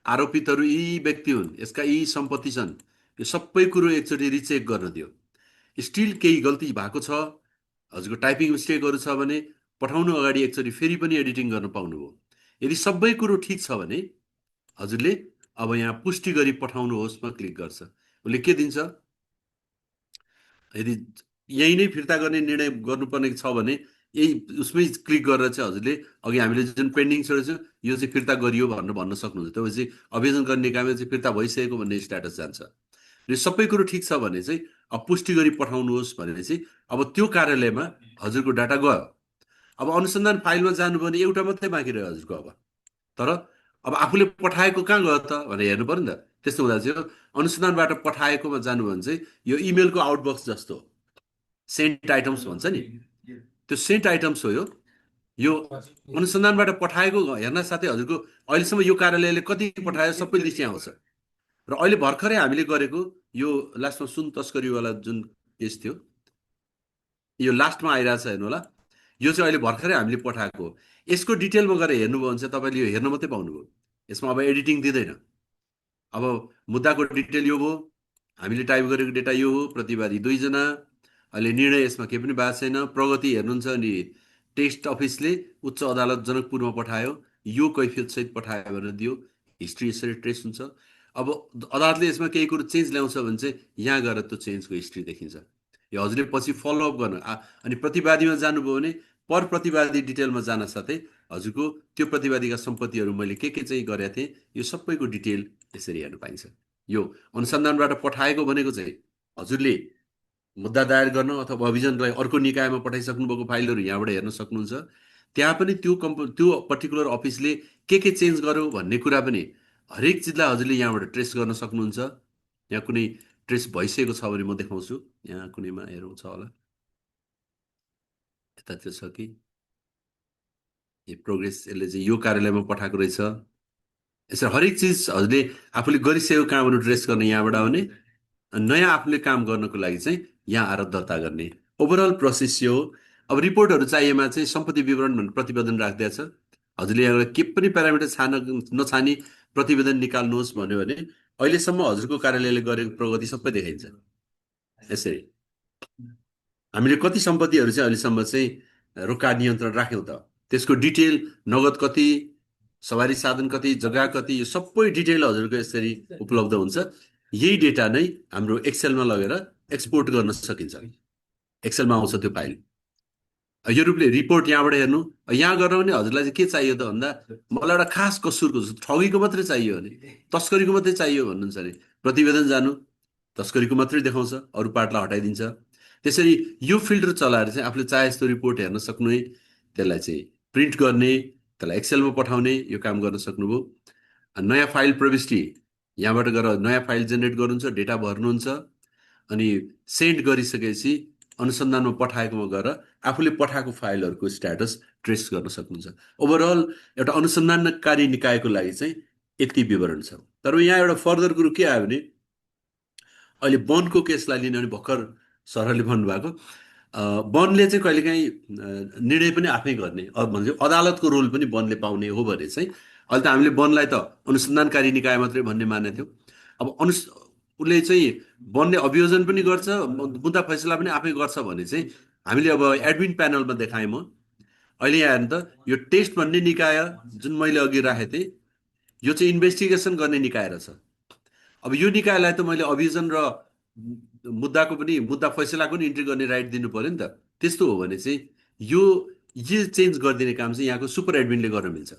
आरोपितहरू यी व्यक्ति हुन्, यसका यी सम्पत्ति छन्, यो सबै कुरो एकचोटि रिचेक गर्न दियो। स्टिल केही गल्ती भएको छ, हजुरको टाइपिङ मिस्टेकहरू छ भने पठाउनु अगाडि एकचोटि फेरि पनि एडिटिङ गर्न पाउनुभयो। यदि सबै कुरो ठिक छ भने हजुरले अब यहाँ पुष्टि गरी पठाउनुहोस्मा क्लिक गर्छ। उसले के दिन्छ, यदि यही नै फिर्ता गर्ने निर्णय गर्नुपर्ने छ भने यही उसमै क्लिक गरेर चाहिँ हजुरले अघि हामीले जुन पेन्डिङ छोडेको छ यो चाहिँ फिर्ता गरियो भनेर भन्न सक्नुहुन्छ। त्यसपछि अभियोजन गर्ने निकायमा चाहिँ फिर्ता भइसकेको भन्ने स्ट्याटस जान्छ। र सबै कुरो ठिक छ भने चाहिँ अब पुष्टि गरी पठाउनुहोस् भने चाहिँ अब त्यो कार्यालयमा हजुरको डाटा गयो। अब अनुसन्धान फाइलमा जानुभयो भने एउटा मात्रै बाँकी रह्यो हजुरको। तर अब आफूले पठाएको कहाँ गयो त भनेर हेर्नु पर्यो नि त। त्यस्तो हुँदा चाहिँ अनुसन्धानबाट पठाएकोमा जानुभयो भने चाहिँ यो इमेलको आउटबक्स जस्तो सेन्ट आइटम्स भन्छ नि, त्यो सेन्ट आइटम्स हो। यो अनुसन्धानबाट पठाएको हेर्न साथै हजुरको अहिलेसम्म यो कार्यालयले कति पठायो सबै लिस्ट आउँछ। र अहिले भर्खरै हामीले गरेको यो लास्टमा सुन तस्करीवाला जुन केस थियो, यो लास्टमा आइरहेछ हेर्नु होला, यो चाहिँ अहिले भर्खरै हामीले पठाएको। यसको डिटेलमा गएर हेर्नुभयो भने चाहिँ तपाईँले यो हेर्न मात्रै पाउनुभयो। यसमा अब एडिटिङ दिँदैन। अब मुद्दाको डिटेल यो हो, हामीले टाइप गरेको डेटा यो हो, प्रतिवादी 2 जना, अहिले निर्णय यसमा केही पनि भएको छैन। प्रगति हेर्नुहुन्छ नि, टेस्ट अफिसले उच्च अदालत जनकपुरमा पठायो, यो कैफियतसहित पठायो भनेर दियो, हिस्ट्री यसरी ट्रेस हुन्छ। अब अदालतले यसमा केही कुरो चेन्ज ल्याउँछ भने चाहिँ यहाँ गएर त्यो चेन्जको हिस्ट्री देखिन्छ। यो हजुरले पछि फलोअप गर्न अनि प्रतिवादीमा जानुभयो भने पर प्रतिवादी डिटेलमा जान साथै हजुरको त्यो प्रतिवादीका सम्पत्तिहरू मैले के चाहिँ गरेका थिएँ यो सबैको डिटेल यसरी हेर्न पाइन्छ। यो अनुसन्धानबाट पठाएको भनेको चाहिँ हजुरले मुद्दा दायर गर्न अथवा अभियोजनलाई अर्को निकायमा पठाइसक्नु भएको फाइलहरू यहाँबाट हेर्न सक्नुहुन्छ। त्यहाँ पनि त्यो पर्टिकुलर अफिसले के चेन्ज गर्यो भन्ने कुरा पनि हरेक चिजलाई हजुरले यहाँबाट ट्रेस गर्न सक्नुहुन्छ। यहाँ कुनै ट्रेस भइसकेको छ भने म देखाउँछु। यहाँ कुनैमा हेरौँ छ होला, यतातिर छ कि यो प्रोग्रेस, यसले चाहिँ यो कार्यालयमा पठाएको रहेछ। यसरी हरेक चिज हजुरले आफूले गरिसकेको कामहरू ट्रेस गर्ने यहाँबाट आउने, नयाँ आफूले काम गर्नको लागि चाहिँ यहाँ आएर दर्ता गर्ने। ओभरअल प्रोसेस यो हो। अब रिपोर्टहरू चाहिएमा चाहिँ सम्पत्ति विवरण भनेर प्रतिवेदन राख्दैछ। हजुरले यहाँबाट के पनि प्यारामिटर नछानी प्रतिवेदन निकाल्नुहोस् भन्यो भने अहिलेसम्म हजुरको कार्यालयले गरेको प्रगति सबै देखाइन्छ। यसरी हामीले कति सम्पत्तिहरू चाहिँ अहिलेसम्म चाहिँ रोका नियन्त्रण राख्यौँ त, त्यसको डिटेल, नगद कति, सवारी साधन कति, जग्गा कति, यो सबै डिटेल हजुरको यसरी उपलब्ध हुन्छ। यही डेटा नै हाम्रो एक्सेलमा लगेर एक्सपोर्ट गर्न सकिन्छ। एक्सेलमा आउँछ त्यो फाइल। यो रूपले रिपोर्ट यहाँबाट हेर्नु। यहाँ गरेर पनि हजुरलाई चाहिँ के चाहियो त भन्दा मलाई एउटा खास कसुरको ठगीको मात्रै चाहियो भने, तस्करीको मात्रै चाहियो भन्नुहुन्छ अरे प्रतिवेदन जानु, तस्करीको मात्रै देखाउँछ, अरू पार्टलाई हटाइदिन्छ। त्यसरी यो फिल्टर चलाएर चाहिँ आफूले चाहे जस्तो रिपोर्ट हेर्न सक्नु, त्यसलाई चाहिँ प्रिन्ट गर्ने, त्यसलाई एक्सेलमा पठाउने, यो काम गर्न सक्नुभयो। नयाँ फाइल प्रविष्टि यहाँबाट गएर नयाँ फाइल जेनेरेट गर्नुहुन्छ, डेटा भर्नुहुन्छ, अनि सेन्ड गरिसकेपछि अनुसन्धानमा पठाएकोमा गएर आफूले पठाएको फाइलहरूको स्ट्याटस ट्रेस गर्न सक्नुहुन्छ। ओभरअल एउटा अनुसन्धानकारी निकायको लागि चाहिँ यति विवरण छ। तर यहाँ एउटा फर्दर कुरो के आयो भने अहिले वनको केसलाई लिने भने भर्खर सरहरूले भन्नुभएको वनले चाहिँ कहिलेकाहीँ निर्णय पनि आफै गर्ने, भन्छ अदालतको रोल पनि वनले पाउने हो भने चाहिँ अहिले त हामीले वनलाई त अनुसन्धानकारी निकाय मात्रै भन्ने मानेको थियौँ। अब उसले चाहिँ वनले अभियोजन पनि गर्छ, मुद्दा फैसला पनि आफै गर्छ भने चाहिँ हामीले अब एडमिन प्यानलमा देखाएँ म। अहिले यहाँ हेर्नु त यो टेस्ट भन्ने निकाय जुन मैले अघि राखेको थिएँ, यो चाहिँ इन्भेस्टिगेसन गर्ने निकाय रहेछ। अब यो निकायलाई त मैले अभियोजन र मुद्दाको पनि, मुद्दा फैसलाको पनि इन्ट्री गर्ने राइट दिनु पऱ्यो नि त। त्यस्तो हो भने चाहिँ यो चेन्ज गरिदिने काम चाहिँ यहाँको सुपर एडमिनले गर्न मिल्छ।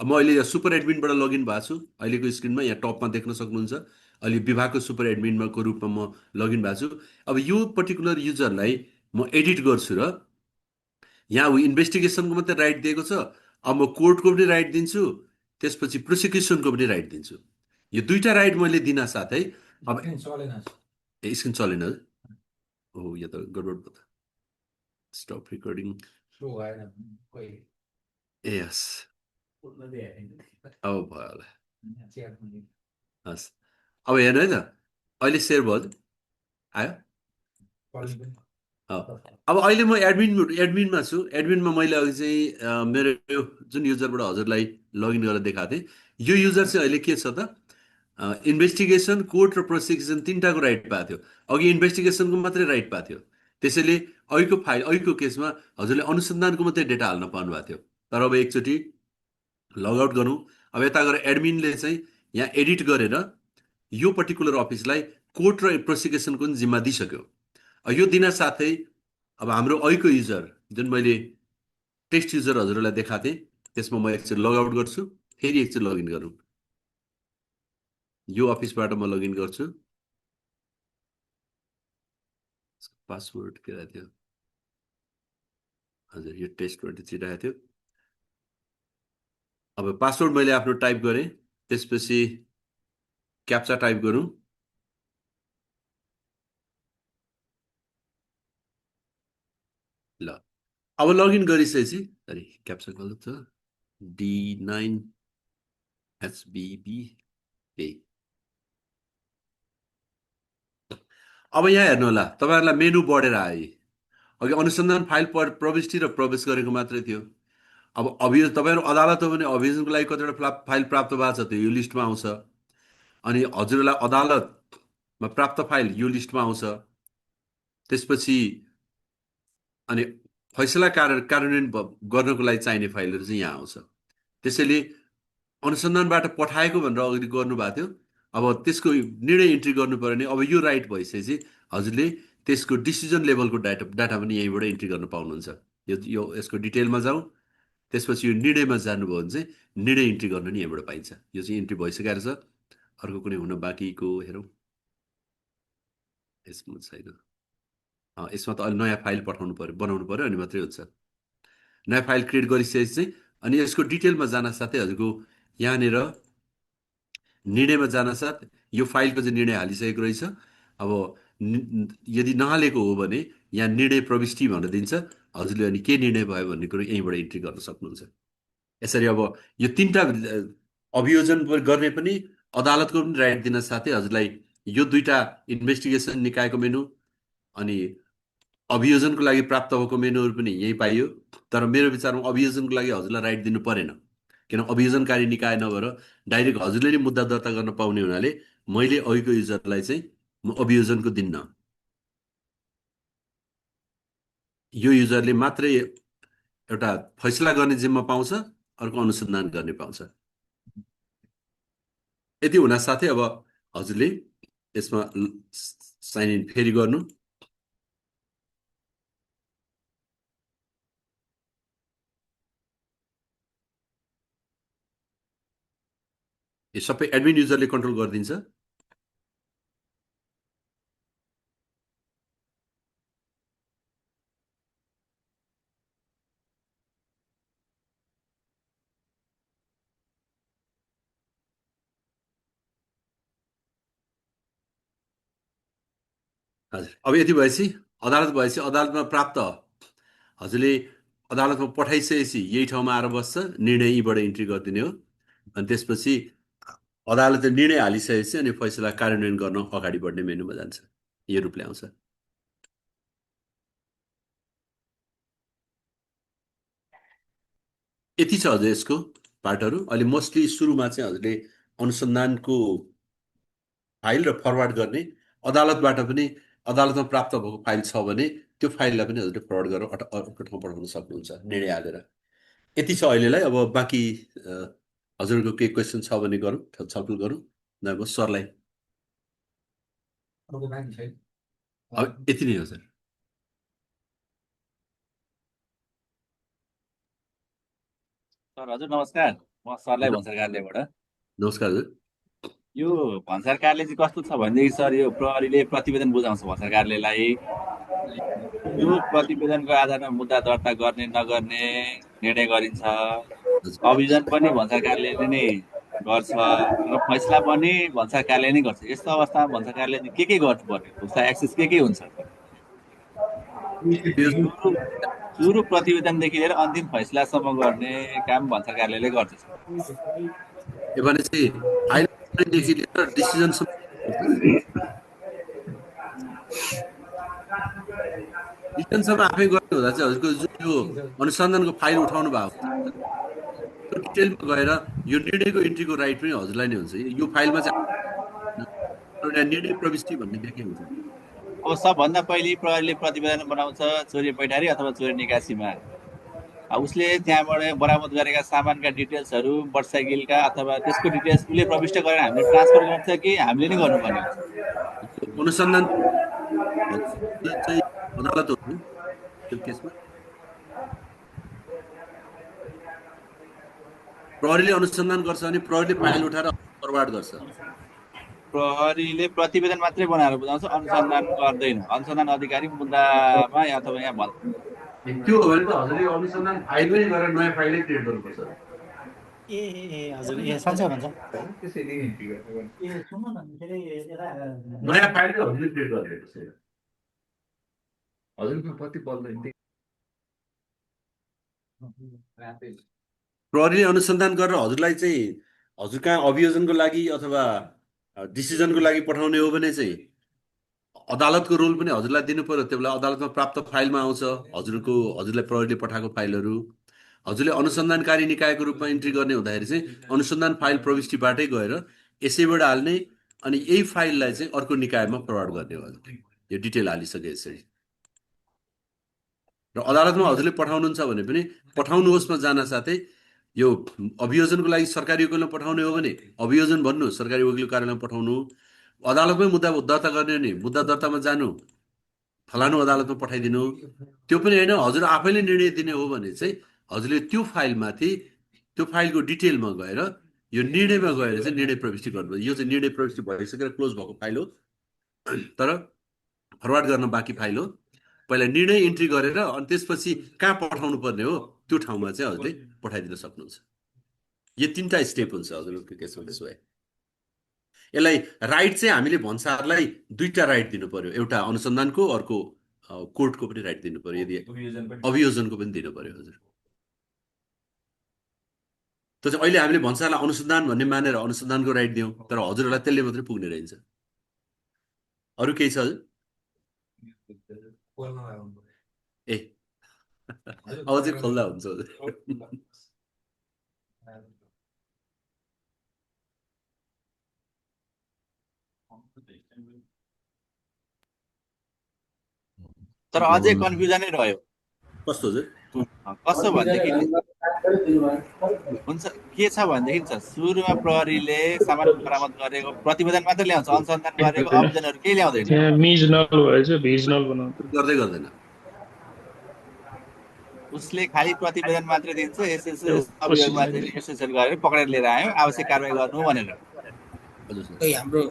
अब म अहिले सुपर एडमिनबाट लगइन भएको छु। अहिलेको स्क्रिनमा यहाँ टपमा देख्न सक्नुहुन्छ, अहिले विभागको सुपर एडमिनको रूपमा म लगइन भएको छु। अब यो पर्टिकुलर युजरलाई म एडिट गर्छु र यहाँ इन्भेस्टिगेसनको मात्रै राइट दिएको छ। अब म कोर्टको पनि राइट दिन्छु, त्यसपछि प्रोसिक्युसनको पनि राइट दिन्छु। यो दुईटा राइट मैले दिन साथै अब स्क्रिन चलेन। हो यो त गडबड भयो त। Stop recording. यस अब भयो होला। हस् अब हेर्नु है त, अहिले सेयर भयो आयो। अब अहिले म एडमिनमा छु। एडमिनमा मैले अघि चाहिँ मेरो यो जुन युजरबाट हजुरलाई लगइन गरेर देखाएको थिएँ, यो युजर चाहिँ अहिले के छ त, इन्भेस्टिगेसन, कोर्ट र प्रोसिक्युसन तिनटाको राइट पाएको थियो। अघि इन्भेस्टिगेसनको मात्रै राइट पाएको थियो। त्यसैले अघिको केसमा हजुरले अनुसन्धानको मात्रै डेटा हाल्न पाउनुभएको थियो। तर अब एकचोटि लगआउट गरौँ। अब यता गएर एडमिनले चाहिँ यहाँ एडिट गरेर यो पर्टिकुलर अफिसलाई कोर्ट र प्रोसिक्युसनको पनि जिम्मा दिइसक्यो। यो दिन साथै अब हाम्रो अहिलेको युजर जुन मैले टेस्ट युजर हजुरलाई देखाएको थिएँ, त्यसमा म एकचोटि लगआउट गर्छु, फेरि एकचोटि लगइन गरौँ। यो अफिसबाट म लगइन गर्छु। पासवर्ड के रहेको थियो हजुर, यो टेस्ट23 राखेको थियो। अब पासवर्ड मैले आफ्नो टाइप गरेँ, त्यसपछि क्याप्चा टाइप गरौँ। ल अब लगइन गरिसकेपछि, सरी क्याप्चा गलत छ, D9HBB। अब यहाँ हेर्नु होला, तपाईँहरूलाई मेनु बढेर आयो। अघि अनुसन्धान फाइल प्रविष्टि र प्रवेश गरेको मात्रै थियो। अब तपाईँहरू अदालत हो भने अभियोजनको लागि कतिवटा फाइल प्राप्त भएको छ त्यो यो लिस्टमा आउँछ। अनि हजुरलाई अदालतमा प्राप्त फाइल यो लिस्टमा आउँछ। त्यसपछि अनि फैसला कार्यान्वयन गर्नको लागि चाहिने फाइलहरू चाहिँ यहाँ आउँछ। त्यसैले अनुसन्धानबाट पठाएको भनेर अघि गर्नुभएको थियो, अब त्यसको निर्णय इन्ट्री गर्नु पर्यो भने अब यो राइट भइसकेपछि हजुरले त्यसको डिसिजन लेभलको डाटा पनि यहीँबाट इन्ट्री गर्न पाउनुहुन्छ। यो यसको डिटेलमा जाउँ, त्यसपछि यो निर्णयमा जानुभयो भने चाहिँ निर्णय इन्ट्री गर्न नि यहाँबाट पाइन्छ। यो चाहिँ इन्ट्री भइसकेको छ। अर्को कुनै हुन बाँकीको हेरौँ। यसमा छैन। यसमा त अहिले नयाँ फाइल बनाउनु पर्यो अनि मात्रै हुन्छ। नयाँ फाइल क्रिएट गरिसकेपछि चाहिँ अनि यसको डिटेलमा जान साथै हजुरको यहाँनिर निर्णयमा जान साथ यो फाइलको चाहिँ निर्णय हालिसकेको रहेछ। अब यदि नहालेको हो भने यहाँ निर्णय प्रविष्टि भनेर दिन्छ। हजुरले अनि के निर्णय भयो भन्ने कुरो यहीँबाट इन्ट्री गर्न सक्नुहुन्छ। यसरी अब यो तीनटा अभियोजन गर्ने पनि अदालतको पनि राइट दिन साथै हजुरलाई यो दुईटा इन्भेस्टिगेसन निकायको मेनु अनि अभियोजनको लागि प्राप्त भएको मेनुहरू पनि यही पाइयो। तर मेरो विचारमा अभियोजनको लागि हजुरलाई राइट दिनु परेन, किन अभियोजनकारी निकाय नभएर डाइरेक्ट हजुरले नै मुद्दा दर्ता गर्न पाउने हुनाले मैले अघिको युजरलाई चाहिँ म अभियोजनको दिन्न। यो युजरले मात्रै एउटा फैसला गर्ने जिम्मा पाउँछ अर्को अनुसन्धान गर्ने पाउँछ। यति हुन साथै अब हजुरले यसमा साइन इन फेरि गर्नु। यो सबै एडमिन युजरले कन्ट्रोल गरिदिन्छ। हजुर, अब यति भएपछि अदालतमा प्राप्त हजुरले अदालतमा पठाइसकेपछि यही ठाउँमा आएर बस्छ, निर्णय यहीँबाट इन्ट्री गरिदिने हो। अनि त्यसपछि अदालतले निर्णय हालिसकेपछि अनि फैसला कार्यान्वयन गर्न अगाडि बढ्ने मेनुमा जान्छ, यो रूपले आउँछ। यति छ हजुर यसको पार्टहरू। अहिले मोस्टली सुरुमा चाहिँ हजुरले अनुसन्धानको फाइल र फरवार्ड गर्ने, अदालतबाट पनि अदालतमा प्राप्त भएको फाइल छ भने त्यो फाइललाई पनि हजुरले फरवार्ड गरेर अर्को ठाउँ पठाउन सक्नुहुन्छ निर्णय हालेर। यति छ अहिलेलाई। अब बाँकी हजुरको केही क्वेसन छ भने गरौँ, छलफल गरौँ। नभए सरलाई यति नै हो सर। सर हजुर नमस्कार, म सरलाई भन्सार कार्यालयबाट। नमस्कार हजुर। यो भन्सार कार्यालय चाहिँ कस्तो छ भनेदेखि सर, यो प्रहरीले प्रतिवेदन बुझाउँछ भन्सार कार्यालयलाई। यो प्रतिवेदनको आधारमा मुद्दा दर्ता गर्ने नगर्ने निर्णय गरिन्छ। अभियोजन पनि भन्सार कार्यालयले नै गर्छ र फैसला पनि भन्सार कार्यालय नै गर्छ। यस्तो अवस्थामा भन्सार कार्यालयले के गर्नुपर्ने, उसलाई एक्सेस के हुन्छ? सुरु प्रतिवेदनदेखि लिएर अन्तिम फैसलासम्म गर्ने काम भन्सार कार्यालयले गर्छ। यो भने चाहिँ फाइलदेखि लिएर डिसिजनसम्म आफै गर्नु हुँदा चाहिँ हजुरको जुन यो अनुसन्धानको फाइल उठाउनु भएको त्यो डिटेलमा गएर यो निर्णयको इन्ट्रीको राइट पनि हजुरलाई नै हुन्छ। यो फाइलमा चाहिँ निर्णय प्रविष्टि भन्ने के हुन्छ? अब सबभन्दा पहिले प्रहरीले प्रतिवेदन बनाउँछ चोरी पैठारी अथवा चोरी निकासीमा। उसले त्यहाँबाट बरामद गरेका सामानका डिटेल्सहरू, मोटरसाइकलका अथवा त्यसको डिटेल्स उसले प्रविष्ट गरेर हामीले ट्रान्सफर गर्छ कि हामीले नै गर्नुपर्ने हुन्छ? अनुसन्धान चाहिँ अदालत हो त्यो केसमा प्रहरीले अनुसन्धान गर्छ अनि प्रहरीले फाइल उठाएर फरवार्ड गर्छ। प्रहरीले प्रतिवेदन मात्रै बनाएर बुझाउँछ, अनुसन्धान गर्दैन। अनुसन्धान अधिकारी मुद्दामा अथवा यहाँ भन्छ त्यो हो भने त हजुरले अनुसन्धान फाइलमै गरेर नयाँ फाइलै क्रिएट गर्नुपर्छ। हजुर सन्चै हुनुहुन्छ। नयाँ फाइल हजुरले क्रिएट गरिदिनुहोस्। हजुरको कति बल्दैन? प्रहरीले अनुसन्धान गरेर हजुरलाई चाहिँ हजुर कहाँ अभियोजनको लागि अथवा डिसिजनको लागि पठाउने हो भने चाहिँ अदालतको रोल पनि हजुरलाई दिनु पर्यो। त्यो बेला अदालतमा प्राप्त फाइलमा आउँछ हजुरलाई प्रहरीले पठाएको फाइलहरू। हजुरले अनुसन्धानकारी निकायको रूपमा इन्ट्री गर्ने हुँदाखेरि चाहिँ अनुसन्धान फाइल प्रविष्टिबाटै गएर यसैबाट हाल्ने अनि यही फाइललाई चाहिँ अर्को निकायमा फरवार्ड गर्ने हो हजुरले यो डिटेल हालिसके यसरी। र अदालतमा हजुरले पठाउनुहुन्छ भने पनि पठाउनुहोस् मा जान साथै यो अभियोजनको लागि सरकारी वकिलमा पठाउने हो भने अभियोजन भन्नु, सरकारी वकिल कार्यालयमा पठाउनु। अदालतमै मुद्दा दर्ता गर्ने हो भने मुद्दा दर्तामा जानु, फलानु अदालतमा पठाइदिनु। त्यो पनि होइन, हजुर आफैले निर्णय दिने हो भने चाहिँ हजुरले त्यो फाइलमाथि त्यो फाइलको डिटेलमा गएर यो निर्णयमा गएर चाहिँ निर्णय प्रविष्टि गर्नुपर्छ। यो चाहिँ निर्णय प्रविष्टि भइसकेर क्लोज भएको फाइल हो, तर फरवार्ड गर्न बाँकी फाइल हो। पहिला निर्णय इन्ट्री गरेर अनि त्यसपछि कहाँ पठाउनु पर्ने हो त्यो ठाउँमा चाहिँ हजुरले पठाइदिन सक्नुहुन्छ। यो 3टा स्टेप हुन्छ हजुरको केसमा। त्यसो भए यसलाई राइट चाहिँ हामीले भन्सारलाई 2टा राइट दिनु पर्यो, एउटा अनुसन्धानको अर्को कोर्टको पनि राइट दिनु पर्यो, यदि अभियोजनको पनि दिनु पर्यो हजुर। त्यो चाहिँ अहिले हामीले भन्सारलाई अनुसन्धान भन्ने मानेर अनुसन्धानको राइट दियौँ, तर हजुरहरूलाई त्यसले मात्रै पुग्ने रहन्छ। अरू केही छ हजुर? ए अब चाहिँ खोल्दा हुन्छ हजुर। तर अझै कन्फ्युजनै रह्यो। कस्तो हजुर? कसो भनेदेखि हुन्छ के छ भनेदेखि सुरुमा प्रहरीले सामान बरामद गरेको प्रतिवेदन मात्र ल्याउँछ, अनुसन्धान गरेको अभियोजनहरू केही ल्याउँदैन। गर्दै गर्दैन, उसले खालि प्रतिवेदन मात्र दिन्छ, अभियोगमा यसो गरेर पक्रेर लिएर आयो, आवश्यक कारबाही गर्नु भनेर। हाम्रो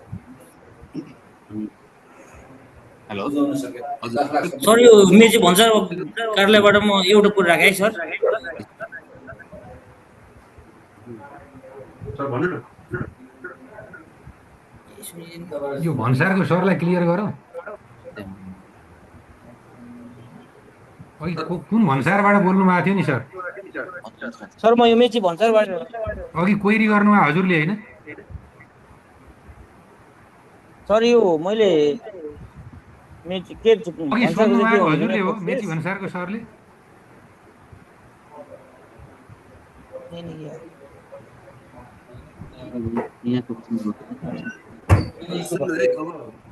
हेलो सर, यो मेची भन्सार कार्यालयबाट म एउटा कुरा राखेँ सर। यो भन्सारको सरलाई क्लियर गरौँ। कुन भन्सारबाट बोल्नु भएको थियो नि सर? सर म यो मेची भन्सारबाट अघि क्वेरी गर्नुभयो हजुरले होइन? सर यो मैले मेची के अघि सोध्नुभएको हजुरले हो, मेची भन्सारको सरले?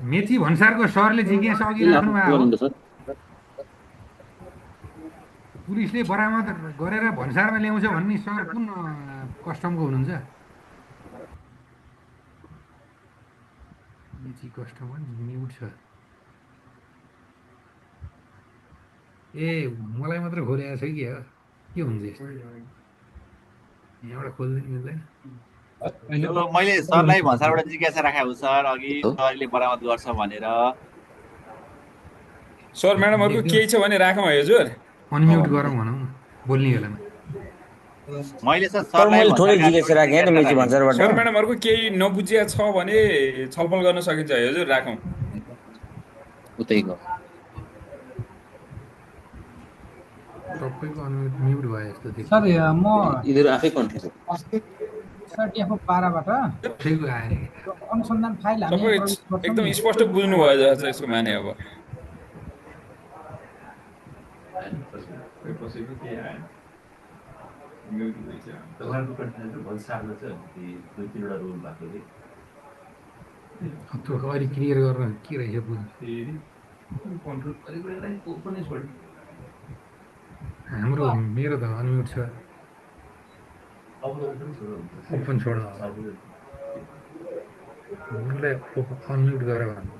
मेची भन्सारको सरले जिज्ञासा अघि राख्नु भएको हो। पुलिसले बरामद गरेर भन्सारमा ल्याउँछ भन्ने सर कुन कस्टमको हुनुहुन्छ? मेची कस्टमर म्युट छ। ए मलाई मात्र खोलेको छ कि के हुन्छ यस्तो? यहाँबाट खोल्दैन मिल्दैन? मैले सरलाई भन्सारबाट जिज्ञासा राखेको सर, अघि सरले बरामद गर्छ भनेर। सर म्याडमहरुको केही छ भने राखौँ है हजुर, अनम्युट गरौँ भनौँ न बोल्ने बेलामा। मैले सर मैले थोरै जिज्ञासा राखेँ नि मेची भन्सारबाट। सर म्याडमहरुको केही नबुझिया छ भने छलफल गर्न सकिन्छ है हजुर, राखौँ। उतैको सबैको अनम्युट भयो जस्तो देखिन्छ। सर म यिनीहरू आफै कन्फ्युज सर टिएफओ 12 बाट सबैको आयो अनुसन्धान फाइल हामी एकदम स्पष्ट बुझ्नु भयो जस्तो यसको माने अब। अहिले क्लियर गर्न के रहेछ बुझ्नु। हाम्रो मेरो त अनम्युट छ, ओपन छोड उसलाई अनम्युट गरेर भन्नु।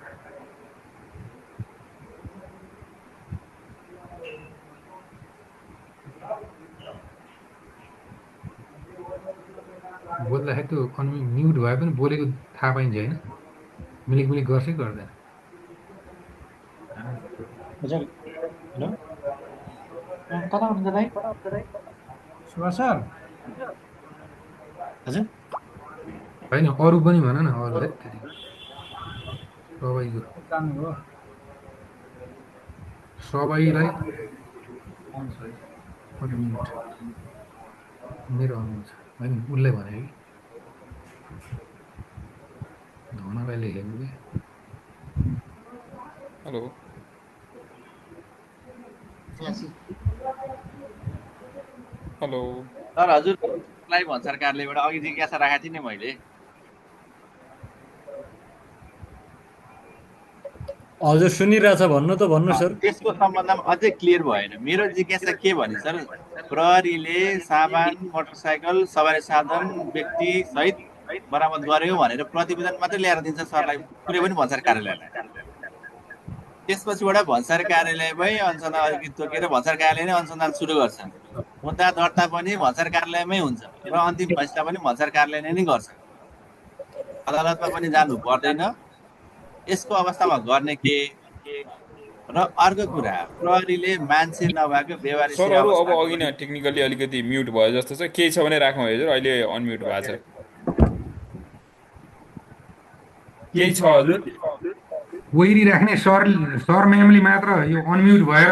बोल्दाखेरि त्यो म्युट भए पनि बोलेको थाहा पाइन्छ होइन? मिलिक मिलिक गर्छ कि गर्दैन? हेलो कता हुनुहुन्छ दाइ? सुभाष सर हजुर होइन अरू पनि भन न, अरू सबैको सबैलाई अनम्युट मेरो अनम्युट छ होइन? उसले भने कि धनालाई लेखेको कि हेलो हेलो सर हजुरलाई भन्सार कार्यालयबाट अघि जिज्ञासा राखेको थिएँ नि मैले। हजुर सुनिरहेछ भन्नु त भन्नु सर। त्यसको सम्बन्धमा अझै क्लियर भएन। मेरो जिज्ञासा के भने सर, प्रहरीले सामान, मोटरसाइकल, सवारी साधन, व्यक्ति सहित बरामद गर्यो भनेर प्रतिवेदन मात्रै ल्याएर दिन्छ सरलाई, कुनै पनि भन्सार कार्यालयलाई। त्यसपछिबाट भन्सार कार्यालयमै अनुसन्धान अघि तोकेर भन्सार कार्यालय नै अनुसन्धान सुरु गर्छ। मुद्दा दर्ता पनि भन्सार कार्यालयमै हुन्छ र अन्तिम फैसला पनि भन्सार कार्यालयले नै गर्छ। अदालतमा पनि जानु पर्दैन। यसको अवस्थामा गर्ने के? र अर्को कुरा, प्रहरीले मान्छे नभएको बेवारिसी सरहरु अब अघि नै टेक्निकली अलिकति म्युट भयो जस्तो छ। केही छ भने राखौँ हजुर, अहिले अनम्युट भएको छ। केही छ हजुर? क्वेरी राख्ने सर म्यामले मात्र यो अनम्युट भएर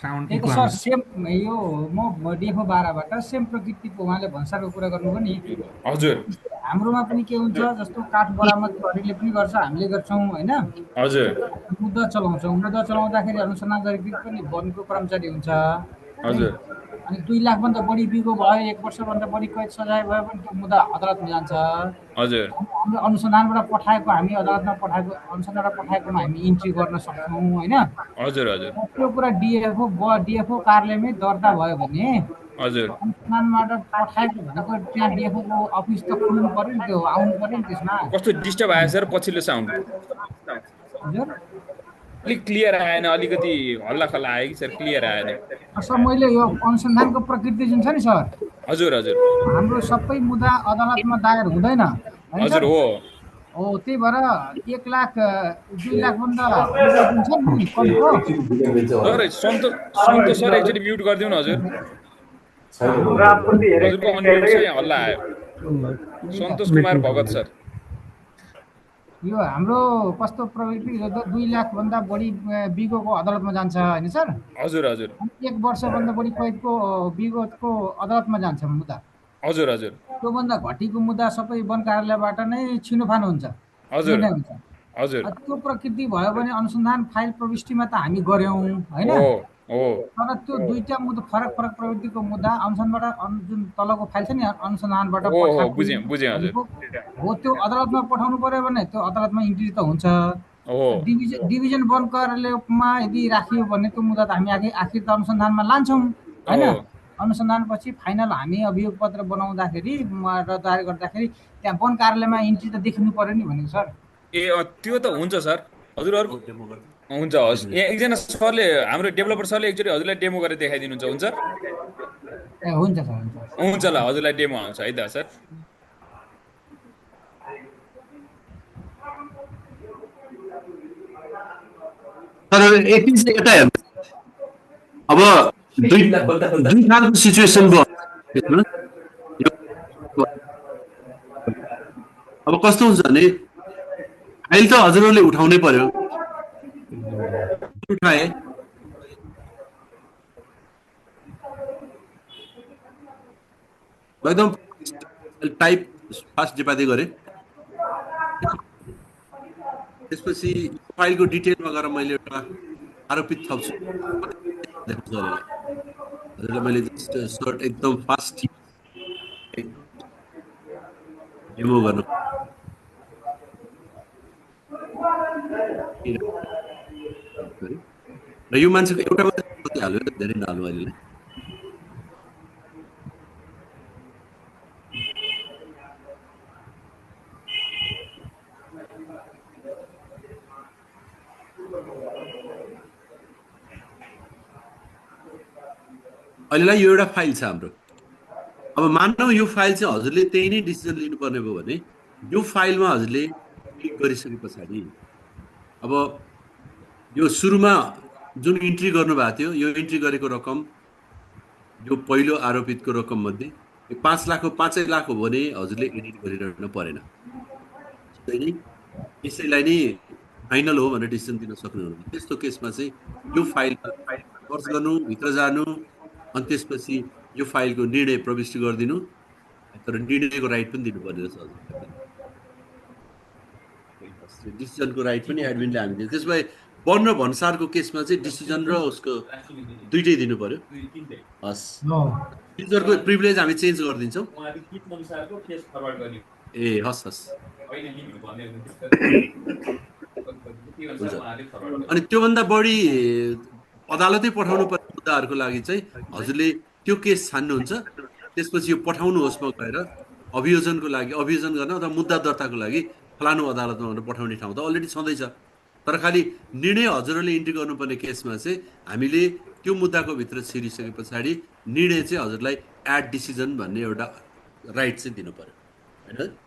साउन्ड एक सर सेम यो म डिएफओ 12 बाट सेम प्रकृतिको उहाँले भन्सारको कुरा गर्नुभयो नि हजुर। हाम्रोमा पनि के हुन्छ जस्तो काठ बरामद प्रहरीले पनि गर्छ, हामीले गर्छौँ होइन? हजुर। मुद्दा चलाउँछौँ, मुद्दा चलाउँदाखेरि अनुसन्धान अधिकृत पनि वनको कर्मचारी हुन्छ। हजुर। अनि 2 लाखभन्दा बढी बिगो भयो 1 वर्षभन्दा बढी कैद सजाय भयो भने त्यो मुद्दा अदालतमा जान्छ। हजुर हाम्रो अनुसन्धानबाट पठाएको हामी अदालतमा पठाएको अनुसन्धानबाट पठाएकोमा हामी इन्ट्री गर्न सक्छौँ होइन। हजुर हजुर त्यो कुरा डिएफओ कार्यालयमै दर्ता भयो भने हजुर अनुसन्धानबाट पठाएको भनेको त्यहाँ डिएफओ को अफिस त खुल्नु पर्यो नि, त्यो आउनु पर्यो नि त्यसमा। कस्तो डिस्टर्ब आयो सर पछिल्लो साउन्ड? हजुर अलिक क्लियर आएन, अलिकति हल्ला खल्ला आयो कि सर? क्लियर आएन सर। मैले यो अनुसन्धानको प्रकृति जुन छ नि सर, हजुर हजुर हाम्रो सबै मुद्दा अदालतमा दायर हुँदैन। हजुर हो हो त्यही भएर 1 लाख 2 लाखभन्दा जुन छ नि कमको सर सन्तोष सर एकचोटि म्युट गरिदिउँ न हजुर। हजुरको अनम्युट छ, यहाँ हल्ला आयो। सन्तोष कुमार भगत सर, यो हाम्रो कस्तो प्रवृत्ति 2 लाखभन्दा बढी बिगोको अदालतमा जान्छ होइन सर? हजुर हजुर 1 वर्षभन्दा बढी कैदको बिगोको अदालतमा जान्छ मुद्दा। हजुर हजुर त्योभन्दा घटीको मुद्दा सबै वन कार्यालयबाट नै छिनोफानो हुन्छ। हजुर हजुर त्यो प्रकृति भयो भने अनुसन्धान फाइल प्रविष्टिमा त हामी गर्यौँ होइन, तर त्यो दुईटा मुद्दा फरक प्रवृत्तिको मुद्दा अनुसन्धानबाट जुन तलको फाइल छ नि अनुसन्धानबाट हो त्यो अदालतमा पठाउनु पर्यो भने त्यो अदालतमा इन्ट्री त हुन्छ। डिभिजन वन कार्यालयमा यदि राखियो भने त्यो मुद्दा त हामी आखिर त अनुसन्धानमा लान्छौँ होइन। अनुसन्धानपछि फाइनल हामी अभियोग पत्र बनाउँदाखेरि र दायर गर्दाखेरि त्यहाँ वन कार्यालयमा इन्ट्री त देखिनु पर्यो नि भनेको सर। त्यो त हुन्छ सर। हजुरहरूको हुन्छ हस्। यहाँ एकजना सरले हाम्रो डेभलपर सरले एकचोटि हजुरलाई डेमो गरेर देखाइदिनुहुन्छ, हुन्छ? हुन्छ सर हुन्छ ल, हजुरलाई डेमो आउँछ है त सर। अब 2 सालको सिचुएसन भयो। अब कस्तो हुन्छ भने फाइल त हजुरहरूले उठाउनै पर्यो। उठाए एकदम टाइप फास्ट डिपाते गरे। त्यसपछि फाइलको डिटेलमा गएर मैले एउटा आरोपित थप्छु। हजुरलाई मैले जस्ट सर्ट एकदम फास्ट डेमो गर्नु र यो मान्छेको एउटा मात्रै हाल्यो, धेरै नहाल्नु अहिले। अहिलेलाई यो एउटा फाइल छ हाम्रो। अब मानौ यो फाइल चाहिँ हजुरले त्यही नै डिसिजन लिनुपर्ने भयो भने यो फाइलमा हजुरले क्लिक गरिसके पछाडि अब यो सुरुमा जुन इन्ट्री गर्नुभएको थियो यो इन्ट्री गरेको रकम यो पहिलो आरोपितको रकम मध्ये 5 लाख 5 लाख हो भने हजुरले एडिट गरिरहनु परेन। यसैलाई नै फाइनल हो भनेर डिसिजन दिन सक्नुहुन्छ। त्यस्तो केसमा चाहिँ यो फाइल सर्च गर्नु, भित्र जानु, अनि त्यसपछि यो फाइलको निर्णय प्रविष्ट गरिदिनु, तर निर्णयको राइट पनि दिनुपर्ने रहेछ हजुर। डिसिजनको राइट पनि एडमिनले हामी दिन्छ। त्यसमा वन र भन्सारको केसमा चाहिँ डिसिजन र उसको दुइटै दिनु पर्यो। हस्, युजरको प्रिभिलेज हामी चेन्ज गरिदिन्छौँ। ए हस् हस्। अनि त्योभन्दा बढी अदालतै पठाउनु पर्ने मुद्दाहरूको लागि चाहिँ हजुरले त्यो केस छान्नुहुन्छ। त्यसपछि यो पठाउनुहोस्मा गएर अभियोजनको लागि अभियोजन गर्न अथवा मुद्दा दर्ताको लागि फलानु अदालतमा भनेर पठाउने ठाउँ त अलरेडी छँदैछ। तर खालि निर्णय हजुरहरूले इन्ट्री गर्नुपर्ने केसमा चाहिँ हामीले त्यो मुद्दाको भित्र छिरिसके पछाडि निर्णय चाहिँ हजुरलाई एड डिसिजन भन्ने एउटा राइट चाहिँ दिनु पर्यो होइन।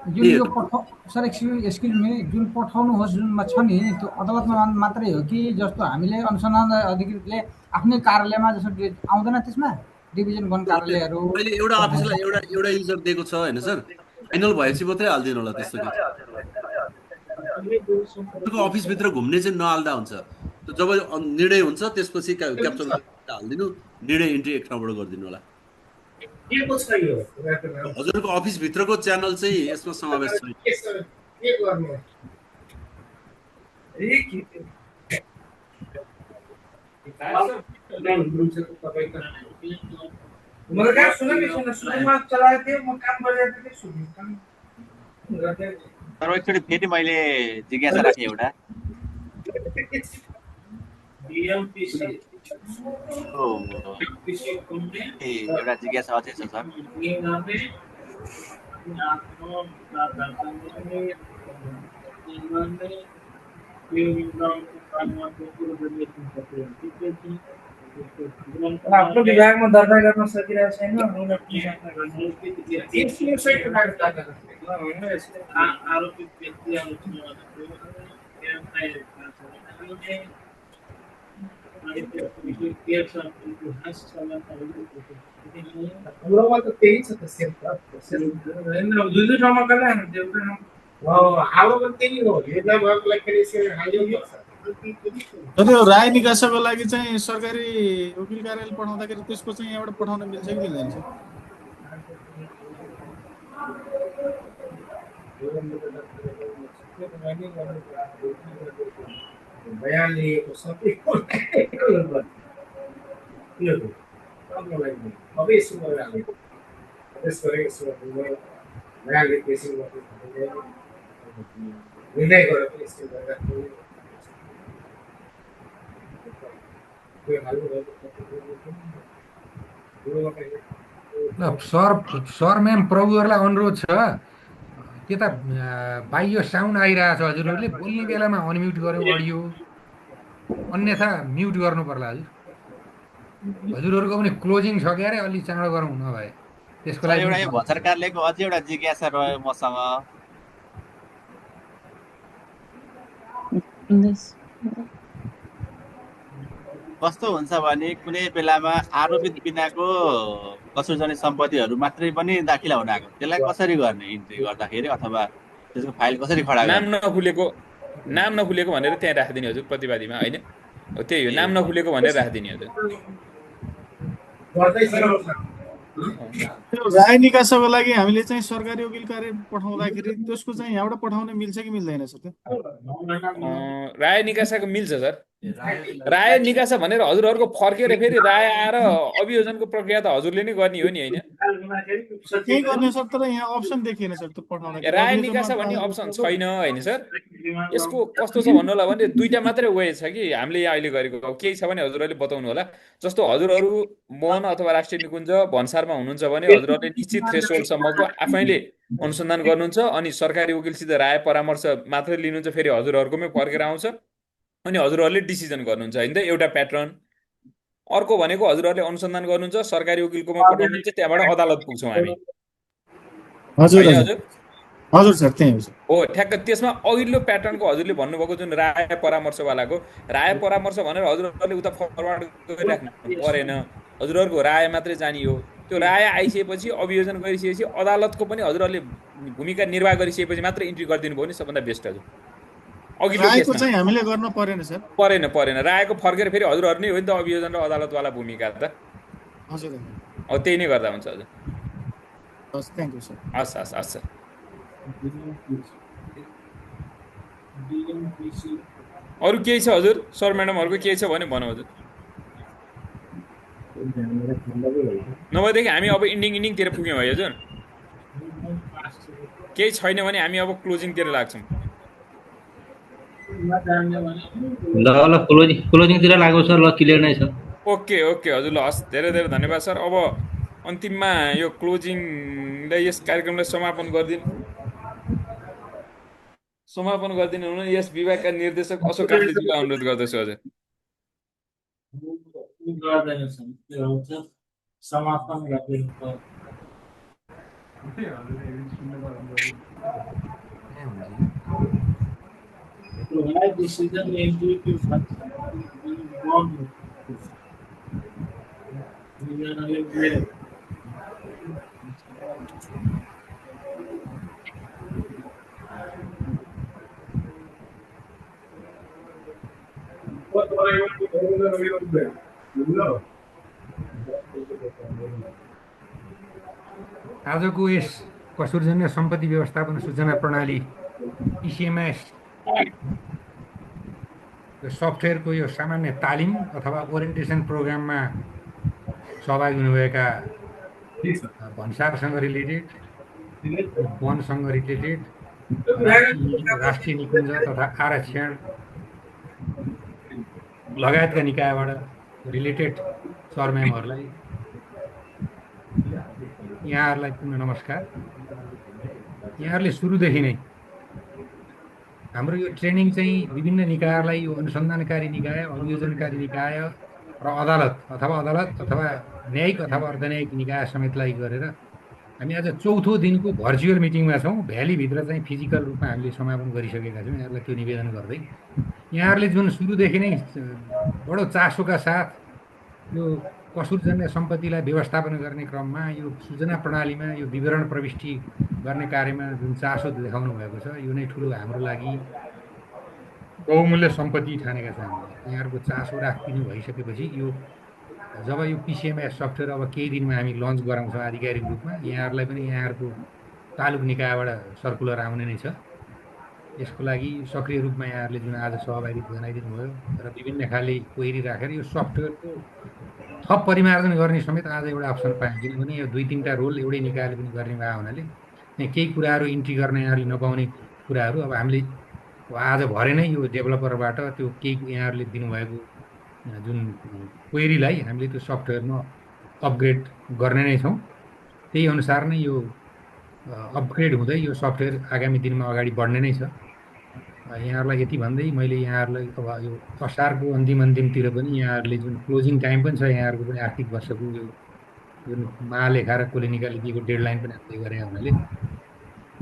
सर एक्सक्युज मी, जुन पठाउनुहोस् जुनमा छ नि त्यो अदालतमा मात्रै हो कि जस्तो हामीले अनुसन्धान अधिकृतले आफ्नै कार्यालयमा जस्तो आउँदैन त्यसमा डिभिजन वन कार्यालयहरू? अहिले एउटा अफिसलाई एउटा युजर दिएको छ होइन सर, फाइनल भएपछि मात्रै हालिदिनु होला। त्यस्तो अफिसभित्र घुम्ने चाहिँ नहाल्दा हुन्छ। जब निर्णय हुन्छ त्यसपछि क्याप्चर हालिदिनु, निर्णय इन्ट्री एक ठाउँबाट गरिदिनु होला। हजुरको अफिसभित्रको च्यानल चाहिँ यसमा समावेश छ। तर एकचोटि फेरि मैले जिज्ञासा राखेँ एउटा एउटा जिज्ञासा अझै छ सर आफ्नो विभागमा दर्ता गर्न सकिरहेको छैन आरोपित हाम्रोमा त त्यही छ त दुई ठाउँमा कसले हाम्रो पनि त्यही हो योजना भएको राय निकासको लागि चाहिँ सरकारी वकिल कार्यालय पठाउँदाखेरि त्यसको चाहिँ यहाँबाट पठाउन मिल्छ कि मिल्दैन सर? बयान लिएको सबै अब यसो गरेर बयानले पेसी निर्णय गरेर यस्तो गरेर सर म्याम प्रभुहरूलाई अनुरोध छ त्यता बाहिर साउन्ड आइरहेको छ हजुरहरूले बोल्ने बेलामा अनम्युट गऱ्यौँ अडियो अन्यथा म्युट गर्नु पर्ला हजुरहरूको पनि क्लोजिङ छ क्यारे अलि चाँडो गरौँ नभए त्यसको लागि एउटा यो भर्चुअल कार्यालयको अझै एउटा जिज्ञासा रह्यो मसँग कस्तो हुन्छ भने कुनै बेलामा आरोपित बिनाको कसुरजनित सम्पत्तिहरू मात्रै पनि दाखिला हुन आएको त्यसलाई कसरी गर्ने इन्ट्री गर्दाखेरि अथवा त्यसको फाइल कसरी खडा नाम नखुलेको भनेर त्यहाँ राखिदिने हजुर प्रतिवादीमा होइन त्यही हो नाम नखुलेको भनेर राखिदिने हजुर राय निकासको लागि हामीले चाहिँ सरकारी वकिल कार्य पठाउँदाखेरि त्यसको चाहिँ यहाँबाट पठाउन मिल्छ कि मिल्दैन सर? राय निकासाको मिल्छ सर राय निकासा भनेर हजुरहरूको फर्केर फेरि राय आएर अभियोजनको प्रक्रिया त हजुरले नै गर्ने हो नि होइन के गर्ने सर? तर यहाँ अप्सन देखिएन सर त्यो पठाउन राय निकासा भन्ने अप्सन छैन होइन सर यसको कस्तो छ भन्नु होला भने दुईटा मात्रै वे छ कि हामीले यहाँ अहिले गरेको अब केही छ भने हजुरहरूले बताउनु होला जस्तो हजुरहरू मोहन अथवा राष्ट्रिय निकुञ्ज भन्सारमा हुनुहुन्छ भने हजुरहरूले निश्चित थ्रेसहोल्डसम्मको आफैले अनुसन्धान गर्नुहुन्छ अनि सरकारी वकिलसित राय परामर्श मात्रै लिनुहुन्छ फेरि हजुरहरूकोमै फर्केर आउँछ अनि हजुरहरूले डिसिजन गर्नुहुन्छ होइन त एउटा प्याटर्न अर्को भनेको हजुरहरूले अनुसन्धान गर्नुहुन्छ सरकारी वकिलकोमा पठाउनुहुन्छ त्यहाँबाट अदालत पुग्छौँ हामी हजुर हजुर सर त्यही हो ठ्याक्क त्यसमा अघिल्लो प्याटर्नको हजुरले भन्नुभएको जुन राय परामर्शवालाको राय परामर्श भनेर हजुरहरूले उता फरवार्ड गरिराख्नु परेन हजुरहरूको राय मात्रै जाने हो त्यो राय आइसकेपछि अभियोजन गरिसकेपछि अदालतको पनि हजुरहरूले भूमिका निर्वाह गरिसकेपछि मात्र इन्ट्री गरिदिनु भयो नि सबभन्दा बेस्ट हजुर अघिल्लो केसमा चाहिँ हामीले गर्न परेन सर परेन रायको फर्केर फेरि हजुरहरू नै हो नि त अभियोजन र अदालतवाला भूमिका त हजुर अब त्यही नै गर्दा हुन्छ हजुर हस् थ्याङ्क यू सर हस् सर अरू केही छ हजुर सर म्याडमहरूको केही छ भने भनौँ हजुर नभएदेखि हामी अब इन्डिङतिर पुग्यौँ है हजुर केही छैन भने हामी अब क्लोजिङतिर लाग्छौँ ल क्लोजिङतिर लाग्यो सर ल क्लियर नै छ ओके हजुर ल हस् धेरै धन्यवाद सर अब अन्तिममा यो क्लोजिङलाई यस कार्यक्रमलाई समापन गरिदिनु हुन यस विभागका निर्देशक अशोक कार्कीजीलाई अनुरोध गर्दछु हजुर समापन गरिदिनु provide decision intuitive function. आजको यस कसुरजन्य सम्पत्ति व्यवस्थापन सूचना प्रणाली इसिएमएस यो सफ्टवेयरको यो सामान्य तालिम अथवा ओरिएन्टेसन प्रोग्राममा सहभागी हुनुभएका भन्सारसँग रिलेटेड, वनसँग रिलेटेड, राष्ट्रिय निकुञ्ज तथा आरक्षण लगायतका निकायबाट रिलेटेड सर म्यामहरूलाई यहाँहरूलाई पुनः नमस्कार। यहाँहरूले सुरुदेखि नै हाम्रो यो ट्रेनिङ चाहिँ विभिन्न निकायहरूलाई, यो अनुसन्धानकारी निकाय, अभियोजनकारी निकाय र अदालत अथवा न्यायिक अथवा अर्धन्यायिक निकाय समेतलाई गरेर हामी आज चौथो दिनको भर्चुअल मिटिङमा छौँ। भ्यालीभित्र चाहिँ फिजिकल रूपमा हामीले समापन गरिसकेका छौँ। यहाँहरूलाई त्यो निवेदन गर्दै यहाँहरूले जुन सुरुदेखि नै बडो चासोका साथ यो कसुरजन्य सम्पत्तिलाई व्यवस्थापन गर्ने क्रममा यो सूचना प्रणालीमा यो विवरण प्रविष्टि गर्ने कार्यमा जुन चासो देखाउनु भएको छ, यो नै ठुलो हाम्रो लागि बहुमूल्य सम्पत्ति ठानेका छौँ हामीले। यहाँहरूको चासो राखिदिनु भइसकेपछि यो जब यो पिसिएमएस सफ्टवेयर अब केही दिनमा हामी लन्च गराउँछौँ आधिकारिक रूपमा, यहाँहरूलाई पनि यहाँहरूको तालुक निकायबाट सर्कुलर आउने नै छ। यसको लागि सक्रिय रूपमा यहाँहरूले जुन आज सहभागिता जनाइदिनु भयो र विभिन्न खाले क्वेरी राखेर यो सफ्टवेयरको थप परिमार्जन गर्ने समेत आज एउटा अप्सन पायौँ। किनभने यो 2-3टा रोल एउटै निकायले पनि गर्ने भएको हुनाले केही कुराहरू इन्ट्री गर्न यहाँहरूले नपाउने कुराहरू अब हामीले आज भरे नै यो डेभलपरबाट त्यो केही यहाँहरूले दिनुभएको जुन क्वेरीलाई हामीले त्यो सफ्टवेयरमा अपग्रेड गर्ने नै छौँ। त्यही अनुसार नै यो अपग्रेड हुँदै यो सफ्टवेयर आगामी दिनमा अगाडि बढ्ने नै छ। यहाँहरूलाई यति भन्दै मैले यहाँहरूलाई अब यो असारको अन्तिमतिर पनि यहाँहरूले जुन क्लोजिङ टाइम पनि छ, यहाँहरूको पनि आर्थिक वर्षको यो जुन महालेखा र कोलिनिकाले दिएको डेडलाइन पनि हामीले गरे हुनाले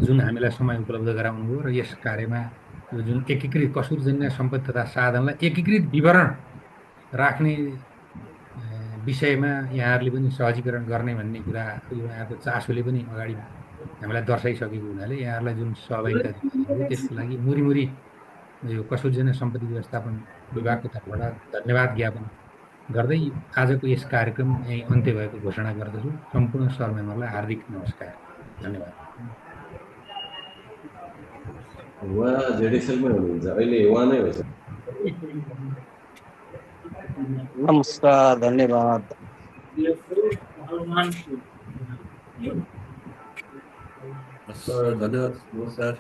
जुन हामीलाई समय उपलब्ध गराउनु भयो र यस कार्यमा यो जुन एकीकृत कसुरजन्य सम्पत्ति तथा साधनलाई एकीकृत विवरण राख्ने विषयमा यहाँहरूले पनि सहजीकरण गर्ने भन्ने कुरा यो यहाँको चासोले पनि अगाडि हामीलाई दर्शाइसकेको हुनाले यहाँहरूलाई जुन सहभागिता दिनुभयो त्यसको लागि मुरी यो कसुरजन्य सम्पत्ति व्यवस्थापन विभागको तर्फबाट धन्यवाद ज्ञापन गर्दै आजको यस कार्यक्रम यहीँ अन्त्य भएको घोषणा गर्दछु। सम्पूर्ण सरम्यामहरूलाई हार्दिक नमस्कार, धन्यवाद। उहाँ जेडिसएलमै हुनुहुन्छ अहिले, उहाँ नै हो। नमस्कार, धन्यवाद। धन्यवाद, नमस्कार।